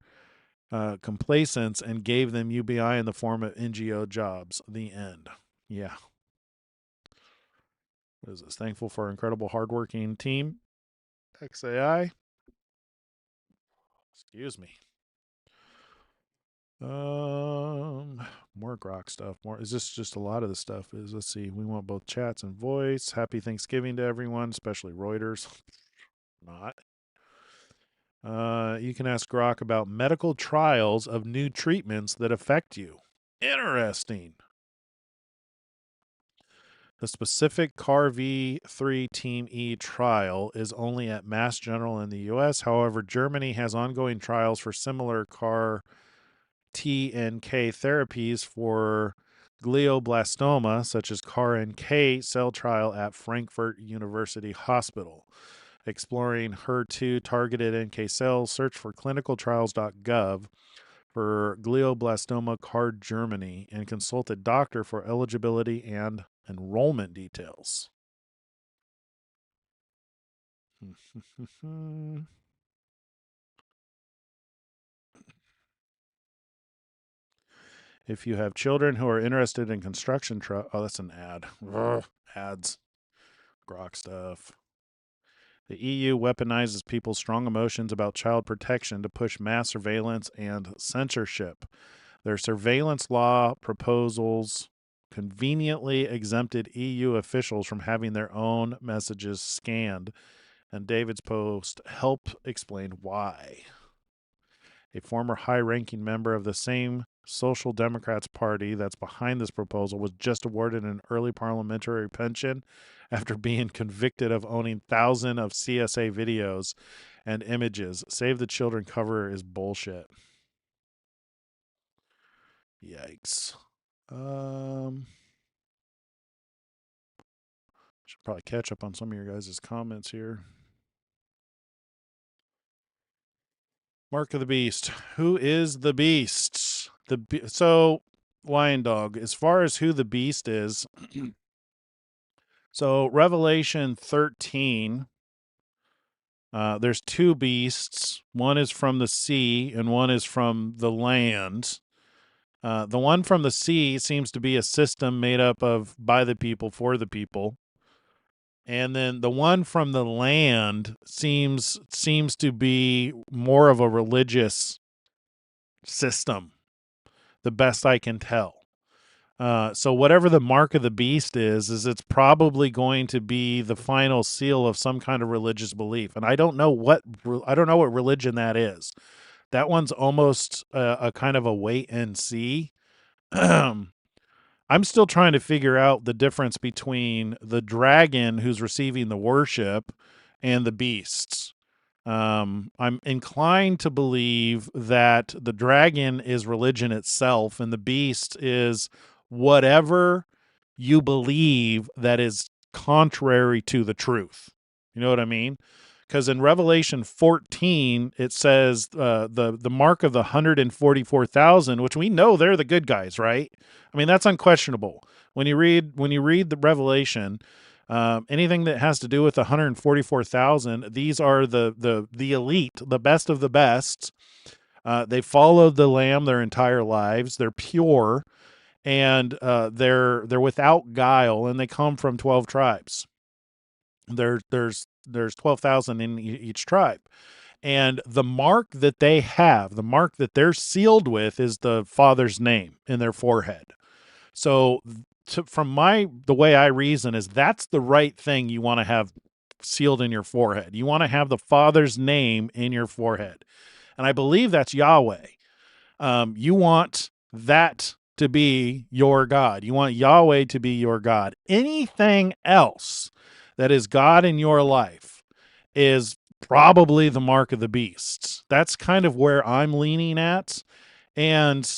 complacence and gave them UBI in the form of NGO jobs. The end. Yeah. What is this? Thankful for our incredible hardworking team. XAI. Excuse me. More Grok stuff. More. Is this just a lot of the stuff? Let's see. We want both chats and voice. Happy Thanksgiving to everyone, especially Reuters. Not. You can ask Grok about medical trials of new treatments that affect you. Interesting. The specific CAR V3 Team E trial is only at Mass General in the U.S. However, Germany has ongoing trials for similar CAR T and K therapies for glioblastoma, such as CAR NK cell trial at Frankfurt University Hospital. Exploring HER2 targeted NK cells, search for clinicaltrials.gov for glioblastoma CAR Germany and consult a doctor for eligibility and enrollment details. If you have children who are interested in construction oh, that's an ad. Ugh, ads. Grok stuff. The EU weaponizes people's strong emotions about child protection to push mass surveillance and censorship. Their surveillance law proposals conveniently exempted EU officials from having their own messages scanned, and David's post helped explain why. A former high-ranking member of the same Social Democrats Party that's behind this proposal was just awarded an early parliamentary pension after being convicted of owning thousands of CSA videos and images. Save the Children cover is bullshit. Yikes. Should probably catch up on some of your guys' comments here. Mark of the Beast. Who is the Beast? So, Lion Dog, as far as who the Beast is, so Revelation 13, there's 2 beasts. One is from the sea and one is from the land. The one from the sea seems to be a system made up of by the people for the people. And then the one from the land seems to be more of a religious system, the best I can tell. So whatever the mark of the beast is it's probably going to be the final seal of some kind of religious belief. And I don't know what religion that is. That one's almost a kind of a wait and see. I'm still trying to figure out the difference between the dragon who's receiving the worship and the beasts. I'm inclined to believe that the dragon is religion itself and the beast is whatever you believe that is contrary to the truth. You know what I mean? Because in Revelation 14, it says the mark of the 144,000, which we know they're the good guys, right? I mean, that's unquestionable. When you read the Revelation, anything that has to do with 144,000, these are the elite, the best of the best. They followed the Lamb their entire lives. They're pure, and they're without guile, and they come from 12 tribes. There's 12,000 in each tribe. And the mark that they have, the mark that they're sealed with, is the Father's name in their forehead. So from the way I reason is that's the right thing you want to have sealed in your forehead. You want to have the Father's name in your forehead. And I believe that's Yahweh. You want that to be your God. You want Yahweh to be your God. Anything else that is God in your life is probably the mark of the beast. That's kind of where I'm leaning at. And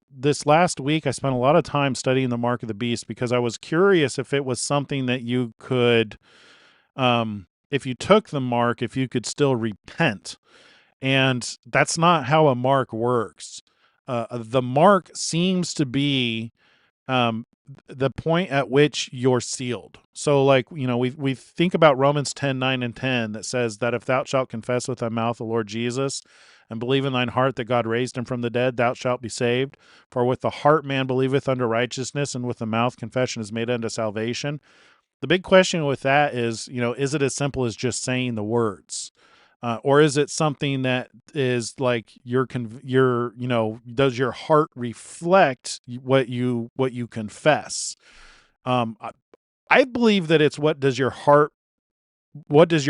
this last week, I spent a lot of time studying the mark of the beast because I was curious if it was something that you could, if you took the mark, if you could still repent. And that's not how a mark works. The mark seems to be the point at which you're sealed. So like, we think about Romans 10:9 and 10 that says that if thou shalt confess with thy mouth the Lord Jesus and believe in thine heart that God raised him from the dead, thou shalt be saved. For with the heart man believeth unto righteousness, and with the mouth confession is made unto salvation. The big question with that is, is it as simple as just saying the words? Or is it something that is like does your heart reflect what you confess? I believe that it's what does your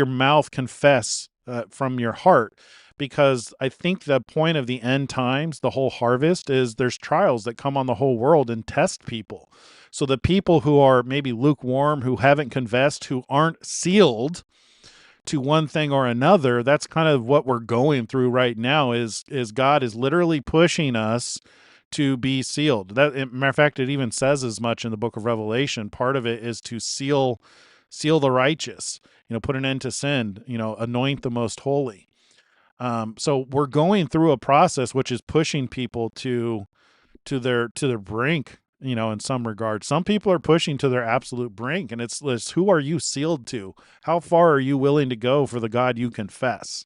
mouth confess from your heart? Because I think the point of the end times, the whole harvest, is there's trials that come on the whole world and test people. So the people who are maybe lukewarm, who haven't confessed, who aren't sealed to one thing or another, that's kind of what we're going through right now is God is literally pushing us to be sealed. Matter of fact, it even says as much in the book of Revelation. Part of it is to seal the righteous, put an end to sin, anoint the most holy. So we're going through a process which is pushing people to their brink, in some regard. Some people are pushing to their absolute brink, and it's who are you sealed to? How far are you willing to go for the God you confess?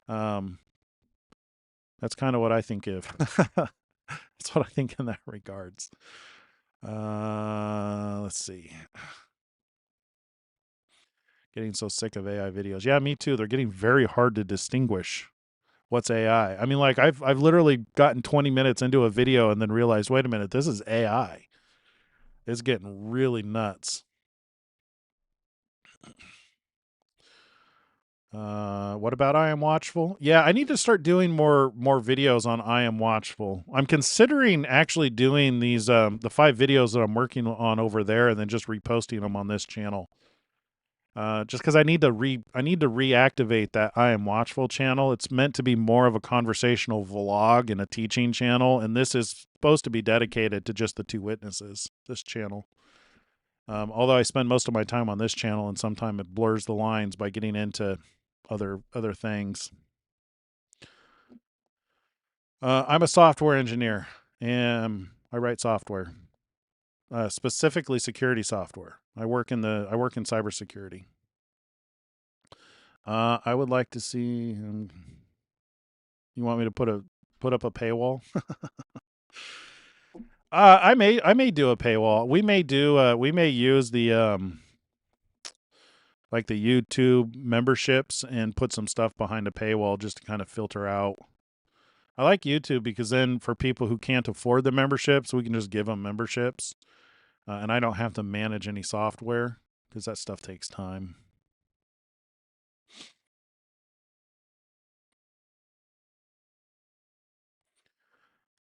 That's kind of what I think of. That's what I think in that regards. Let's see. Getting so sick of AI videos. Yeah, me too. They're getting very hard to distinguish what's AI. I mean, like I've literally gotten 20 minutes into a video and then realized, wait a minute, this is AI. It's getting really nuts. What about I Am Watchful? Yeah, I need to start doing more videos on I Am Watchful. I'm considering actually doing these the 5 videos that I'm working on over there and then just reposting them on this channel. Just because I need to reactivate that I Am Watchful channel. It's meant to be more of a conversational vlog and a teaching channel, and this is supposed to be dedicated to just the 2 witnesses, this channel. Although I spend most of my time on this channel, and sometimes it blurs the lines by getting into other things. I'm a software engineer, and I write software, specifically security software. I work in cybersecurity. I would like to see. You want me to put up a paywall? I may do a paywall. We may use the like the YouTube memberships and put some stuff behind a paywall just to kind of filter out. I like YouTube because then for people who can't afford the memberships, we can just give them memberships. And I don't have to manage any software because that stuff takes time.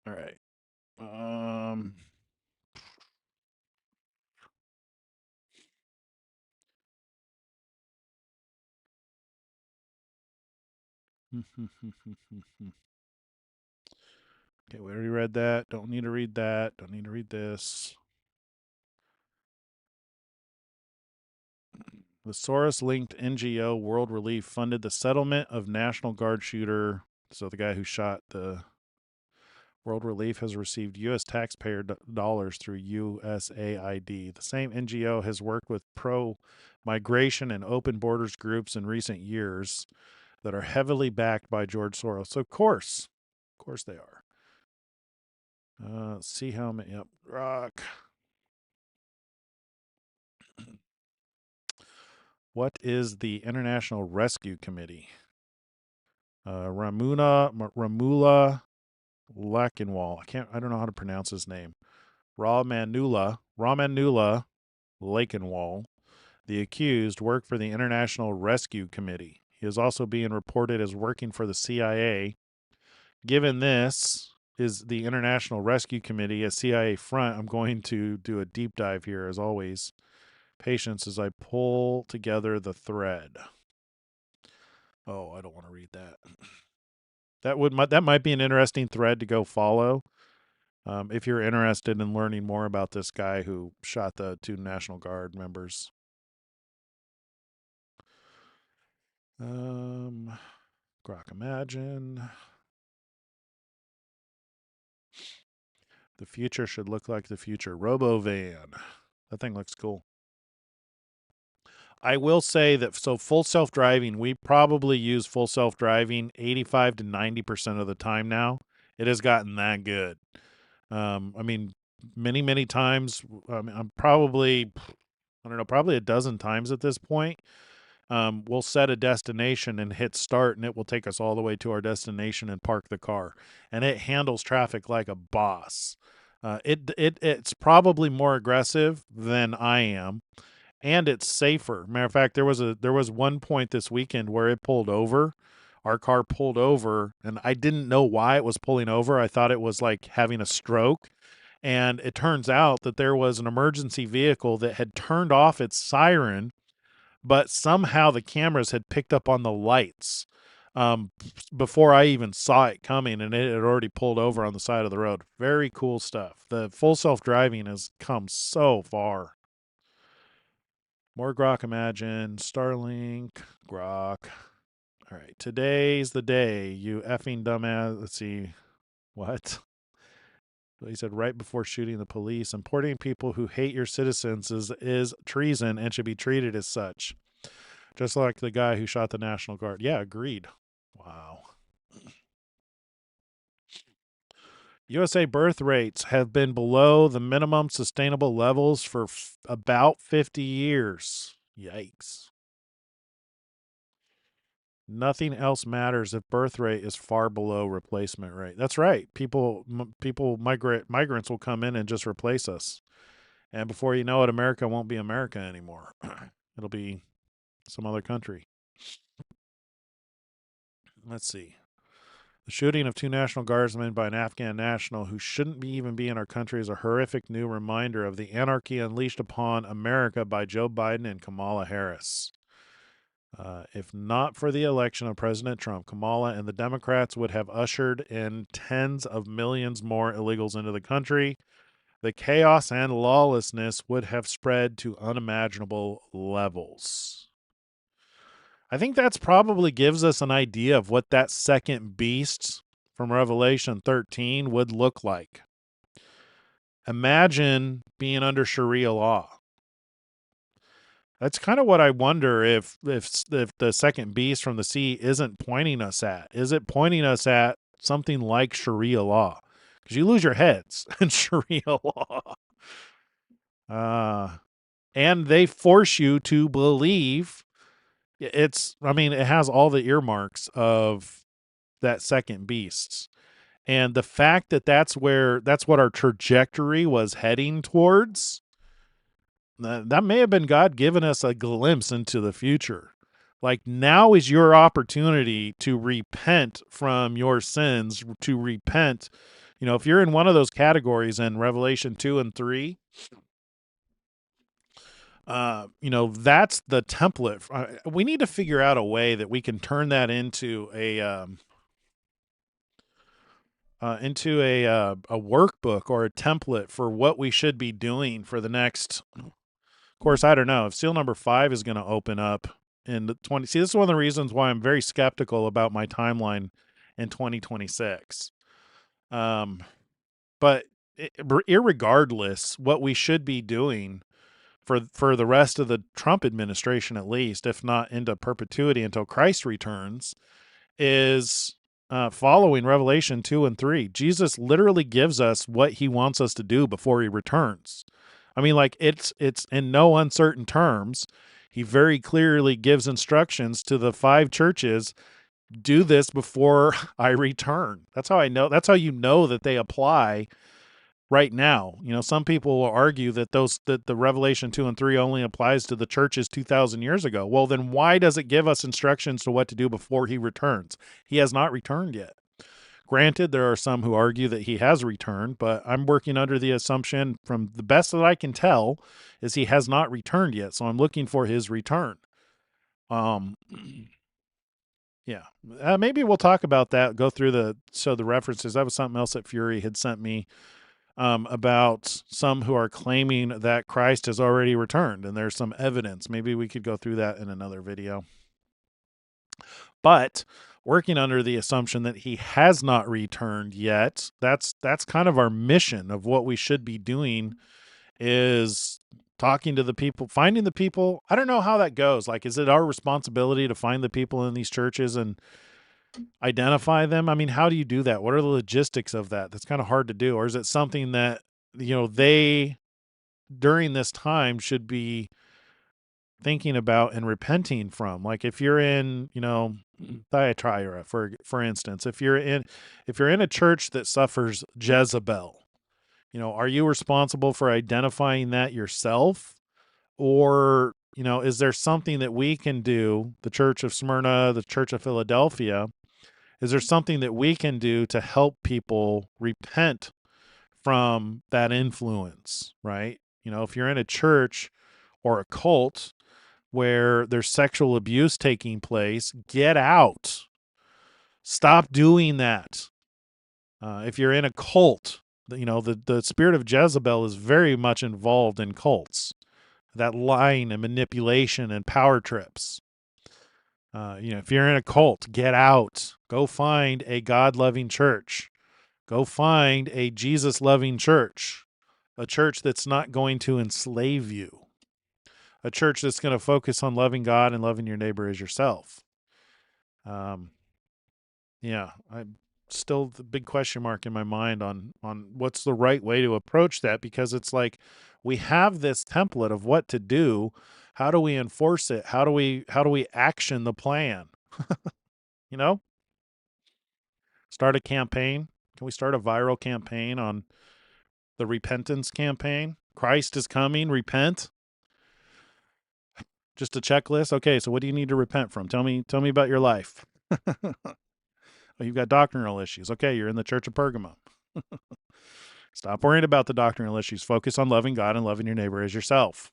All right. Okay, we already read that. Don't need to read that. Don't need to read this. The Soros-linked NGO World Relief funded the settlement of National Guard shooter. So the guy who shot the World Relief has received U.S. taxpayer dollars through USAID. The same NGO has worked with pro-migration and open borders groups in recent years that are heavily backed by George Soros. So of course they are. Let's see how many. Yep, rock. What is the International Rescue Committee? Ramula Lakinwal. I don't know how to pronounce his name. Ramanula Lakinwal, the accused, worked for the International Rescue Committee. He is also being reported as working for the CIA. Given this is the International Rescue Committee, a CIA front, I'm going to do a deep dive here as always. Patience as I pull together the thread. Oh, I don't want to read that. That might be an interesting thread to go follow. If you're interested in learning more about this guy who shot the 2 National Guard members. Grok Imagine. The future should look like the future. Robovan. That thing looks cool. I will say that, so full self-driving, we probably use full self-driving 85 to 90% of the time now. It has gotten that good. I mean, many times, I'm probably, I don't know, probably a dozen times at this point. We'll set a destination and hit start, and it will take us all the way to our destination and park the car. And it handles traffic like a boss. It's probably more aggressive than I am, and it's safer. Matter of fact, there was one point this weekend where it pulled over. Our car pulled over, and I didn't know why it was pulling over. I thought it was like having a stroke. And it turns out that there was an emergency vehicle that had turned off its siren, but somehow the cameras had picked up on the lights before I even saw it coming, and it had already pulled over on the side of the road. Very cool stuff. The full self-driving has come so far. More Grok Imagine, Starlink, Grok. All right, today's the day, you effing dumbass. Let's see, what? He said right before shooting the police, importing people who hate your citizens is treason and should be treated as such. Just like the guy who shot the National Guard. Yeah, agreed. Wow. USA birth rates have been below the minimum sustainable levels for about 50 years. Yikes. Nothing else matters if birth rate is far below replacement rate. That's right. Migrants will come in and just replace us. And before you know it, America won't be America anymore. It'll be some other country. Let's see. The shooting of 2 National Guardsmen by an Afghan national who shouldn't even be in our country is a horrific new reminder of the anarchy unleashed upon America by Joe Biden and Kamala Harris. If not for the election of President Trump, Kamala and the Democrats would have ushered in tens of millions more illegals into the country. The chaos and lawlessness would have spread to unimaginable levels. I think that's probably gives us an idea of what that second beast from Revelation 13 would look like. Imagine being under Sharia law. That's kind of what I wonder if the second beast from the sea isn't pointing us at. Is it pointing us at something like Sharia law? because you lose your heads in Sharia law. And they force you to believe it has all the earmarks of that second beast. And the fact that that's what our trajectory was heading towards, that may have been God giving us a glimpse into the future. Like, now is your opportunity to repent from your sins, to repent. If you're in one of those categories in Revelation 2 and 3, that's the template. We need to figure out a way that we can turn that into a workbook or a template for what we should be doing for the next. Of course, I don't know if seal number 5 is going to open up in the 20. See, this is one of the reasons why I'm very skeptical about my timeline in 2026. But irregardless, what we should be doing for the rest of the Trump administration, at least, if not into perpetuity until Christ returns, is following Revelation 2 and 3. Jesus literally gives us what he wants us to do before he returns. I mean, like, it's in no uncertain terms. He very clearly gives instructions to the 5 churches: do this before I return. That's how I know. That's how you know that they apply right now. Some people will argue that the Revelation 2 and 3 only applies to the churches 2,000 years ago. Well, then why does it give us instructions to what to do before he returns? He has not returned yet. Granted, there are some who argue that he has returned, but I'm working under the assumption, from the best that I can tell, is he has not returned yet. So I'm looking for his return. Yeah. Maybe we'll talk about that, go through the references. That was something else that Fury had sent me, about some who are claiming that Christ has already returned, and there's some evidence. Maybe we could go through that in another video. But working under the assumption that he has not returned yet, that's kind of our mission of what we should be doing, is talking to the people, finding the people. I don't know how that goes. Like, is it our responsibility to find the people in these churches and identify them? I mean, how do you do that? What are the logistics of that? That's kind of hard to do. Or is it something that, they, during this time, should be thinking about and repenting from? Like, if you're in, Thyatira, for instance, if you're in a church that suffers Jezebel, are you responsible for identifying that yourself? Or, is there something that we can do, the Church of Smyrna, the Church of Philadelphia, is there something that we can do to help people repent from that influence, right? If you're in a church or a cult where there's sexual abuse taking place, get out. Stop doing that. If you're in a cult, the spirit of Jezebel is very much involved in cults. That lying and manipulation and power trips. If you're in a cult, get out. Go find a God-loving church. Go find a Jesus-loving church. A church that's not going to enslave you. A church that's going to focus on loving God and loving your neighbor as yourself. I'm still the big question mark in my mind on what's the right way to approach that, because it's like, we have this template of what to do. How do we enforce it? How do we action the plan? Start a campaign. Can we start a viral campaign on the repentance campaign? Christ is coming, repent. Just a checklist. Okay, so what do you need to repent from? Tell me about your life. Oh, you've got doctrinal issues. Okay, you're in the Church of Pergamum. Stop worrying about the doctrinal issues. Focus on loving God and loving your neighbor as yourself.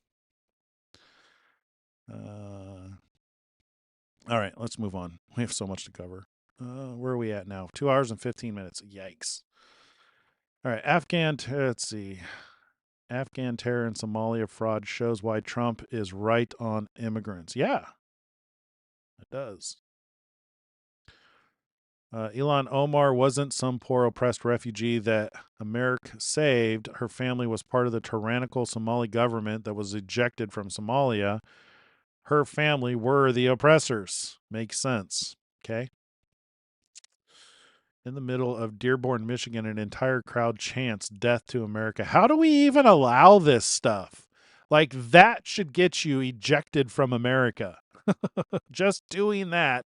All right, let's move on. We have so much to cover. Where are we at now? 2 hours and 15 minutes. Yikes. All right, let's see. Afghan terror and Somalia fraud shows why Trump is right on immigrants. Yeah, it does. Ilhan Omar wasn't some poor oppressed refugee that America saved. Her family was part of the tyrannical Somali government that was ejected from Somalia. Her family were the oppressors. Makes sense. Okay. In the middle of Dearborn, Michigan, an entire crowd chants death to America. How do we even allow this stuff? Like, that should get you ejected from America. Just doing that.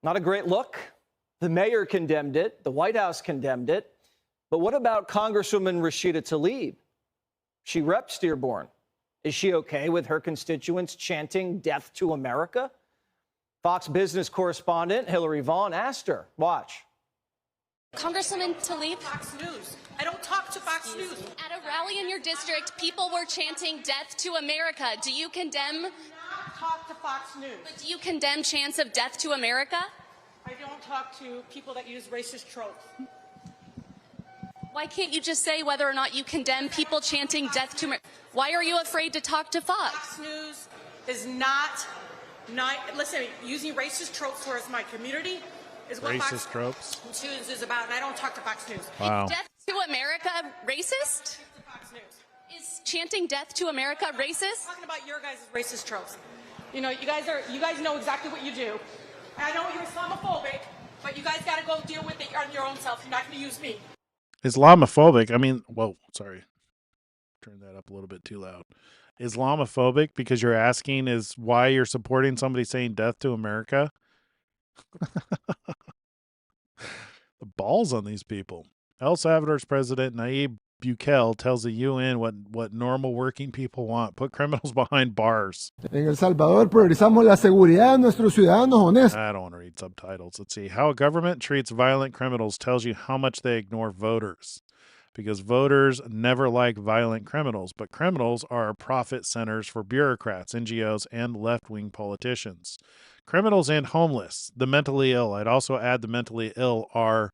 Not a great look. The mayor condemned it. The White House condemned it. But what about Congresswoman Rashida Tlaib? She reps Dearborn. Is she okay with her constituents chanting death to America? Fox Business correspondent Hillary Vaughn asked her. Watch. Congresswoman Tlaib. Fox News. I don't talk to Fox News. At a rally in your district, people were chanting death to America. Do you condemn? Talk to Fox News. But do you condemn chants of death to America? I don't talk to people that use racist tropes. Why can't you just say whether or not you condemn people chanting death to America? Why are you afraid to talk to Fox? Fox News is not listen, using racist tropes towards my community is what Racist Fox tropes? News is about, and I don't talk to Fox News. Wow. Is death to America racist? Fox News. Is chanting death to America racist? I'm talking about your guys' racist tropes. You know, you guys know exactly what you do. I know you're Islamophobic, but you guys got to go deal with it on your own self. You're not going to use me. Islamophobic. I mean, whoa, sorry. Turn that up a little bit too loud. Islamophobic because you're asking is why you're supporting somebody saying death to America? The balls on these people. El Salvador's president, Nayib Bukele, tells the UN what normal working people want. Put criminals behind bars. En El Salvador priorizamos la seguridad de nuestros ciudadanos honestos. I don't want to read subtitles. Let's see. How a government treats violent criminals tells you how much they ignore voters. Because voters never like violent criminals, but criminals are profit centers for bureaucrats, NGOs, and left-wing politicians. Criminals and homeless, the mentally ill. I'd also add the mentally ill are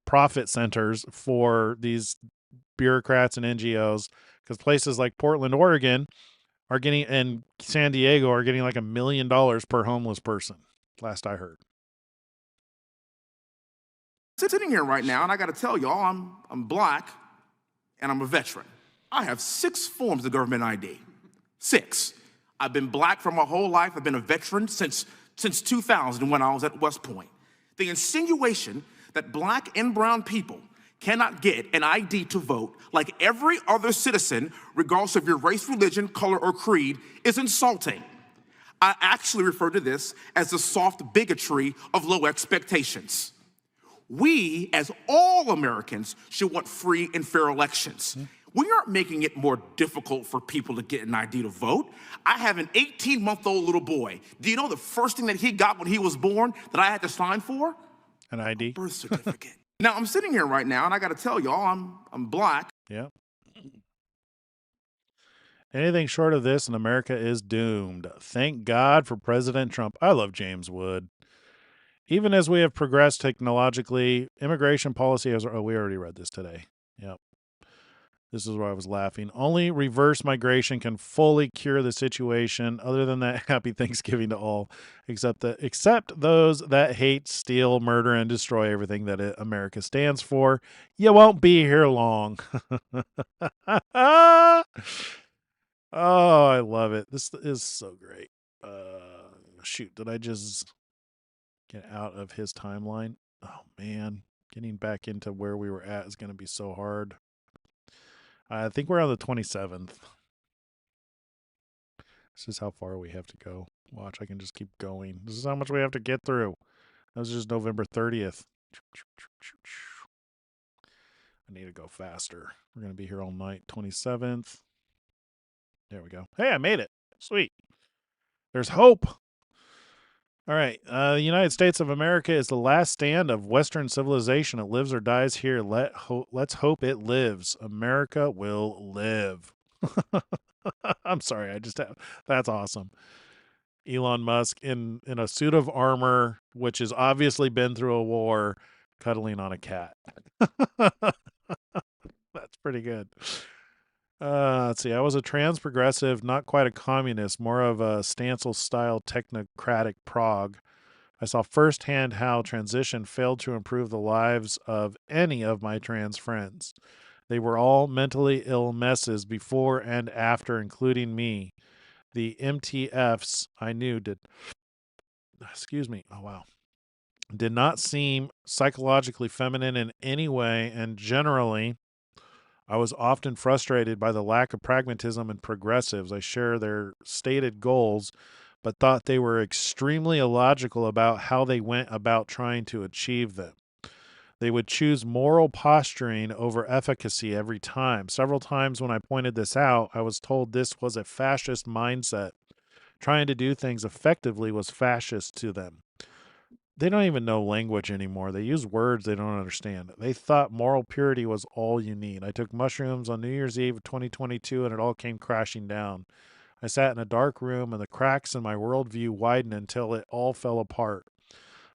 profit centers for these bureaucrats and NGOs, because places like Portland, Oregon are getting, and San Diego are getting like $1 million per homeless person, last I heard. Sitting here right now, and I got to tell y'all, I'm black, and I'm a veteran. I have 6 forms of government ID. 6. I've been black for my whole life. I've been a veteran since 2000 when I was at West Point. The insinuation that black and brown people cannot get an ID to vote like every other citizen, regardless of your race, religion, color, or creed, is insulting. I actually refer to this as the soft bigotry of low expectations. We, as all Americans, should want free and fair elections. We aren't making it more difficult for people to get an ID to vote. I have an 18-month-old little boy. Do you know the first thing that he got when he was born that I had to sign for? An ID? A birth certificate. Now, I'm sitting here right now, and I got to tell y'all, I'm black. Yeah. Anything short of this, and America is doomed. Thank God for President Trump. I love James Wood. Even as we have progressed technologically, immigration policy has... Oh, we already read this today. Yep. This is where I was laughing. Only reverse migration can fully cure the situation. Other than that, happy Thanksgiving to all, except those that hate, steal, murder, and destroy everything that America stands for. You won't be here long. Oh, I love it. This is so great. Shoot, did I just get out of his timeline? Oh, man. Getting back into where we were at is going to be so hard. I think we're on the 27th. This is how far we have to go. Watch, I can just keep going. This is how much we have to get through. That was just November 30th. I need to go faster. We're going to be here all night. 27th. There we go. Hey, I made it. Sweet. There's hope. All right. The United States of America is the last stand of Western civilization. It lives or dies here. Let's hope it lives. America will live. I'm sorry. That's awesome. Elon Musk in a suit of armor, which has obviously been through a war, cuddling on a cat. That's pretty good. Let's see. I was a trans progressive, not quite a communist, more of a Stancil-style technocratic prog. I saw firsthand how transition failed to improve the lives of any of my trans friends. They were all mentally ill messes before and after, including me. The MTFs I knew did did not seem psychologically feminine in any way, and generally I was often frustrated by the lack of pragmatism in progressives. I share their stated goals, but thought they were extremely illogical about how they went about trying to achieve them. They would choose moral posturing over efficacy every time. Several times when I pointed this out, I was told this was a fascist mindset. Trying to do things effectively was fascist to them. They don't even know language anymore. They use words they don't understand. They thought moral purity was all you need. I took mushrooms on New Year's Eve of 2022 and it all came crashing down. I sat in a dark room and the cracks in my worldview widened until it all fell apart.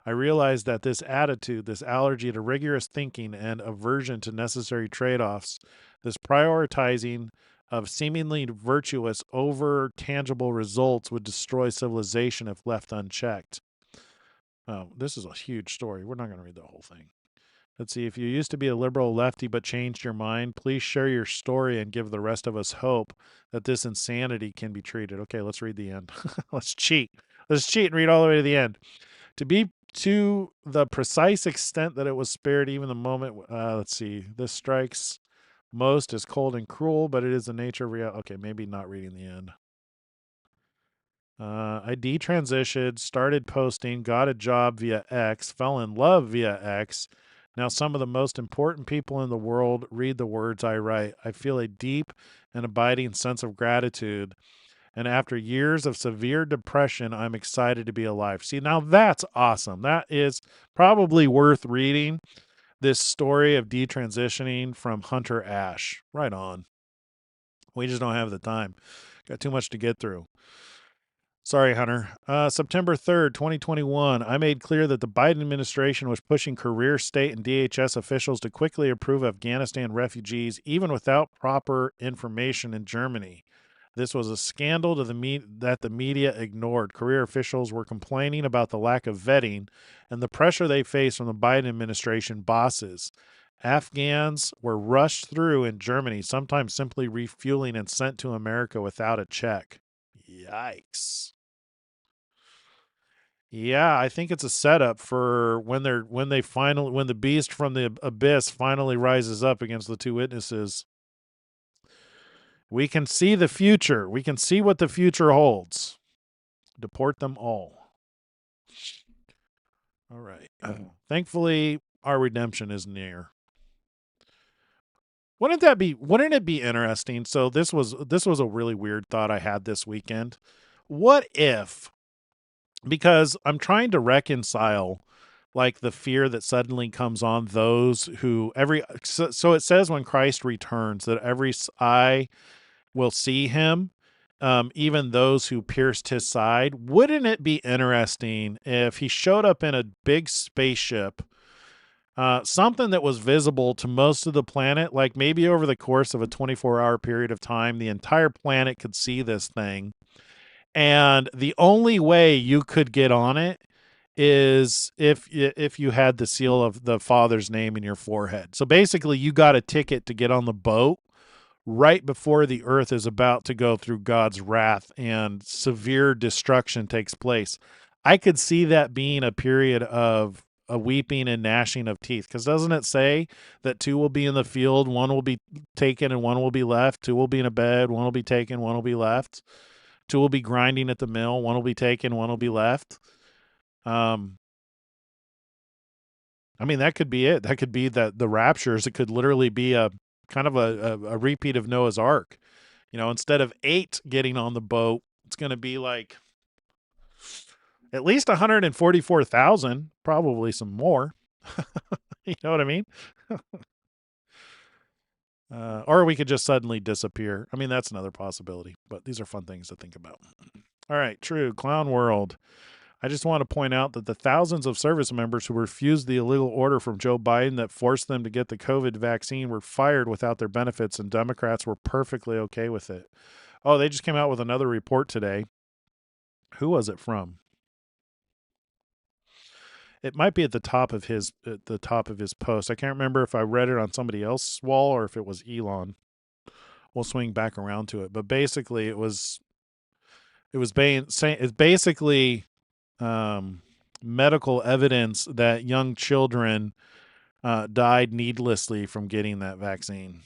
I realized that this attitude, this allergy to rigorous thinking and aversion to necessary trade-offs, this prioritizing of seemingly virtuous over tangible results would destroy civilization if left unchecked. Oh, this is a huge story. We're not going to read the whole thing. Let's see. If you used to be a liberal lefty but changed your mind, please share your story and give the rest of us hope that this insanity can be treated. Okay, let's read the end. Let's cheat. Let's cheat and read all the way to the end. To the precise extent that it was spared even the moment, let's see, this strikes most as cold and cruel, but it is the nature of reality. Okay, maybe not reading the end. I detransitioned, started posting, got a job via X, fell in love via X. Now some of the most important people in the world read the words I write. I feel a deep and abiding sense of gratitude. And after years of severe depression, I'm excited to be alive. See, now that's awesome. That is probably worth reading. This story of detransitioning from Hunter Ash. Right on. We just don't have the time. Got too much to get through. Sorry, Hunter. September 3rd, 2021, I made clear that the Biden administration was pushing career state and DHS officials to quickly approve Afghanistan refugees, even without proper information in Germany. This was a scandal that the media ignored. Career officials were complaining about the lack of vetting and the pressure they faced from the Biden administration bosses. Afghans were rushed through in Germany, sometimes simply refueling and sent to America without a check. Yikes. Yeah, I think it's a setup for when the beast from the abyss finally rises up against the two witnesses. We can see the future. We can see what the future holds. Deport them all. All right. Thankfully, our redemption is near. Wouldn't it be interesting? So this was a really weird thought I had this weekend. What if, because I'm trying to reconcile like the fear that suddenly comes on those who so it says when Christ returns that every eye will see him, even those who pierced his side. Wouldn't it be interesting if he showed up in a big spaceship, something that was visible to most of the planet, like maybe over the course of a 24-hour period of time, the entire planet could see this thing. And the only way you could get on it is if you had the seal of the Father's name in your forehead. So basically, you got a ticket to get on the boat right before the earth is about to go through God's wrath and severe destruction takes place. I could see that being a period of a weeping and gnashing of teeth, because doesn't it say that two will be in the field, one will be taken and one will be left, two will be in a bed, one will be taken, one will be left. Two will be grinding at the mill. One will be taken. One will be left. I mean, that could be it. That could be the raptures. It could literally be a kind of a repeat of Noah's Ark. You know, instead of 8 getting on the boat, it's going to be like at least 144,000, probably some more. You know what I mean? Or we could just suddenly disappear. I mean, that's another possibility, but these are fun things to think about. All right, true. Clown World. I just want to point out that the thousands of service members who refused the illegal order from Joe Biden that forced them to get the COVID vaccine were fired without their benefits, and Democrats were perfectly okay with it. Oh, they just came out with another report today. Who was it from? It might be at the top of his post. I can't remember if I read it on somebody else's wall or if it was Elon. We'll swing back around to it, but basically it's basically medical evidence that young children died needlessly from getting that vaccine.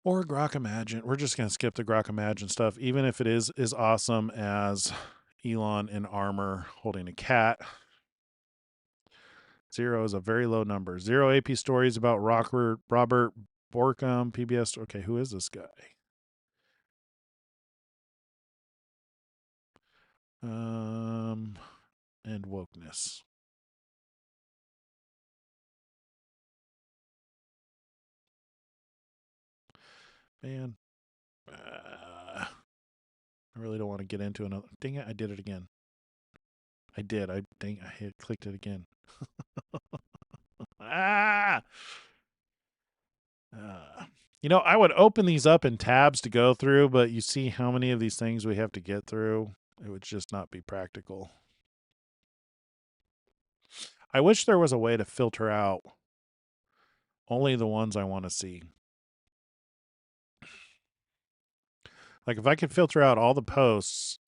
Or Grok Imagine. We're just going to skip the Grok Imagine stuff, even if it is as awesome as Elon in armor holding a cat. 0 is a very low number. 0 AP stories about Robert Borkum, PBS. Okay, who is this guy? And wokeness. Man, I really don't want to get into another. Dang it, I did it again. I did. I clicked it again. I would open these up in tabs to go through, but you see how many of these things we have to get through. It would just not be practical. I wish there was a way to filter out only the ones I want to see. Like if I could filter out all the posts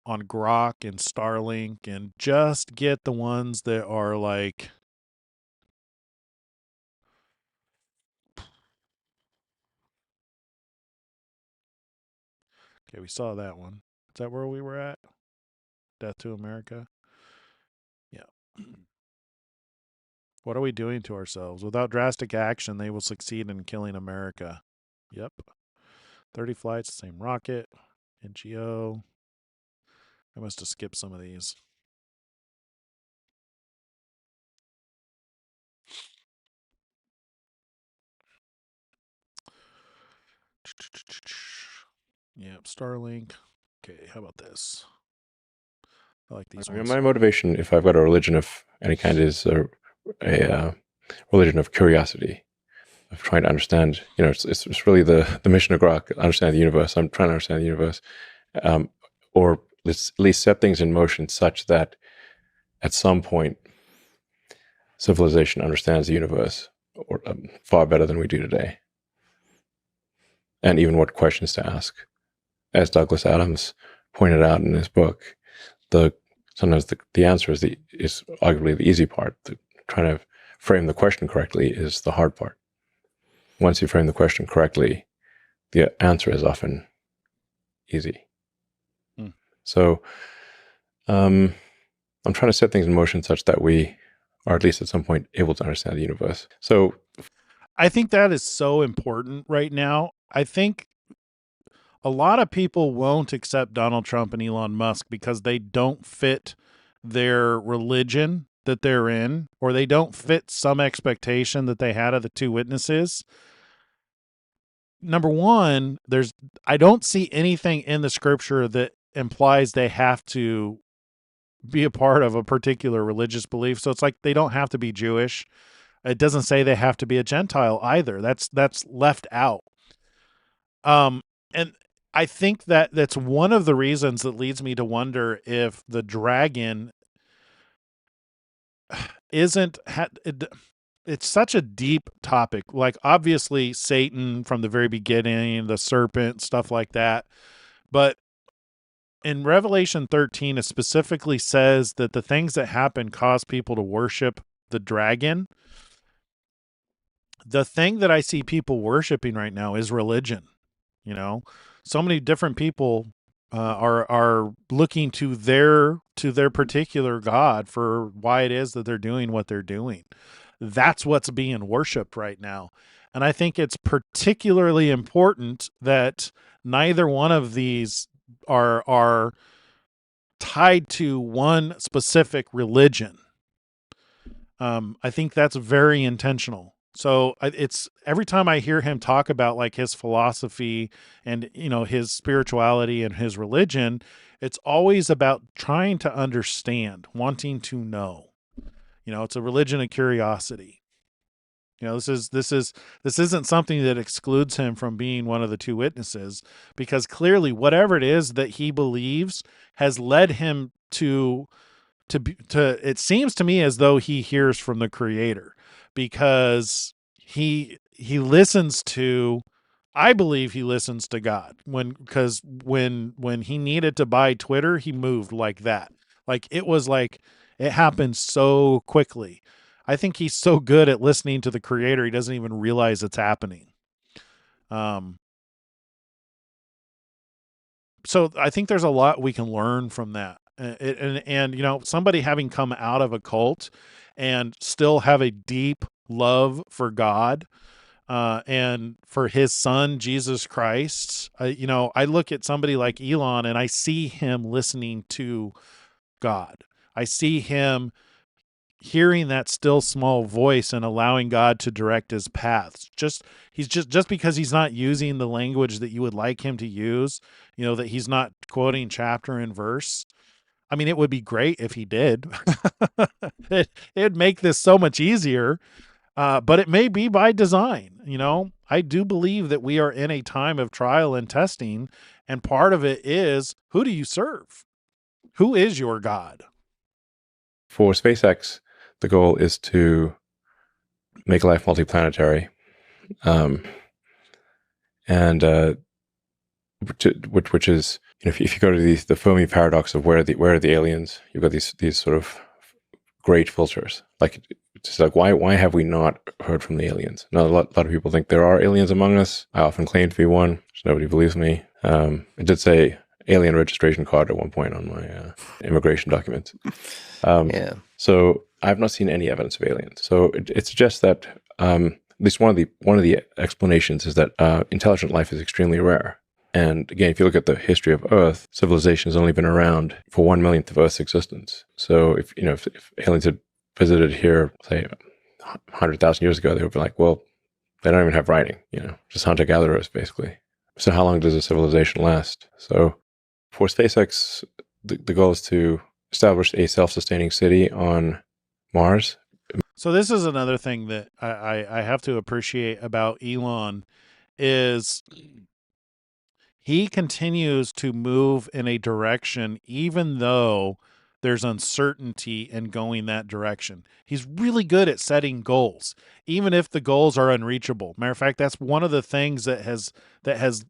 on Grok and Starlink and just get the ones that are like okay, we saw that one. Is that where we were at? Death to America? Yeah. What are we doing to ourselves? Without drastic action, they will succeed in killing America. Yep. 30 flights, same rocket. NGO. I must have skipped some of these. Yep, Starlink. Okay, how about this? I like these ones. My motivation, if I've got a religion of any kind, is a religion of curiosity, of trying to understand. It's really the mission of Grok, understand the universe. I'm trying to understand the universe, or let's at least set things in motion such that at some point civilization understands the universe or far better than we do today, and even what questions to ask. As Douglas Adams pointed out in his book, sometimes the answer is arguably the easy part. Trying to frame the question correctly is the hard part. Once you frame the question correctly, the answer is often easy. So I'm trying to set things in motion such that we are at least at some point able to understand the universe. So I think that is so important right now. I think a lot of people won't accept Donald Trump and Elon Musk because they don't fit their religion that they're in, or they don't fit some expectation that they had of the two witnesses. Number one, I don't see anything in the scripture that implies they have to be a part of a particular religious belief. So it's like they don't have to be Jewish. It doesn't say they have to be a Gentile either. That's left out. And I think that's one of the reasons that leads me to wonder if the dragon isn't it's such a deep topic. Like obviously Satan from the very beginning, the serpent, stuff like that. But in Revelation 13, it specifically says that the things that happen cause people to worship the dragon. The thing that I see people worshiping right now is religion. So many different people are looking to their particular God for why it is that they're doing what they're doing. That's what's being worshipped right now. And I think it's particularly important that neither one of these are tied to one specific religion. I think that's very intentional. So it's every time I hear him talk about like his philosophy and, his spirituality and his religion, it's always about trying to understand, wanting to know. It's a religion of curiosity. You know, this isn't something that excludes him from being one of the two witnesses, because clearly whatever it is that he believes has led him to it seems to me as though he hears from the Creator, because he listens to, I believe he listens to God, because when he needed to buy Twitter, he moved like that. Like it happened so quickly. I think he's so good at listening to the Creator, he doesn't even realize it's happening. So I think there's a lot we can learn from that. And you know, somebody having come out of a cult and still have a deep love for God, and for his son, Jesus Christ. You know, I look at somebody like Elon and I see him listening to God. I see him hearing that still small voice and allowing God to direct his paths. He's just because he's not using the language that you would like him to use, you know, that he's not quoting chapter and verse. I mean, it would be great if he did. It'd make this so much easier. But it may be by design. You know, I do believe that we are in a time of trial and testing, and part of it is, who do you serve? Who is your God? For SpaceX, the goal is to make life multiplanetary, and which is, you know, if you go to the Fermi paradox of where are the aliens, you've got these sort of great filters. Like, it's like, why have we not heard from the aliens? Now, a lot of people think there are aliens among us. I often claim to be one, so nobody believes me. It did say alien registration card at one point on my immigration documents. Yeah. So I've not seen any evidence of aliens. So it suggests that at least one of the explanations is that intelligent life is extremely rare. And again, if you look at the history of Earth, civilization has only been around for 1/1,000,000th of Earth's existence. So if aliens had visited here, say 100,000 years ago, they would be like, well, they don't even have writing, you know, just hunter-gatherers basically. So how long does a civilization last? So for SpaceX, the goal is to establish a self-sustaining city on Mars. So this is another thing that I have to appreciate about Elon is he continues to move in a direction even though there's uncertainty in going that direction. He's really good at setting goals, even if the goals are unreachable. Matter of fact, that's one of the things that has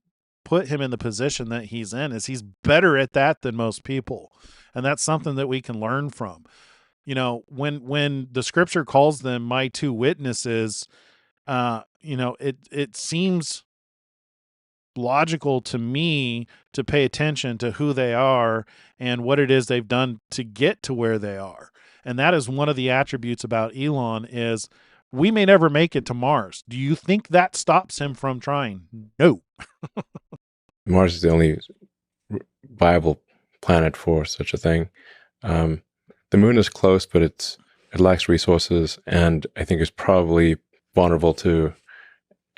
put him in the position that he's in, is he's better at that than most people. And that's something that we can learn from. You know, when the scripture calls them my two witnesses, you know, it seems logical to me to pay attention to who they are and what it is they've done to get to where they are. And that is one of the attributes about Elon is we may never make it to Mars. Do you think that stops him from trying? No. Mars is the only viable planet for such a thing. The moon is close, but it lacks resources, and I think is probably vulnerable to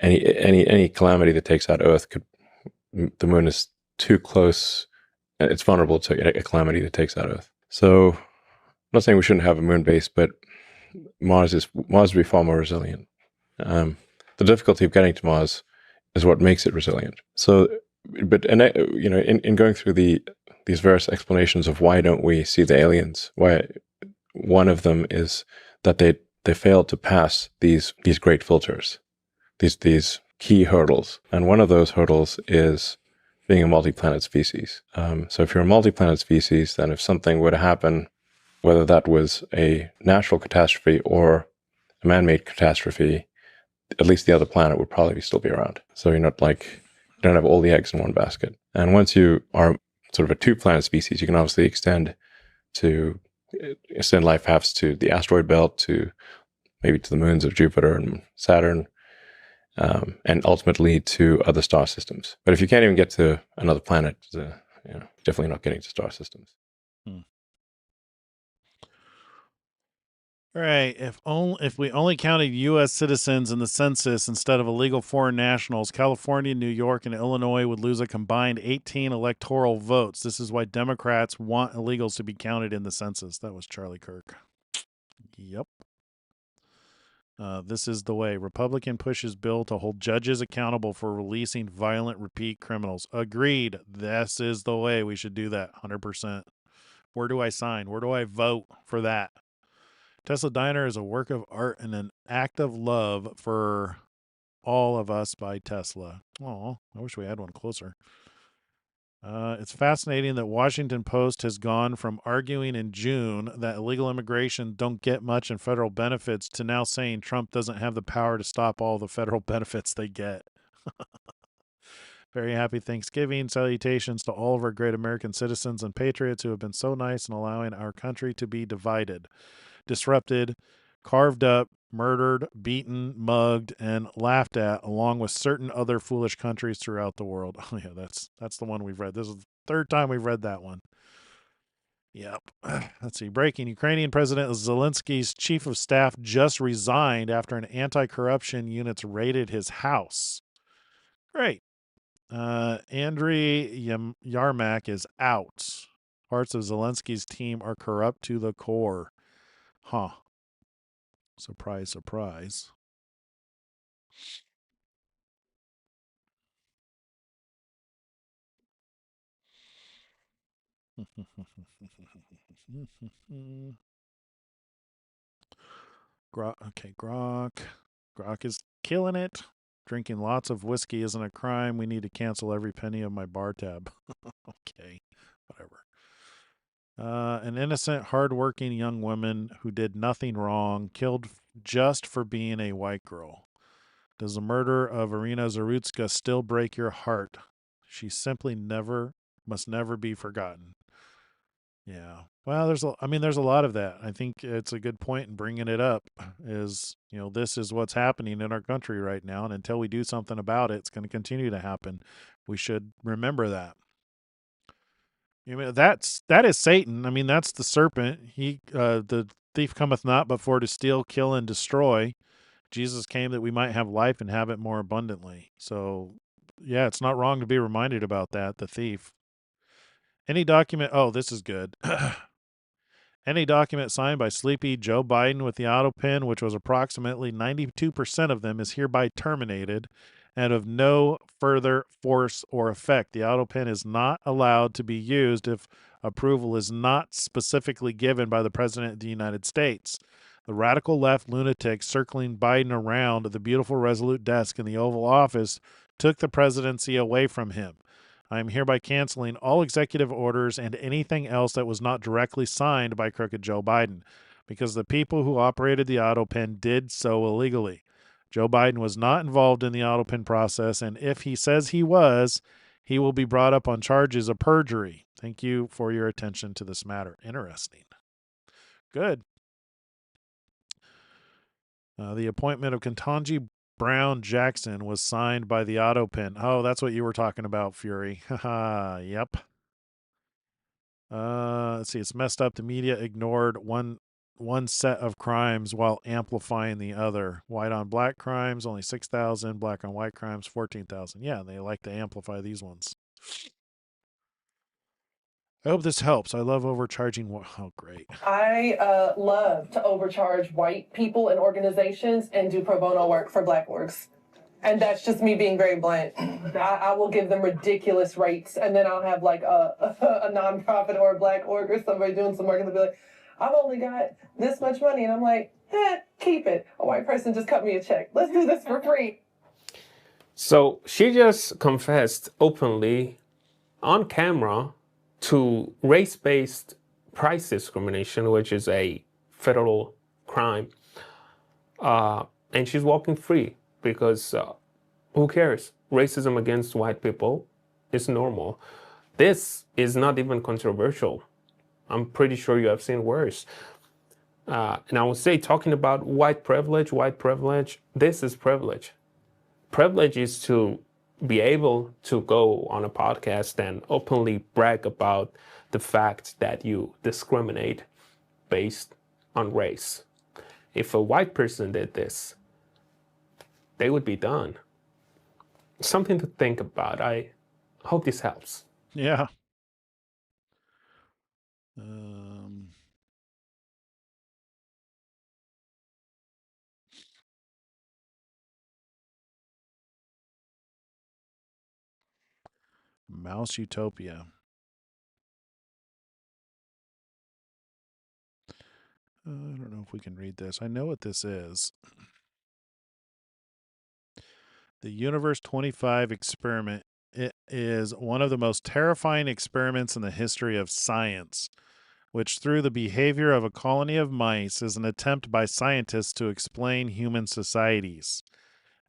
any calamity that takes out Earth. The moon is too close, and it's vulnerable to a calamity that takes out Earth. So I'm not saying we shouldn't have a moon base, but Mars would be far more resilient. The difficulty of getting to Mars is what makes it resilient. So, you know, in going through these various explanations of why don't we see the aliens, why one of them is that they failed to pass these great filters, these key hurdles. And one of those hurdles is being a multi-planet species. So if you're a multi-planet species, then if something were to happen, whether that was a natural catastrophe or a man-made catastrophe, at least the other planet would probably still be around. So you're not like, you don't have all the eggs in one basket. And once you are sort of a two-planet species, you can obviously extend life perhaps to the asteroid belt, to maybe to the moons of Jupiter and Saturn, and ultimately to other star systems. But if you can't even get to another planet, you know, definitely not getting to star systems. Right. If we only counted U.S. citizens in the census instead of illegal foreign nationals, California, New York, and Illinois would lose a combined 18 electoral votes. This is why Democrats want illegals to be counted in the census. That was Charlie Kirk. Yep. This is the way. Republican pushes bill to hold judges accountable for releasing violent repeat criminals. Agreed. This is the way. We should do that. 100%. Where do I sign? Where do I vote for that? Tesla Diner is a work of art and an act of love for all of us by Tesla. Oh, I wish we had one closer. It's fascinating that Washington Post has gone from arguing in June that illegal immigration don't get much in federal benefits to now saying Trump doesn't have the power to stop all the federal benefits they get. Very happy Thanksgiving. Salutations to all of our great American citizens and patriots who have been so nice in allowing our country to be divided, disrupted, carved up, murdered, beaten, mugged, and laughed at, along with certain other foolish countries throughout the world. Oh yeah, that's the one we've read. This is the third time we've read that one. Yep. Let's see. Breaking. Ukrainian President Zelensky's chief of staff just resigned after an anti-corruption units raided his house. Great. Andriy Yarmak is out. Parts of Zelensky's team are corrupt to the core. Huh. Surprise, surprise. Grok is killing it. Drinking lots of whiskey isn't a crime. We need to cancel every penny of my bar tab. Okay, whatever. An innocent, hardworking young woman who did nothing wrong, killed just for being a white girl. Does the murder of Irina Zarutska still break your heart? She simply must never be forgotten. Yeah. Well, there's a lot of that. I think it's a good point in bringing it up is, this is what's happening in our country right now. And until we do something about it, it's going to continue to happen. We should remember that. That is Satan. That's the serpent. The thief cometh not but for to steal, kill, and destroy. Jesus came that we might have life and have it more abundantly. So, yeah, it's not wrong to be reminded about that, the thief. Any document, this is good. Any document signed by sleepy Joe Biden with the auto pen, which was approximately 92% of them, is hereby terminated and of no further force or effect. The auto pen is not allowed to be used if approval is not specifically given by the President of the United States. The radical left lunatics circling Biden around the beautiful Resolute desk in the Oval Office took the presidency away from him. I am hereby canceling all executive orders and anything else that was not directly signed by crooked Joe Biden, because the people who operated the auto pen did so illegally. Joe Biden was not involved in the auto pen process, and if he says he was, he will be brought up on charges of perjury. Thank you for your attention to this matter. Interesting. Good. The appointment of Ketanji Brown Jackson was signed by the auto pen. Oh, that's what you were talking about, Fury. Haha, yep. Let's see. It's messed up. The media ignored one set of crimes while amplifying the other. White on black crimes, only 6,000. Black on white crimes, 14,000. Yeah, they like to amplify these ones. I hope this helps. I love overcharging. Oh, great. I love to overcharge white people and organizations and do pro bono work for black orgs. And that's just me being very blunt. I will give them ridiculous rates, and then I'll have like a nonprofit or a black org or somebody doing some work, and they'll be like, I've only got this much money. And I'm like, keep it. A white person just cut me a check. Let's do this for free. So she just confessed openly on camera to race-based price discrimination, which is a federal crime. And she's walking free because who cares? Racism against white people is normal. This is not even controversial. I'm pretty sure you have seen worse. And I would say, talking about white privilege, this is privilege. Privilege is to be able to go on a podcast and openly brag about the fact that you discriminate based on race. If a white person did this, they would be done. Something to think about. I hope this helps. Yeah. Mouse Utopia. I don't know if we can read this. I know what this is. The Universe 25 experiment. It is one of the most terrifying experiments in the history of science, which through the behavior of a colony of mice is an attempt by scientists to explain human societies.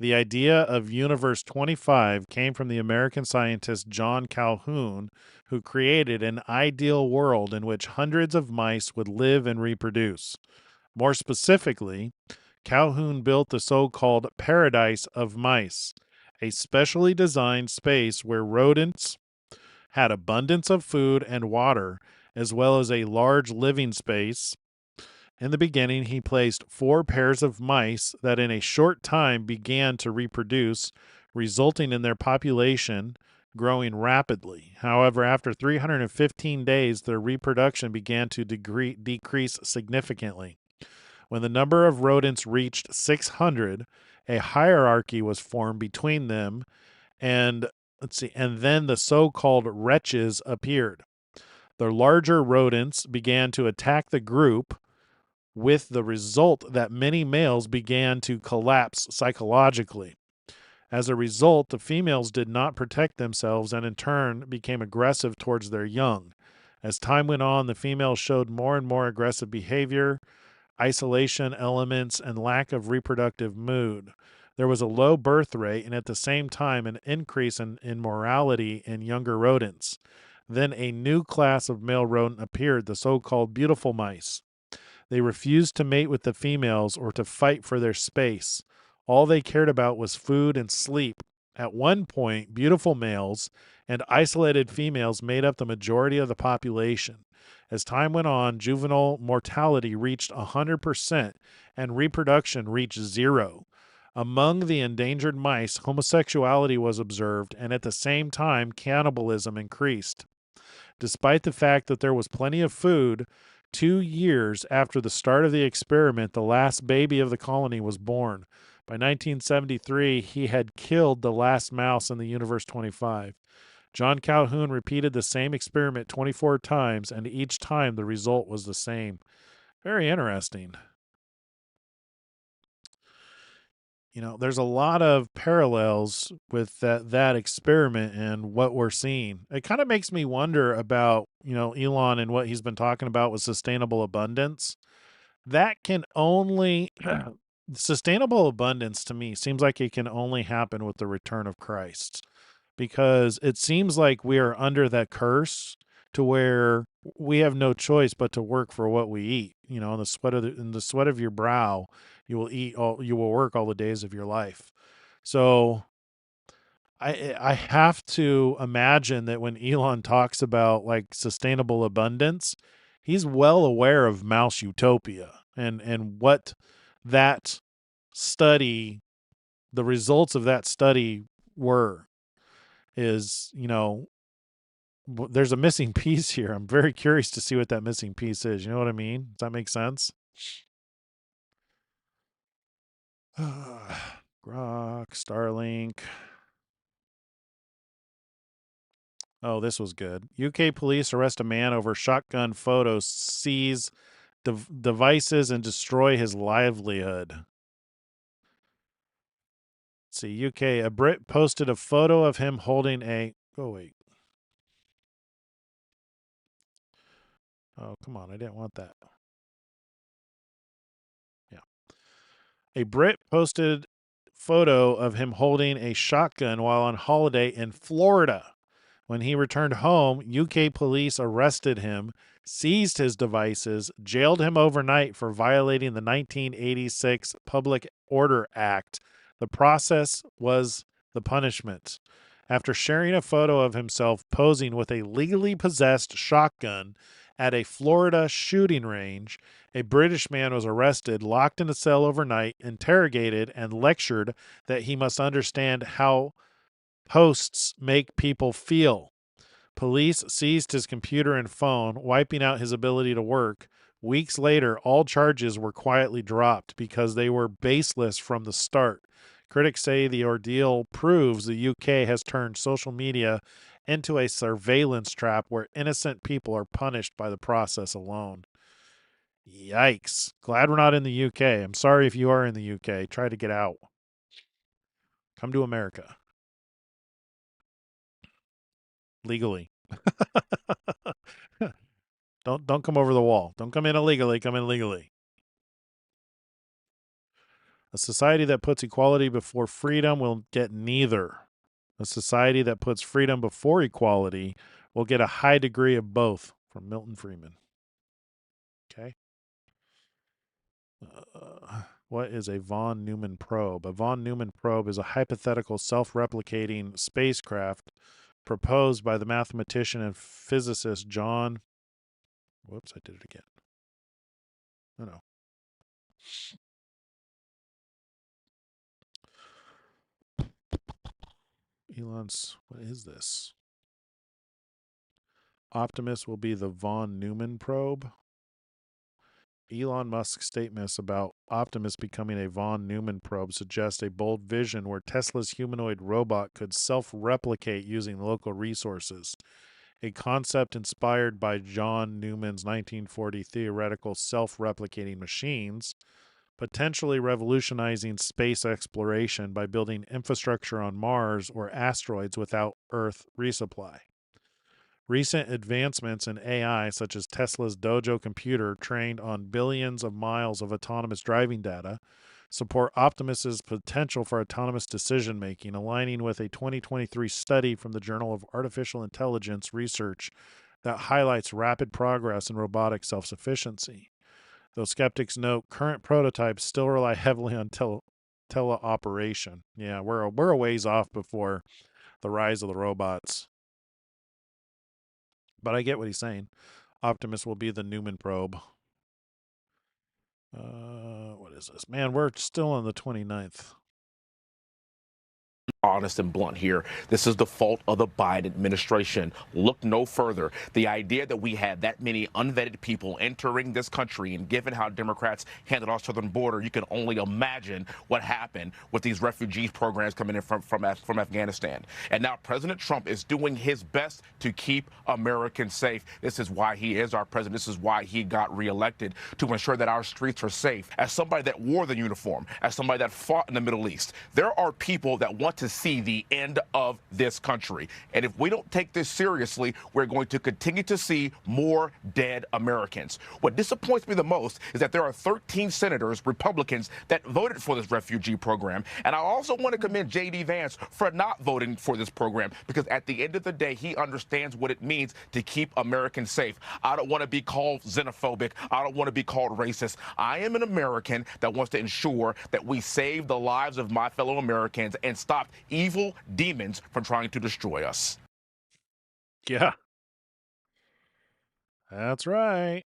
The idea of Universe 25 came from the American scientist John Calhoun, who created an ideal world in which hundreds of mice would live and reproduce. More specifically, Calhoun built the so-called Paradise of Mice, a specially designed space where rodents had abundance of food and water, as well as a large living space. In the beginning, he placed 4 pairs of mice that in a short time began to reproduce, resulting in their population growing rapidly. However, after 315 days, their reproduction began to decrease significantly. When the number of rodents reached 600, a hierarchy was formed between them, and then the so-called wretches appeared. The larger rodents began to attack the group, with the result that many males began to collapse psychologically. As a result, the females did not protect themselves and in turn became aggressive towards their young. As time went on, the females showed more and more aggressive behavior, isolation elements, and lack of reproductive mood. There was a low birth rate and at the same time an increase in morality in younger rodents. Then a new class of male rodent appeared, the so-called beautiful mice. They refused to mate with the females or to fight for their space. All they cared about was food and sleep. At one point, beautiful males and isolated females made up the majority of the population. As time went on, juvenile mortality reached 100% and reproduction reached 0. Among the endangered mice, homosexuality was observed, and at the same time, cannibalism increased. Despite the fact that there was plenty of food, 2 years after the start of the experiment, the last baby of the colony was born. By 1973, he had killed the last mouse in the Universe 25. John Calhoun repeated the same experiment 24 times, and each time the result was the same. Very interesting. You know, there's a lot of parallels with that experiment and what we're seeing. It kind of makes me wonder about, Elon and what he's been talking about with sustainable abundance. That can only sustainable abundance to me seems like it can only happen with the return of Christ, because it seems like we are under that curse to where we have no choice but to work for what we eat. In the sweat of your brow, you will work all the days of your life. So I have to imagine that when Elon talks about like sustainable abundance, he's well aware of Mouse Utopia and what that study, the results of that study is, there's a missing piece here. I'm very curious to see what that missing piece is. You know what I mean? Does that make sense? Grok, Starlink. Oh, this was good. UK police arrest a man over shotgun photos, seize devices, and destroy his livelihood. Let's see, UK. A Brit posted a photo of him holding a... Oh, wait. Oh, come on. I didn't want that. Yeah. A Brit posted photo of him holding a shotgun while on holiday in Florida. When he returned home, UK police arrested him, seized his devices, jailed him overnight for violating the 1986 Public Order Act. The process was the punishment. After sharing a photo of himself posing with a legally possessed shotgun at a Florida shooting range, a British man was arrested, locked in a cell overnight, interrogated, and lectured that he must understand how posts make people feel. Police seized his computer and phone, wiping out his ability to work. Weeks later, all charges were quietly dropped because they were baseless from the start. Critics say the ordeal proves the UK has turned social media into a surveillance trap where innocent people are punished by the process alone. Yikes. Glad we're not in the UK. I'm sorry if you are in the UK. Try to get out. Come to America. Legally. Don't come over the wall. Don't come in illegally. Come in legally. A society that puts equality before freedom will get neither. A society that puts freedom before equality will get a high degree of both. From Milton Friedman. Okay. What is a von Neumann probe? A von Neumann probe is a hypothetical self-replicating spacecraft proposed by the mathematician and physicist John. Whoops, I did it again. Oh no. Elon's, what is this? Optimus will be the von Neumann probe. Elon Musk's statements about Optimus becoming a von Neumann probe suggest a bold vision where Tesla's humanoid robot could self-replicate using local resources, a concept inspired by John Newman's 1940 theoretical self-replicating machines, potentially revolutionizing space exploration by building infrastructure on Mars or asteroids without Earth resupply. Recent advancements in AI, such as Tesla's Dojo computer trained on billions of miles of autonomous driving data, support Optimus's potential for autonomous decision-making, aligning with a 2023 study from the Journal of Artificial Intelligence Research that highlights rapid progress in robotic self-sufficiency. Though skeptics note current prototypes still rely heavily on teleoperation. Yeah, we're a ways off before the rise of the robots. But I get what he's saying. Optimus will be the Neumann probe. What is this? Man, we're still on the 29th. Honest and blunt here. This is the fault of the Biden administration. Look no further. The idea that we had that many unvetted people entering this country, and given how Democrats handled our southern border, you can only imagine what happened with these refugee programs coming in from Afghanistan. And now President Trump is doing his best to keep Americans safe. This is why he is our president. This is why he got reelected, to ensure that our streets are safe. As somebody that wore the uniform, as somebody that fought in the Middle East, there are people that want to see the end of this country. And if we don't take this seriously, we're going to continue to see more dead Americans. What disappoints me the most is that there are 13 senators, Republicans, that voted for this refugee program. And I also want to commend J.D. Vance for not voting for this program, because at the end of the day, he understands what it means to keep Americans safe. I don't want to be called xenophobic. I don't want to be called racist. I am an American that wants to ensure that we save the lives of my fellow Americans and stop evil demons from trying to destroy us. Yeah. That's right.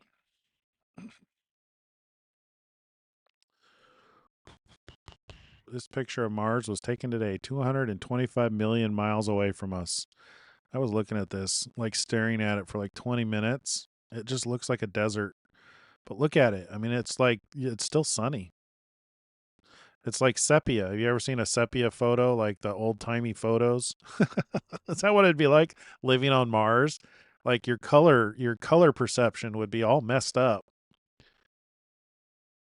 This picture of Mars was taken today, 225 million miles away from us. I was looking at this, like staring at it for like 20 minutes. It just looks like a desert. But look at it. I mean, it's like, it's still sunny. It's like sepia. Have you ever seen a sepia photo, like the old-timey photos? Is that what it'd be like living on Mars? Like your color perception would be all messed up.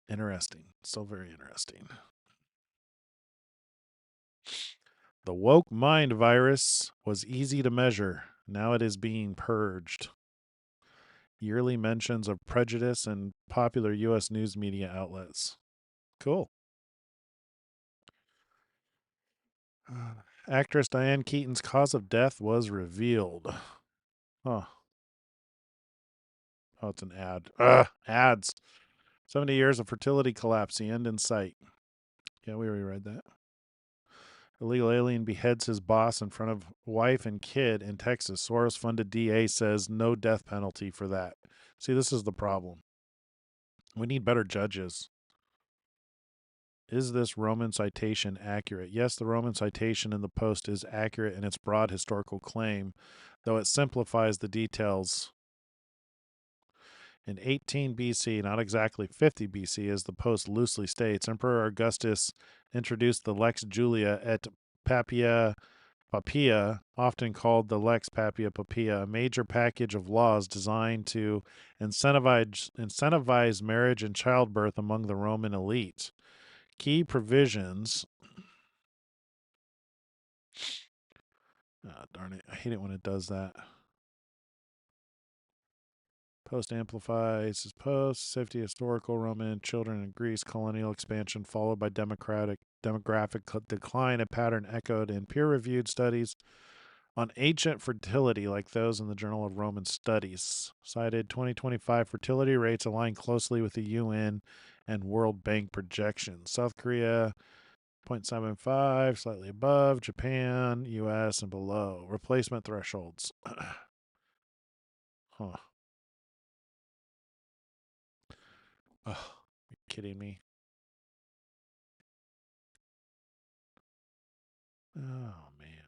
Interesting. So very interesting. The woke mind virus was easy to measure. Now it is being purged. Yearly mentions of prejudice in popular U.S. news media outlets. Cool. Actress Diane Keaton's cause of death was revealed. Oh. Oh, it's an ad. Ads. 70 years of fertility collapse. The end in sight. Yeah, we already read that. Illegal alien beheads his boss in front of wife and kid in Texas. Soros-funded DA says no death penalty for that. See, this is the problem. We need better judges. Is this Roman citation accurate? Yes, the Roman citation in the Post is accurate in its broad historical claim, though it simplifies the details. In 18 BC, not exactly 50 BC, as the Post loosely states, Emperor Augustus introduced the Lex Julia et Papia Papia, often called the Lex Papia Papia, a major package of laws designed to incentivize marriage and childbirth among the Roman elite. Key provisions. Oh, darn it. I hate it when it does that. Post amplifies his post, safety historical Roman children in Greece, colonial expansion followed by demographic decline, a pattern echoed in peer-reviewed studies on ancient fertility like those in the Journal of Roman Studies. Cited 2025 fertility rates align closely with the UN and World Bank projections. South Korea 0.75, slightly above. Japan, US, and below. Replacement thresholds. Huh. Oh, you kidding me? Oh, man.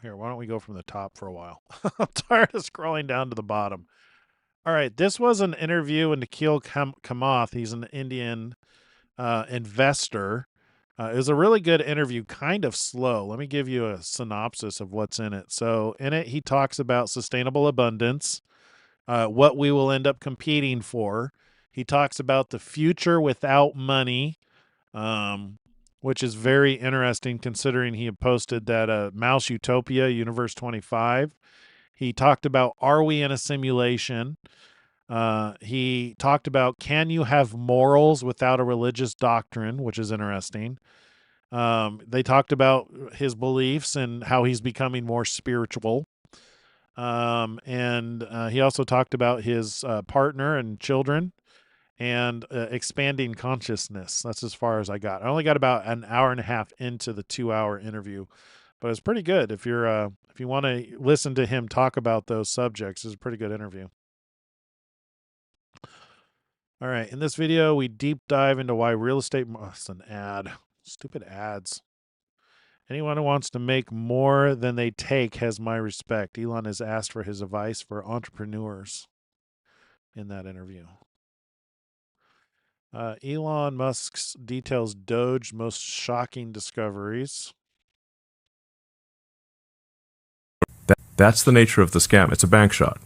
Here, why don't we go from the top for a while? I'm tired of scrolling down to the bottom. All right, this was an interview with Nikhil Kamath. He's an Indian investor. It was a really good interview, kind of slow. Let me give you a synopsis of what's in it. So in it, he talks about sustainable abundance, what we will end up competing for. He talks about the future without money, which is very interesting considering he had posted that Mouse Utopia, Universe 25. He talked about, are we in a simulation? He talked about, can you have morals without a religious doctrine, which is interesting. They talked about his beliefs and how he's becoming more spiritual. And he also talked about his partner and children and expanding consciousness. That's as far as I got. I only got about an hour and a half into the 2-hour interview, but it's pretty good. If you want to listen to him talk about those subjects, it's a pretty good interview. All right, in this video, we deep dive into why real estate... Oh, it's an ad. Stupid ads. Anyone who wants to make more than they take has my respect. Elon has asked for his advice for entrepreneurs in that interview. Elon Musk's details Doge's most shocking discoveries. That's the nature of the scam. It's a bank shot.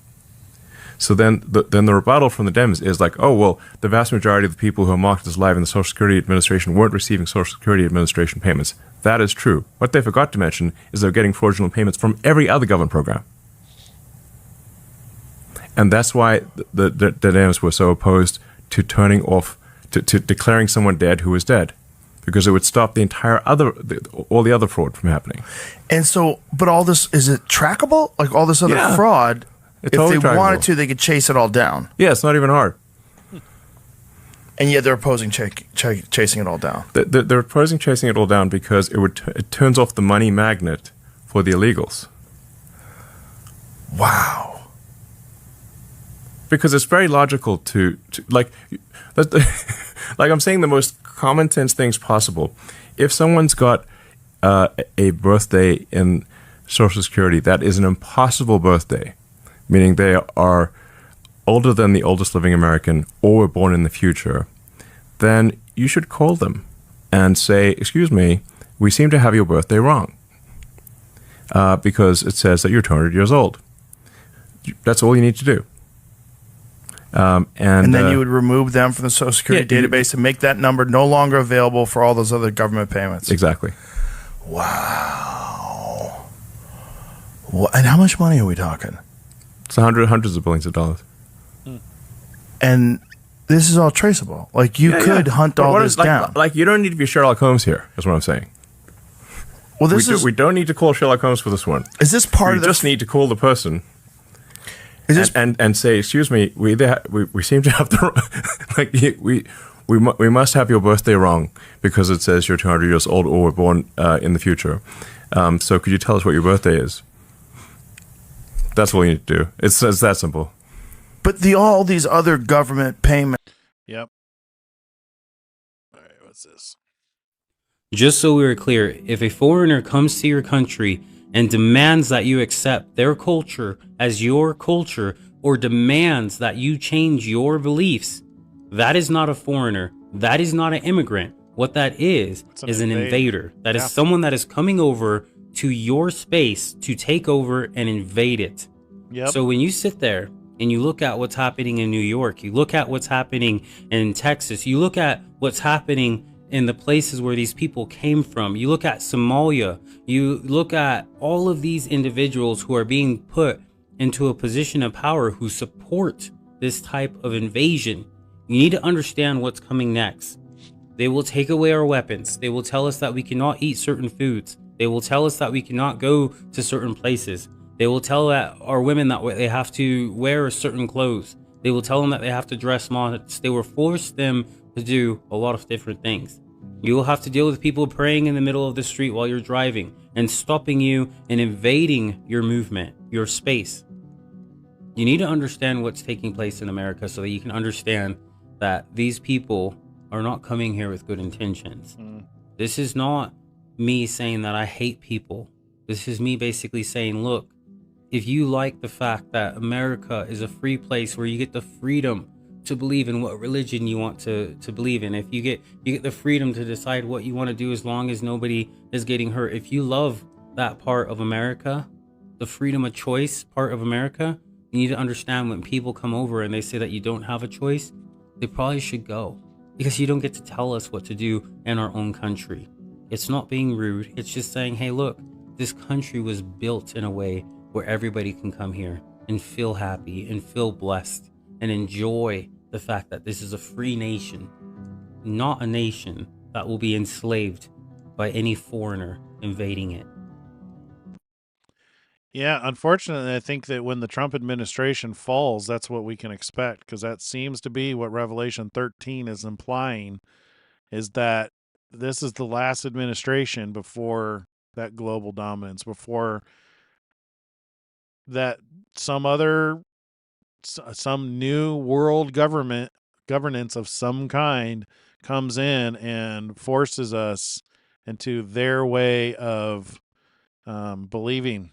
So then the rebuttal from the Dems is like, oh, well, the vast majority of the people who are marked as live in the Social Security Administration weren't receiving Social Security Administration payments. That is true. What they forgot to mention is they're getting fraudulent payments from every other government program. And that's why the Dems were so opposed to turning off, to declaring someone dead who was dead. Because it would stop the entire all the other fraud from happening. And so, but all this, is it trackable? Like all this other fraud, if totally they trackable. wanted to, they could chase it all down. Yeah, it's not even hard. And yet they're opposing chasing it all down. They're opposing chasing it all down because it turns off the money magnet for the illegals. Wow. Because it's very logical to like I'm saying the most common sense things possible. If someone's got a birthday in Social Security that is an impossible birthday, meaning they are older than the oldest living American or were born in the future, then you should call them and say, excuse me, we seem to have your birthday wrong because it says that you're 200 years old. That's all you need to do. And then you would remove them from the Social Security database and make that number no longer available for all those other government payments. Exactly. Wow. And how much money are we talking? It's hundreds of billions of dollars. And this is all traceable. Like you could hunt all this down. Like you don't need to be Sherlock Holmes here, is what I'm saying. Well, we don't need to call Sherlock Holmes for this one. Is this part of the... We just need to call the person and say, excuse me, we seem to have the... we must have your birthday wrong because it says you're 200 years old or were born in the future. So could you tell us what your birthday is? That's all you need to do. It's that simple. But all these other government payments... Yep. All right, what's this? Just so we are clear, if a foreigner comes to your country and demands that you accept their culture as your culture or demands that you change your beliefs, that is not a foreigner. That is not an immigrant. What that is an invader. That is someone that is coming over to your space to take over and invade it. Yep. So when you sit there and you look at what's happening in New York, you look at what's happening in Texas, you look at what's happening in the places where these people came from, you look at Somalia, you look at all of these individuals who are being put into a position of power who support this type of invasion. You need to understand what's coming next. They will take away our weapons. They will tell us that we cannot eat certain foods. They will tell us that we cannot go to certain places. They will tell our women that they have to wear certain clothes. They will tell them that they have to dress modest. They will force them to do a lot of different things. You will have to deal with people praying in the middle of the street while you're driving and stopping you and invading your movement, your space. You need to understand what's taking place in America so that you can understand that these people are not coming here with good intentions. This is not me saying that I hate people. This is me basically saying, look, if you like the fact that America is a free place where you get the freedom to believe in what religion you want to believe in, if you get the freedom to decide what you want to do as long as nobody is getting hurt, if you love that part of America, the freedom of choice part of America, you need to understand when people come over and they say that you don't have a choice, they probably should go, because you don't get to tell us what to do in our own country. It's not being rude. It's just saying, hey, look, this country was built in a way where everybody can come here and feel happy and feel blessed and enjoy the fact that this is a free nation, not a nation that will be enslaved by any foreigner invading it. Yeah, unfortunately, I think that when the Trump administration falls, that's what we can expect, because that seems to be what Revelation 13 is implying, is that this is the last administration before that global dominance, before that some new world governance of some kind comes in and forces us into their way of believing.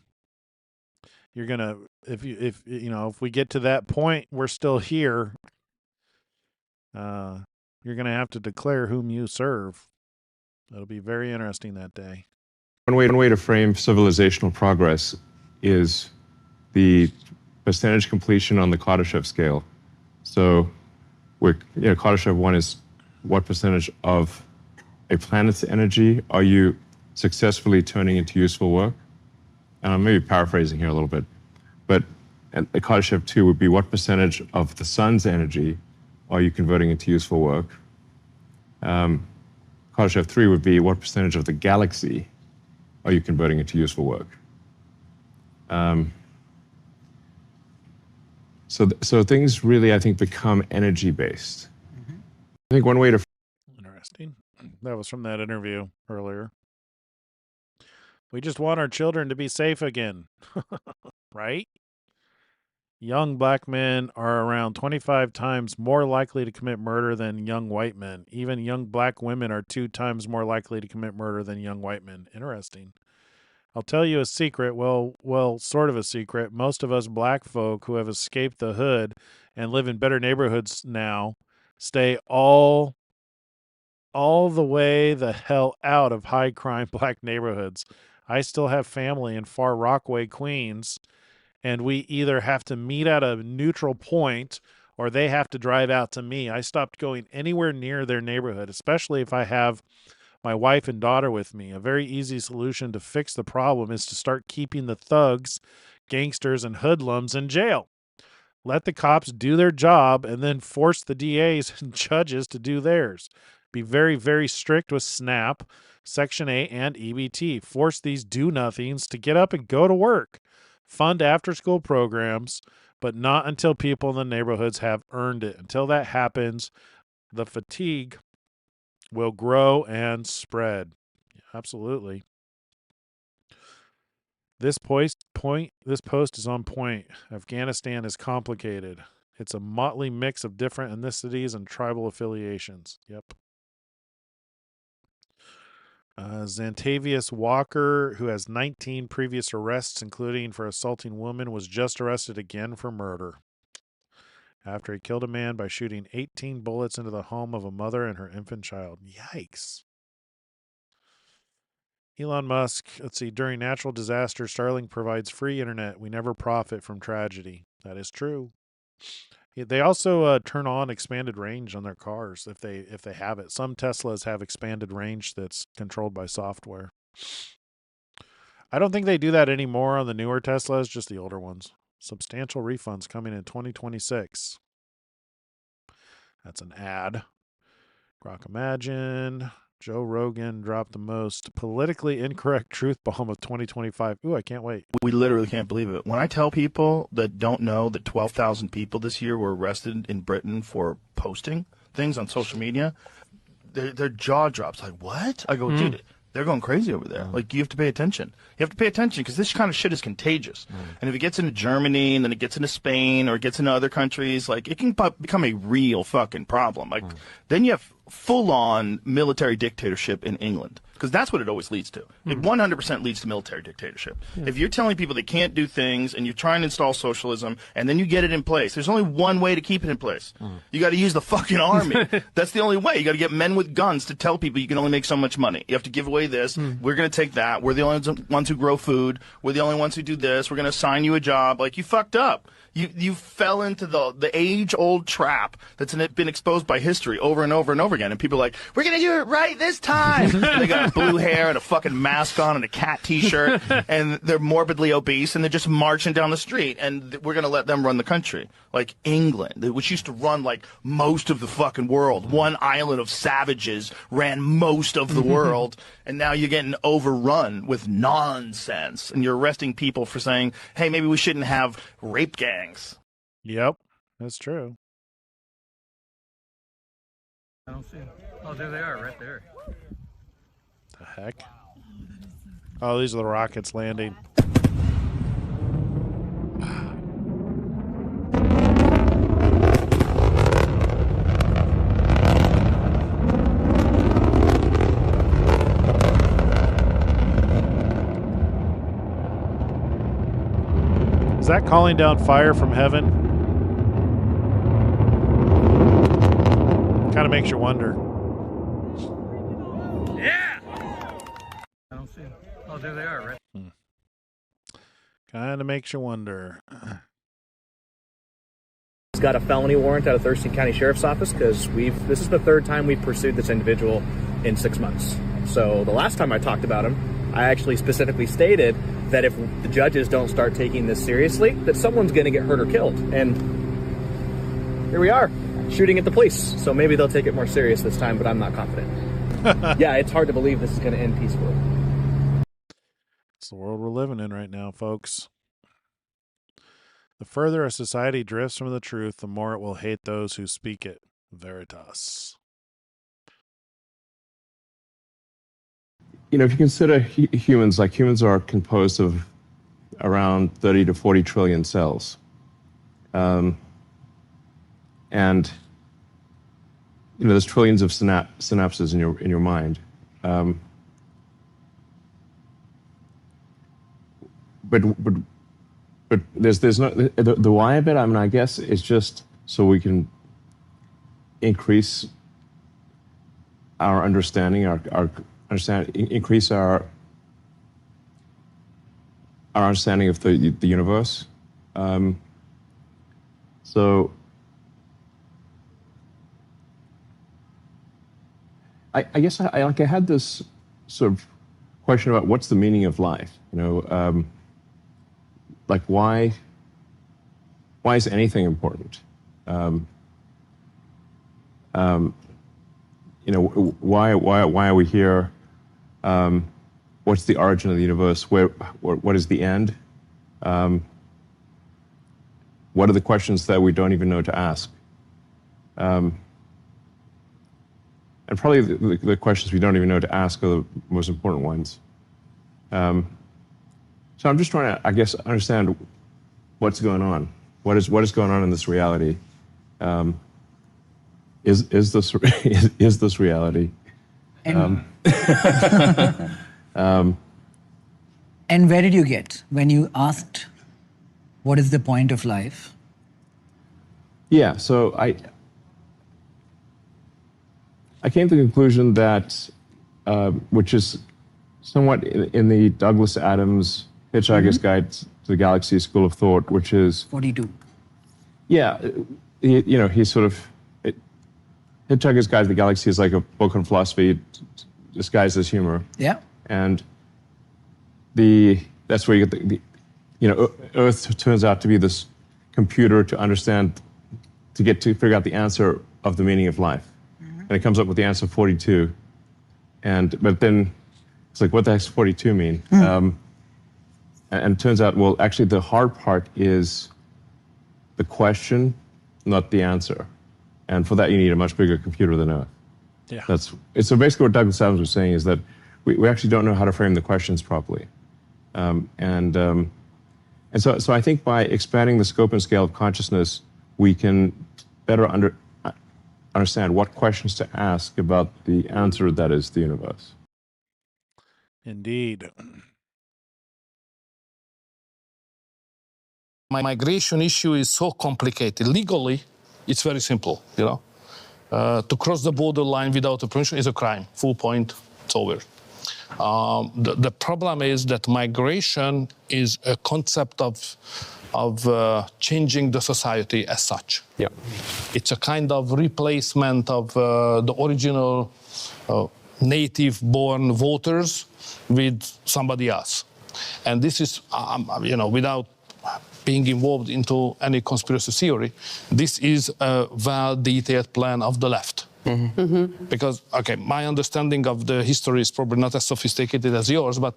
You're gonna, if we get to that point, we're still here. You're gonna have to declare whom you serve. It'll be very interesting that day. One way to frame civilizational progress is the percentage completion on the Kardashev scale. So, Kardashev 1 is what percentage of a planet's energy are you successfully turning into useful work? And I'm maybe paraphrasing here a little bit, but the Kardashev 2 would be what percentage of the sun's energy are you converting into useful work? Kardashev 3 would be what percentage of the galaxy are you converting into useful work? So things really, I think, become energy-based. I think one way to... Interesting. That was from that interview earlier. We just want our children to be safe again. Right? Young black men are around 25 times more likely to commit murder than young white men. Even young black women are 2 times more likely to commit murder than young white men. Interesting. I'll tell you a secret. Well, sort of a secret. Most of us black folk who have escaped the hood and live in better neighborhoods now stay all the way the hell out of high crime black neighborhoods. I still have family in Far Rockaway, Queens, and we either have to meet at a neutral point or they have to drive out to me. I stopped going anywhere near their neighborhood, especially if I have my wife and daughter with me. A very easy solution to fix the problem is to start keeping the thugs, gangsters, and hoodlums in jail. Let the cops do their job and then force the DAs and judges to do theirs. Be very, very strict with SNAP, Section 8, and EBT. Force these do-nothings to get up and go to work. Fund after-school programs, but not until people in the neighborhoods have earned it. Until that happens, the fatigue will grow and spread. Absolutely. This post is on point. Afghanistan is complicated. It's a motley mix of different ethnicities and tribal affiliations. Yep. Xantavius Walker, who has 19 previous arrests, including for assaulting women, was just arrested again for murder. after he killed a man by shooting 18 bullets into the home of a mother and her infant child. Yikes. Elon Musk, let's see, during natural disaster, Starlink provides free internet. We never profit from tragedy. That is true. They also turn on expanded range on their cars if they have it. Some Teslas have expanded range that's controlled by software. I don't think they do that anymore on the newer Teslas, just the older ones. Substantial refunds coming in 2026. That's an ad. Grok Imagine. Joe Rogan dropped the most politically incorrect truth bomb of 2025. Ooh, I can't wait. We literally can't believe it. When I tell people that don't know that 12,000 people this year were arrested in Britain for posting things on social media, their jaw drops. Like, what? I go, dude, they're going crazy over there. Like, you have to pay attention. You have to pay attention because this kind of shit is contagious. And if it gets into Germany and then it gets into Spain or it gets into other countries, like, it can become a real fucking problem. Like, then you have full-on military dictatorship in England. Because that's what it always leads to. It 100% leads to military dictatorship. If you're telling people they can't do things and you're trying to install socialism and then you get it in place, there's only one way to keep it in place. You got to use the fucking army. That's the only way. You got to get men with guns to tell people you can only make so much money. You have to give away this. We're going to take that. We're the only ones who grow food. We're the only ones who do this. We're going to assign you a job. Like, you fucked up. You fell into the age-old trap that's been exposed by history over and over and over again. And people are like, we're going to do it right this time. They got blue hair and a fucking mask on and a cat T-shirt, and they're morbidly obese, and they're just marching down the street, and we're going to let them run the country. Like England, which used to run like most of the fucking world. One island of savages ran most of the world, and now you're getting overrun with nonsense, and you're arresting people for saying, hey, maybe we shouldn't have rape gangs. Yep, that's true. I don't see them. Oh, there they are, right there. The heck? Oh, these are the rockets landing. Is that calling down fire from heaven? Kind of makes you wonder. Yeah! I don't see them. Oh, there they are, right? Kind of makes you wonder. He's got a felony warrant out of Thurston County Sheriff's Office because this is the third time we've pursued this individual in 6 months. So the last time I talked about him, I actually specifically stated that if the judges don't start taking this seriously, that someone's going to get hurt or killed. And here we are, shooting at the police. So maybe they'll take it more serious this time, but I'm not confident. Yeah, it's hard to believe this is going to end peacefully. It's the world we're living in right now, folks. The further a society drifts from the truth, the more it will hate those who speak it. Veritas. You know, if you consider humans, like humans are composed of around 30 to 40 trillion cells. And, you know, there's trillions of synapses in your mind. But there's no, the why of it, I mean, I guess it's just so we can increase our understanding, increase our understanding of the universe. So I guess I had this sort of question about what's the meaning of life, you know, like why is anything important? You know, why are we here? What's the origin of the universe? What is the end? What are the questions that we don't even know to ask? And probably the questions we don't even know to ask are the most important ones. So I'm just trying to, I guess, understand what's going on. What is going on in this reality? Is this reality? And, and where did you get when you asked, what is the point of life? Yeah, so I came to the conclusion that, which is somewhat in the Douglas Adams Hitchhiker's Guide to the Galaxy School of Thought, which is 42. Yeah, he's sort of Hitchhiker's Guide to the Galaxy is like a book on philosophy disguised as humor. Yeah. And that's where you get Earth turns out to be this computer to understand, to figure out the answer of the meaning of life. And it comes up with the answer 42. But then it's like, what the heck's 42 mean? And it turns out, well, actually the hard part is the question, not the answer. And for that, you need a much bigger computer than Earth. Yeah. So basically what Douglas Adams was saying is that we actually don't know how to frame the questions properly. So I think by expanding the scope and scale of consciousness, we can better understand what questions to ask about the answer that is the universe. Indeed. My migration issue is so complicated. Legally, it's very simple, To cross the border line without a permission is a crime. Full point, it's over. The problem is that migration is a concept of changing the society as such. Yeah. It's a kind of replacement of the original native-born voters with somebody else. And this is, without being involved into any conspiracy theory, this is a well-detailed plan of the left. Because, my understanding of the history is probably not as sophisticated as yours, but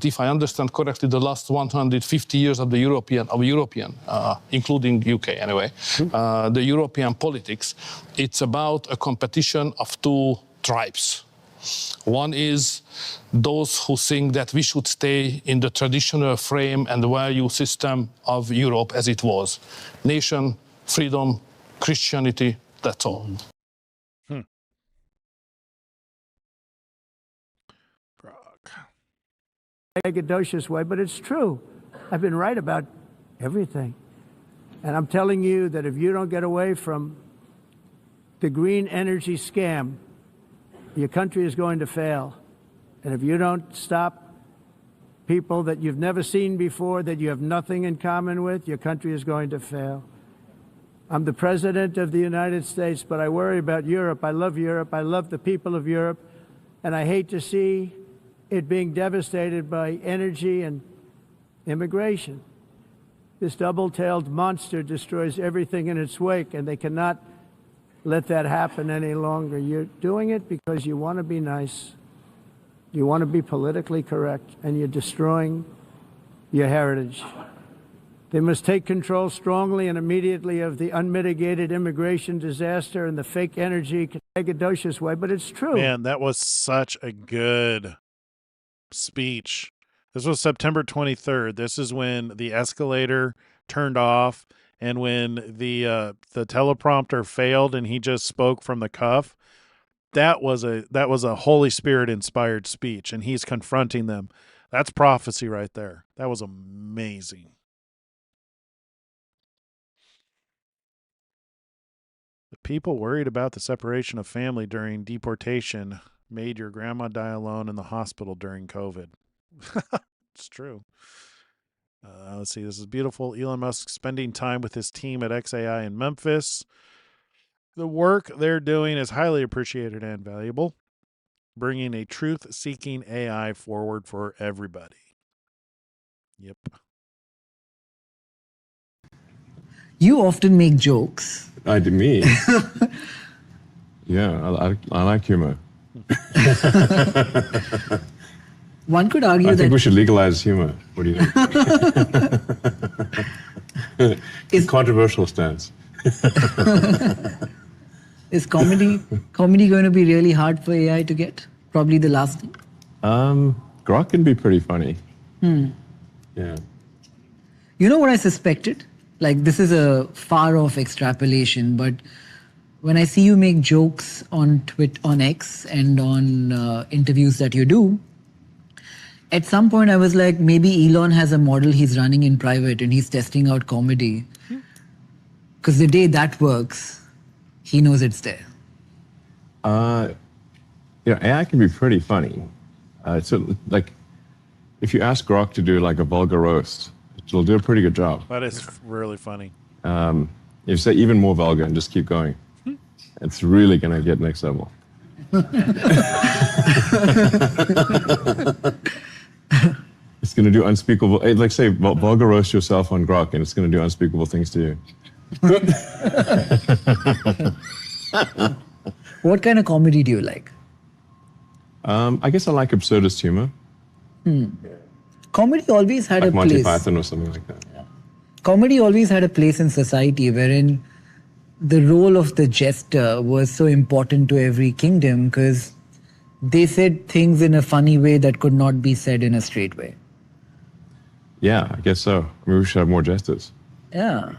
if I understand correctly, the last 150 years of the European, including UK anyway, the European politics, it's about a competition of two tribes. One is those who think that we should stay in the traditional frame and value system of Europe as it was. Nation, freedom, Christianity, that's all. Egredocious way, but it's true. I've been right about everything. And I'm telling you that if you don't get away from the green energy scam, your country is going to fail. And if you don't stop people that you've never seen before, that you have nothing in common with, your country is going to fail. I'm the president of the United States, but I worry about Europe. I love Europe. I love the people of Europe. And I hate to see it being devastated by energy and immigration. This double-tailed monster destroys everything in its wake, and they cannot let that happen any longer. You're doing it because you want to be nice. You want to be politically correct, and you're destroying your heritage. They must take control strongly and immediately of the unmitigated immigration disaster and the fake energy, egredocious way, but it's true. Man, that was such a good speech. This was September 23rd. This is when the escalator turned off and when the teleprompter failed and he just spoke from the cuff. That was a Holy Spirit inspired speech, and he's confronting them. That's prophecy right there. That was amazing. The people worried about the separation of family during deportation made your grandma die alone in the hospital during COVID. It's true. Let's see. This is beautiful. Elon Musk spending time with his team at XAI in Memphis. The work they're doing is highly appreciated and valuable, bringing a truth-seeking AI forward for everybody. Yep. You often make jokes. I do me. Yeah, I like humor. One could argue I that think we should legalize humor. What do you think? It's controversial stance. Is comedy going to be really hard for AI to get? Probably the last thing. Grok can be pretty funny. Yeah. You know what I suspected? Like, this is a far-off extrapolation, but when I see you make jokes on X and on interviews that you do, at some point I was like, maybe Elon has a model he's running in private and he's testing out comedy. Because the day that works, he knows it's there. AI can be pretty funny. So, like, if you ask Grok to do like a vulgar roast, it'll do a pretty good job. That is really funny. If you say even more vulgar and just keep going, it's really gonna get next level. It's gonna do unspeakable. Like, say, vulgar roast yourself on Grok, and it's gonna do unspeakable things to you. What kind of comedy do you like? I guess I like absurdist humor. Comedy always had like a Monty place. Python or something like that. Comedy always had a place in society wherein the role of the jester was so important to every kingdom because they said things in a funny way that could not be said in a straight way. Yeah, I guess so. Maybe we should have more jesters. Yeah.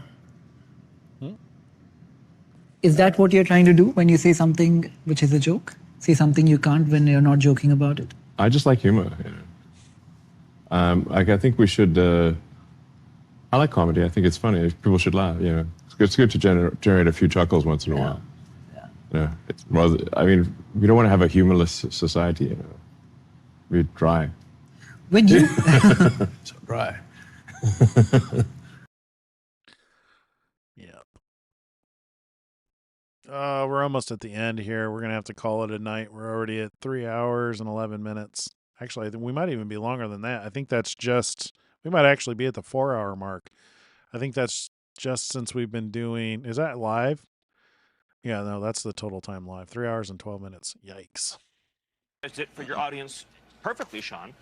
Is that what you're trying to do when you say something which is a joke? Say something you can't when you're not joking about it? I just like humor. I think we should. I like comedy. I think it's funny. People should laugh. It's good to generate a few chuckles once in a while. Yeah. It's rather. I mean, we don't want to have a humorless society. We're dry. When you so dry. We're almost at the end here. We're going to have to call it a night. We're already at 3 hours and 11 minutes. Actually, I think we might even be longer than that. I think that's just, we might actually be at the 4-hour mark. I think that's just since we've been doing, is that live? Yeah, no, that's the total time live. 3 hours and 12 minutes. Yikes. It for your audience perfectly, Sean.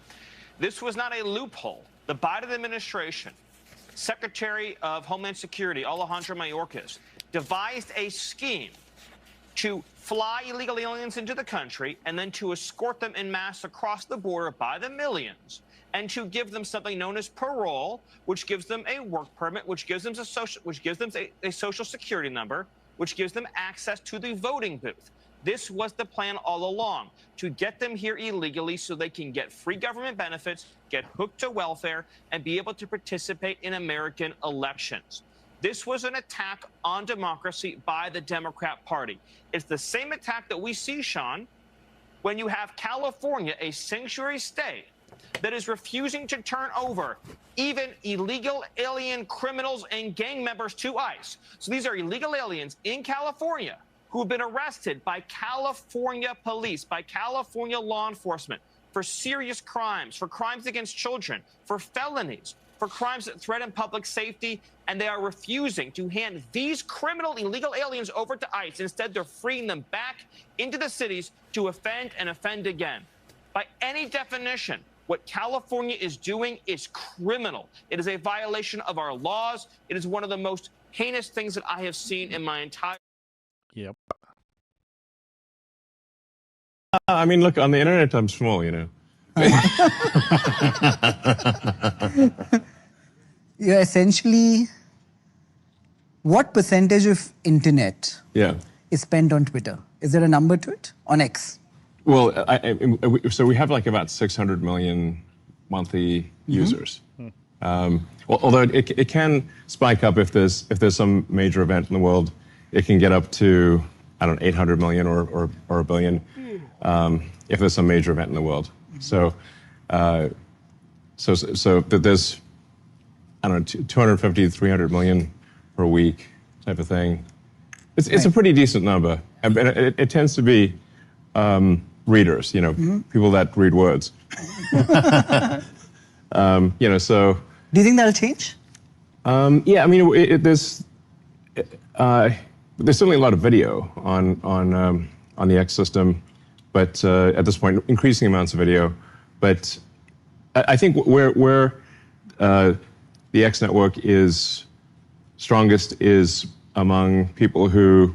This was not a loophole. The Biden administration, Secretary of Homeland Security, Alejandro Mayorkas, devised a scheme to fly illegal aliens into the country and then to escort them en masse across the border by the millions and to give them something known as parole, which gives them a work permit, which gives them a social security number, which gives them access to the voting booth. This was the plan all along, to get them here illegally so they can get free government benefits, get hooked to welfare, and be able to participate in American elections. This was an attack on democracy by the Democrat Party. It's the same attack that we see, Sean, when you have California, a sanctuary state, that is refusing to turn over even illegal alien criminals and gang members to ICE. So these are illegal aliens in California who have been arrested by California police, by California law enforcement for serious crimes, for crimes against children, for felonies, for crimes that threaten public safety, and they are refusing to hand these criminal illegal aliens over to ICE. Instead, they're freeing them back into the cities to offend and offend again. By any definition, what California is doing is criminal. It is a violation of our laws. It is one of the most heinous things that I have seen in my entire... Yep. I mean, look, on the internet, I'm small, You're essentially, what percentage of internet is spent on Twitter? Is there a number to it? On X? Well, so we have like about 600 million monthly users. Although it can spike up if there's some major event in the world. It can get up to, I don't know, 800 million or a billion if there's some major event in the world. So there's, I don't know, 250 to 300 million per week type of thing. It's a pretty decent number. And it tends to be readers, people that read words. So... Do you think that'll change? Yeah, I mean, there's certainly a lot of video on the X system, but at this point, increasing amounts of video. But I think where the X network is strongest is among people who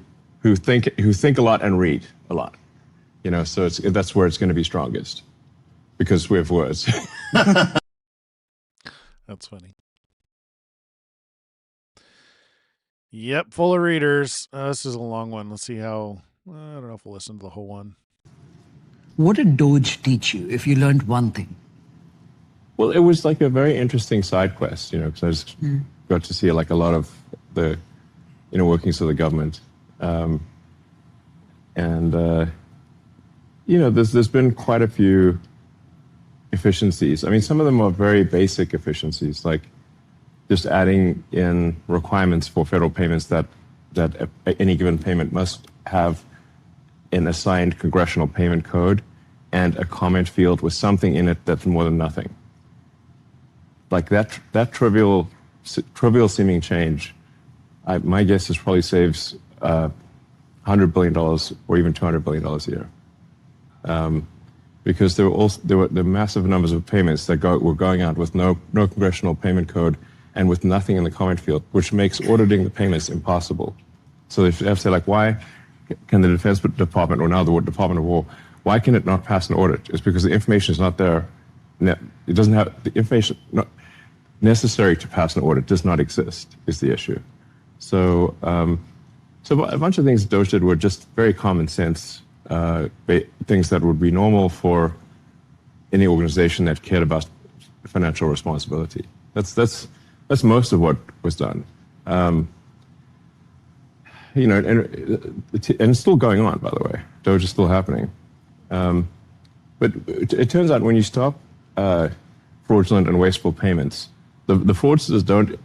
think a lot and read a lot. So that's where it's going to be strongest because we have words. That's funny. Yep, full of readers. This is a long one. Let's see how... I don't know if we'll listen to the whole one. What did Doge teach you if you learned one thing? Well, it was like a very interesting side quest, because I just got to see like a lot of the inner workings of the government. There's been quite a few efficiencies. I mean, some of them are very basic efficiencies, like just adding in requirements for federal payments that any given payment must have an assigned congressional payment code and a comment field with something in it that's more than nothing. Like that trivial seeming change, my guess is probably saves $100 billion or even $200 billion a year. Because there were the massive numbers of payments that were going out with no congressional payment code and with nothing in the comment field, which makes auditing the payments impossible. So if you have to say, like, why can the Defense Department or now the Department of War, why can it not pass an audit? It's because the information is not there. It doesn't have the information necessary to pass an audit does not exist, is the issue. So a bunch of things Doge did were just very common sense things that would be normal for any organization that cared about financial responsibility. That's most of what was done. And it's still going on, by the way. Doge is still happening. But it turns out when you stop fraudulent and wasteful payments, the fraudsters don't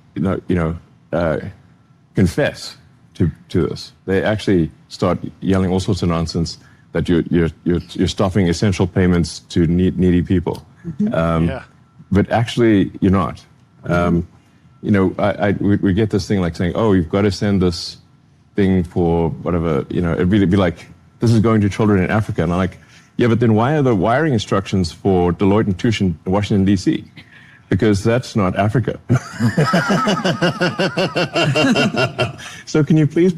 confess to this. They actually start yelling all sorts of nonsense that you're stopping essential payments to needy people. But actually, you're not. We get this thing like saying, oh, you've got to send this thing for whatever, it'd be like, this is going to children in Africa. And I'm like, yeah, but then why are the wiring instructions for Deloitte and Touche in Washington, D.C.? Because that's not Africa. So can you please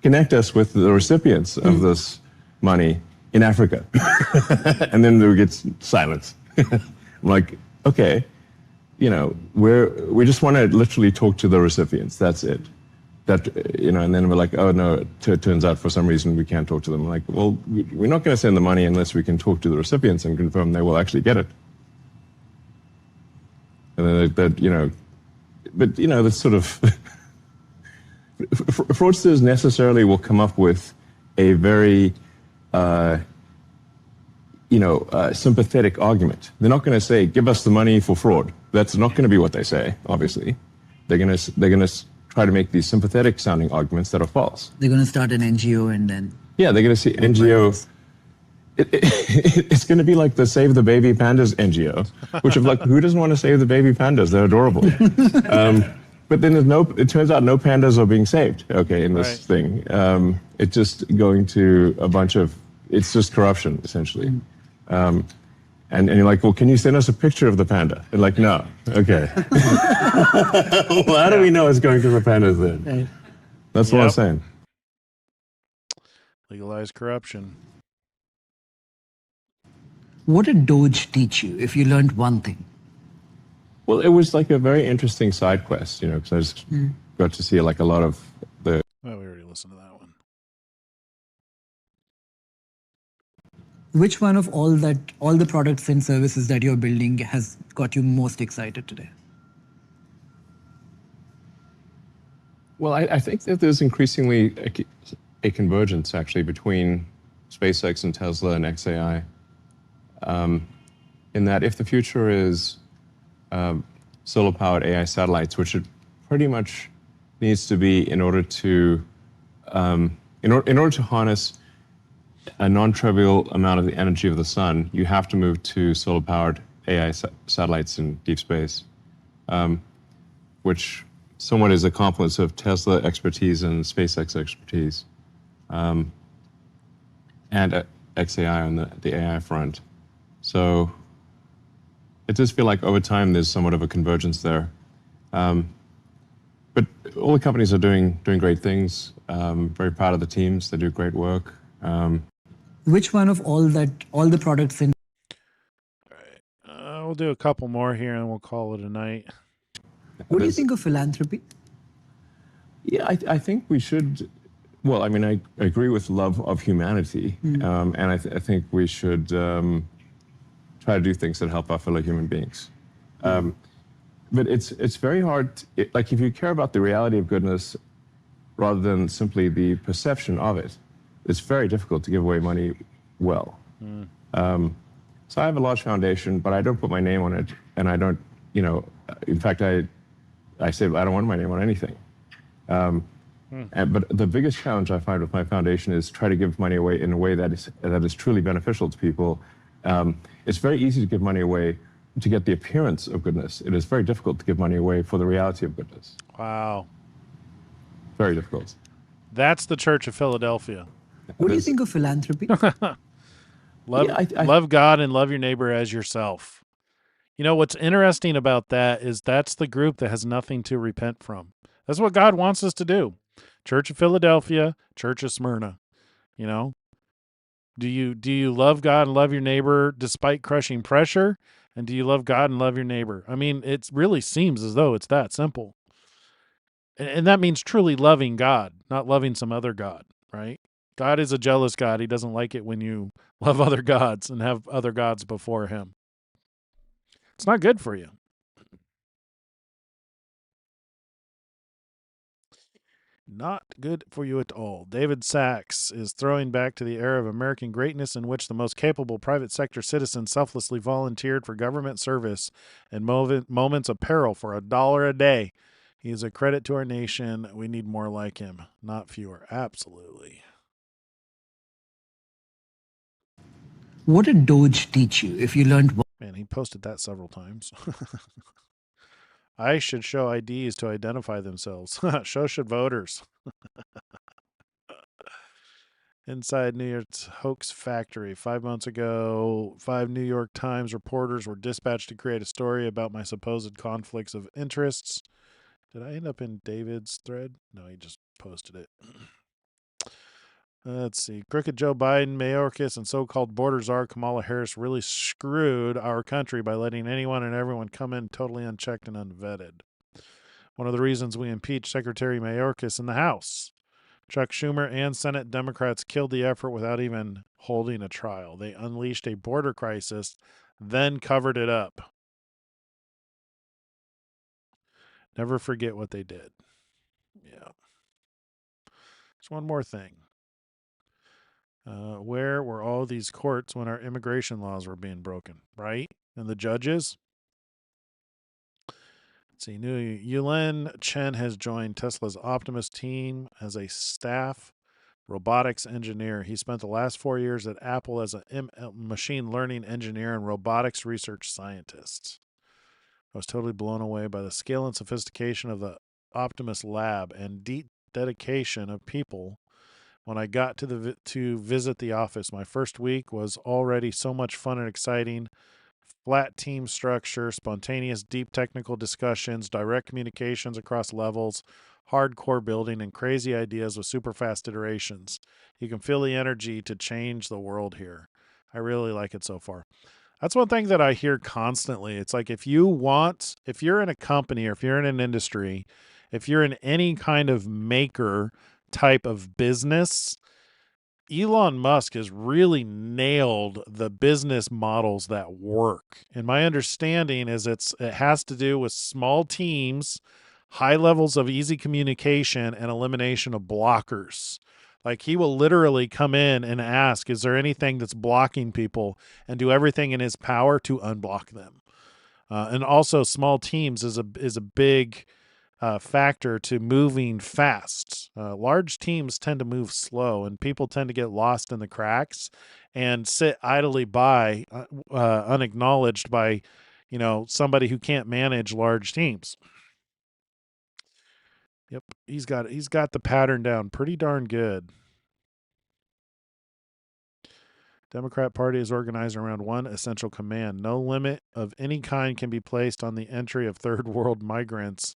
connect us with the recipients of this money in Africa? And then we get silence. I'm like, okay, we just want to literally talk to the recipients. That's it. And then we're like, oh no, it turns out for some reason we can't talk to them. I'm like, well, we're not going to send the money unless we can talk to the recipients and confirm they will actually get it. And then that's sort of fraudsters necessarily will come up with a very sympathetic argument. They're not going to say, give us the money for fraud. That's not going to be what they say, obviously. They're going to try to make these sympathetic sounding arguments that are false. They're going to start an NGO and then... Yeah, they're going to see NGO... It's going to be like the Save the Baby Pandas NGO, which is like, who doesn't want to save the baby pandas? They're adorable. But then it turns out no pandas are being saved, in this thing. It's just going to it's just corruption, essentially. And you're like, well, can you send us a picture of the panda? And like, no. Okay. Well, how do we know it's going to the pandas then? That's what I'm saying. Legalize corruption. What did Doge teach you, if you learned one thing? Well, it was like a very interesting side quest, because I just got to see like a lot of the... Well, we already listened to that one. Which one of all the products and services that you're building has got you most excited today? Well, I think that there's increasingly a convergence, actually, between SpaceX and Tesla and XAI. In that if the future is solar-powered AI satellites, which it pretty much needs to be in order to harness a non-trivial amount of the energy of the sun, you have to move to solar-powered AI satellites in deep space, which somewhat is a confluence of Tesla expertise and SpaceX expertise, and XAI on the AI front. So it does feel like over time there's somewhat of a convergence there. But all the companies are doing great things. Very proud of the teams. They do great work. Which one of all the products in... All right. We'll do a couple more here and we'll call it a night. What do you think of philanthropy? Yeah, I think we should... Well, I mean, I agree with love of humanity. And I think we should... try to do things that help our fellow human beings. But it's very hard, like if you care about the reality of goodness rather than simply the perception of it, it's very difficult to give away money well. So I have a large foundation, but I don't put my name on it, and I don't, in fact, I say I don't want my name on anything. But the biggest challenge I find with my foundation is try to give money away in a way that is truly beneficial to people. It's very easy to give money away to get the appearance of goodness. It is very difficult to give money away for the reality of goodness. Wow. Very difficult. That's the Church of Philadelphia. What do you think of philanthropy? Love God and love your neighbor as yourself. You know, what's interesting about that is that's the group that has nothing to repent from. That's what God wants us to do. Church of Philadelphia, Church of Smyrna. You know, do you love God and love your neighbor despite crushing pressure? And do you love God and love your neighbor? I mean, it really seems as though it's that simple. And that means truly loving God, not loving some other God, right? God is a jealous God. He doesn't like it when you love other gods and have other gods before him. It's not good for you. Not good for you at all. David Sachs is throwing back to the era of American greatness in which the most capable private sector citizen selflessly volunteered for government service in moments of peril for $1 a day. He is a credit to our nation. We need more like him, not fewer. Absolutely. What did Doge teach you if you learned one? Man, he posted that several times. I should show IDs to identify themselves. So should voters. Inside New York's hoax factory. 5 months ago, 5 New York Times reporters were dispatched to create a story about my supposed conflicts of interests. Did I end up in David's thread? No, he just posted it. Let's see. Crooked Joe Biden, Mayorkas, and so-called border czar Kamala Harris really screwed our country by letting anyone and everyone come in totally unchecked and unvetted. One of the reasons we impeached Secretary Mayorkas in the House. Chuck Schumer and Senate Democrats killed the effort without even holding a trial. They unleashed a border crisis, then covered it up. Never forget what they did. Yeah. There's one more thing. Where were all these courts when our immigration laws were being broken, right? And the judges? Let's see. Yulin Chen has joined Tesla's Optimus team as a staff robotics engineer. He spent the last 4 years at Apple as a machine learning engineer and robotics research scientist. I was totally blown away by the scale and sophistication of the Optimus lab and deep dedication of people. When I got to visit the office, my first week was already so much fun and exciting. Flat team structure, spontaneous, deep technical discussions, direct communications across levels, hardcore building, and crazy ideas with super fast iterations. You can feel the energy to change the world here. I really like it so far. That's one thing that I hear constantly. It's like if you're in a company or if you're in an industry, if you're in any kind of maker type of business, Elon Musk has really nailed the business models that work. And my understanding is it has to do with small teams, high levels of easy communication, and elimination of blockers. Like he will literally come in and ask, is there anything that's blocking people, and do everything in his power to unblock them. And also small teams is a big factor to moving fast. Large teams tend to move slow, and people tend to get lost in the cracks and sit idly by, unacknowledged by, somebody who can't manage large teams. Yep, he's got the pattern down pretty darn good. Democrat Party is organized around one essential command. No limit of any kind can be placed on the entry of third world migrants.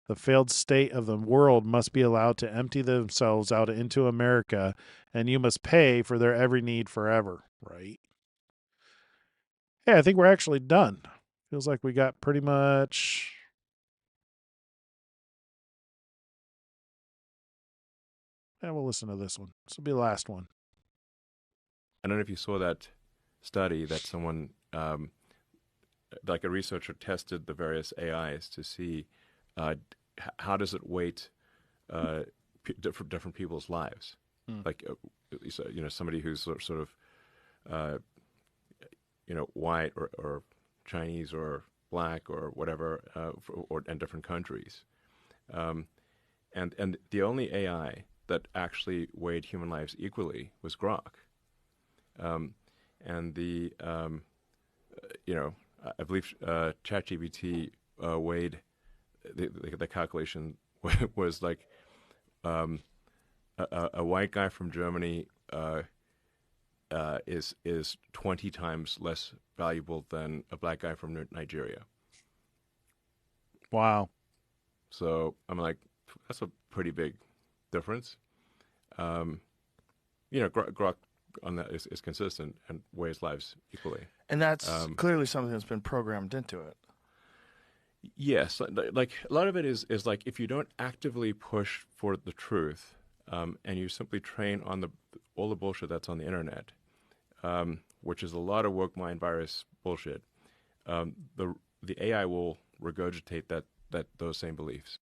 The failed state of the world must be allowed to empty themselves out into America, and you must pay for their every need forever, right? Hey, I think we're actually done. Feels like we got pretty much... Yeah, we'll listen to this one. This will be the last one. I don't know if you saw that study that someone, like a researcher, tested the various AIs to see how does it weight different people's lives. Like, somebody who's sort of, white or Chinese or black or whatever, and different countries. And the only AI that actually weighed human lives equally was Grok. And I believe ChatGPT weighed the calculation was like a white guy from Germany is 20 times less valuable than a black guy from Nigeria. Wow. So I'm like, that's a pretty big difference. Grok on that is consistent and weighs lives equally. And that's clearly something that's been programmed into it. Yes, like a lot of it is like if you don't actively push for the truth, and you simply train on all the bullshit that's on the internet, which is a lot of woke mind virus bullshit, the AI will regurgitate those same beliefs.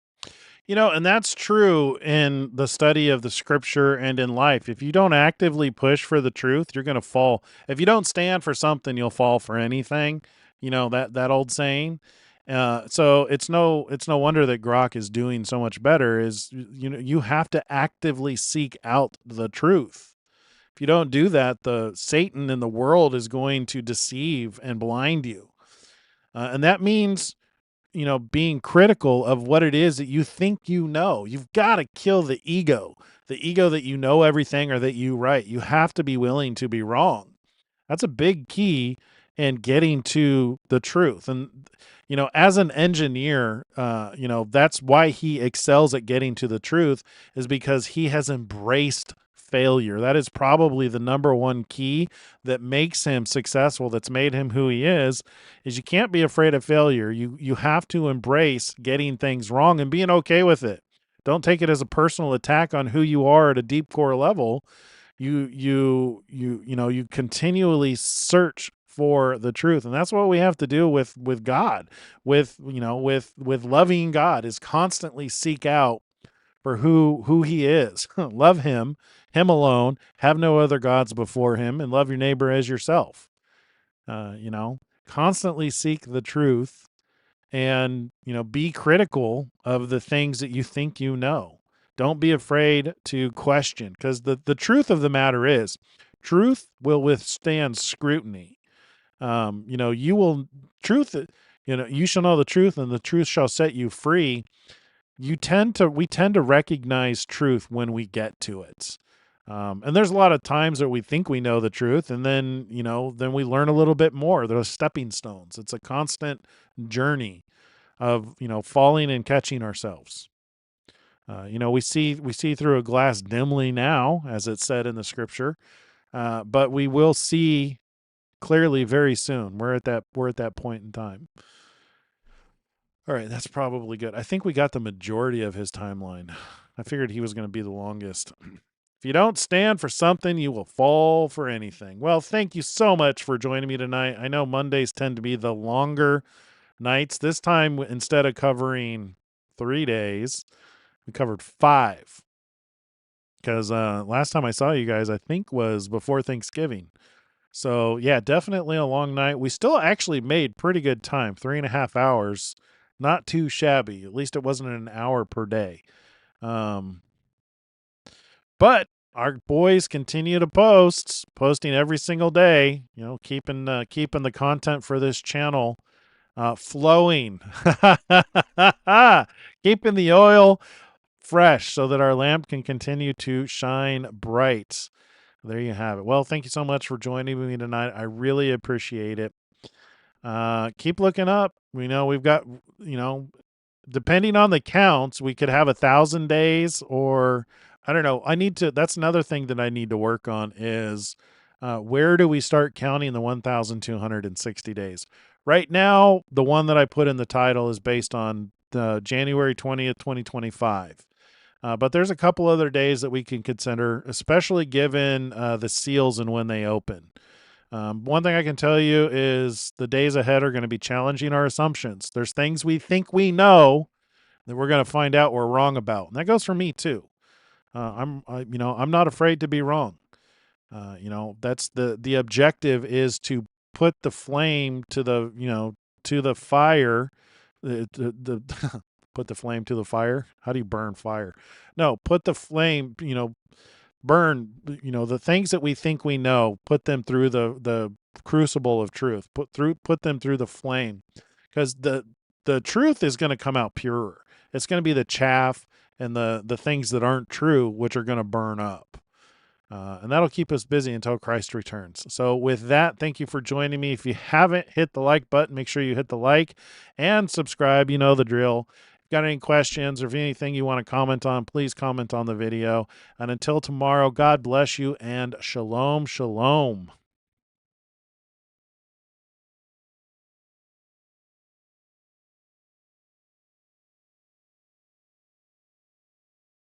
And that's true in the study of the scripture and in life. If you don't actively push for the truth, you're going to fall. If you don't stand for something, you'll fall for anything. That old saying. So it's no wonder that Grok is doing so much better. You have to actively seek out the truth. If you don't do that, the Satan in the world is going to deceive and blind you. And that means, being critical of what it is that you think you know. You've got to kill the ego that you know everything or that you right. You have to be willing to be wrong. That's a big key in getting to the truth. And, as an engineer, that's why he excels at getting to the truth, is because he has embraced failure. That is probably the number one key that makes him successful, that's made him who he is you can't be afraid of failure. You have to embrace getting things wrong and being okay with it. Don't take it as a personal attack on who you are at a deep core level. You continually search for the truth, and that's what we have to do with God, with loving God, is constantly seek out for who he is. Love him alone, have no other gods before him, and love your neighbor as yourself. Constantly seek the truth, and be critical of the things that you think you know. Don't be afraid to question, because the truth of the matter is, truth will withstand scrutiny. You shall know the truth, and the truth shall set you free. We tend to recognize truth when we get to it. And there's a lot of times that we think we know the truth, and then we learn a little bit more. Those stepping stones. It's a constant journey of falling and catching ourselves. We see through a glass dimly now, as it's said in the scripture, but we will see clearly very soon. We're at that point in time. All right, that's probably good. I think we got the majority of his timeline. I figured he was going to be the longest. If you don't stand for something, you will fall for anything. Well, thank you so much for joining me tonight. I know Mondays tend to be the longer nights. This time, instead of covering 3 days, we covered 5. Because last time I saw you guys, I think, was before Thanksgiving. So, yeah, definitely a long night. We still actually made pretty good time, 3.5 hours. Not too shabby. At least it wasn't an hour per day. But our boys continue to posting every single day, keeping the content for this channel flowing. Keeping the oil fresh so that our lamp can continue to shine bright. There you have it. Well, thank you so much for joining me tonight. I really appreciate it. Keep looking up. We know we've got, depending on the counts, we could have 1,000 days, or I don't know. That's another thing that I need to work on is, where do we start counting the 1,260 days? Right now, the one that I put in the title is based on January 20th, 2025. But there's a couple other days that we can consider, especially given the seals and when they open. One thing I can tell you is the days ahead are going to be challenging our assumptions. There's things we think we know that we're going to find out we're wrong about. And that goes for me too. I'm not afraid to be wrong. That's the objective is to put the flame to the fire, the put the flame to the fire. How do you burn fire? No, put the flame, burn, the things that we think we know, put them through the crucible of truth, put them through the flame, because the truth is going to come out purer. It's going to be the chaff and the things that aren't true, which are going to burn up. And that'll keep us busy until Christ returns. So with that, thank you for joining me. If you haven't hit the like button, make sure you hit the like and subscribe. You know the drill. If you've got any questions or if anything you want to comment on, please comment on the video. And until tomorrow, God bless you and shalom, shalom.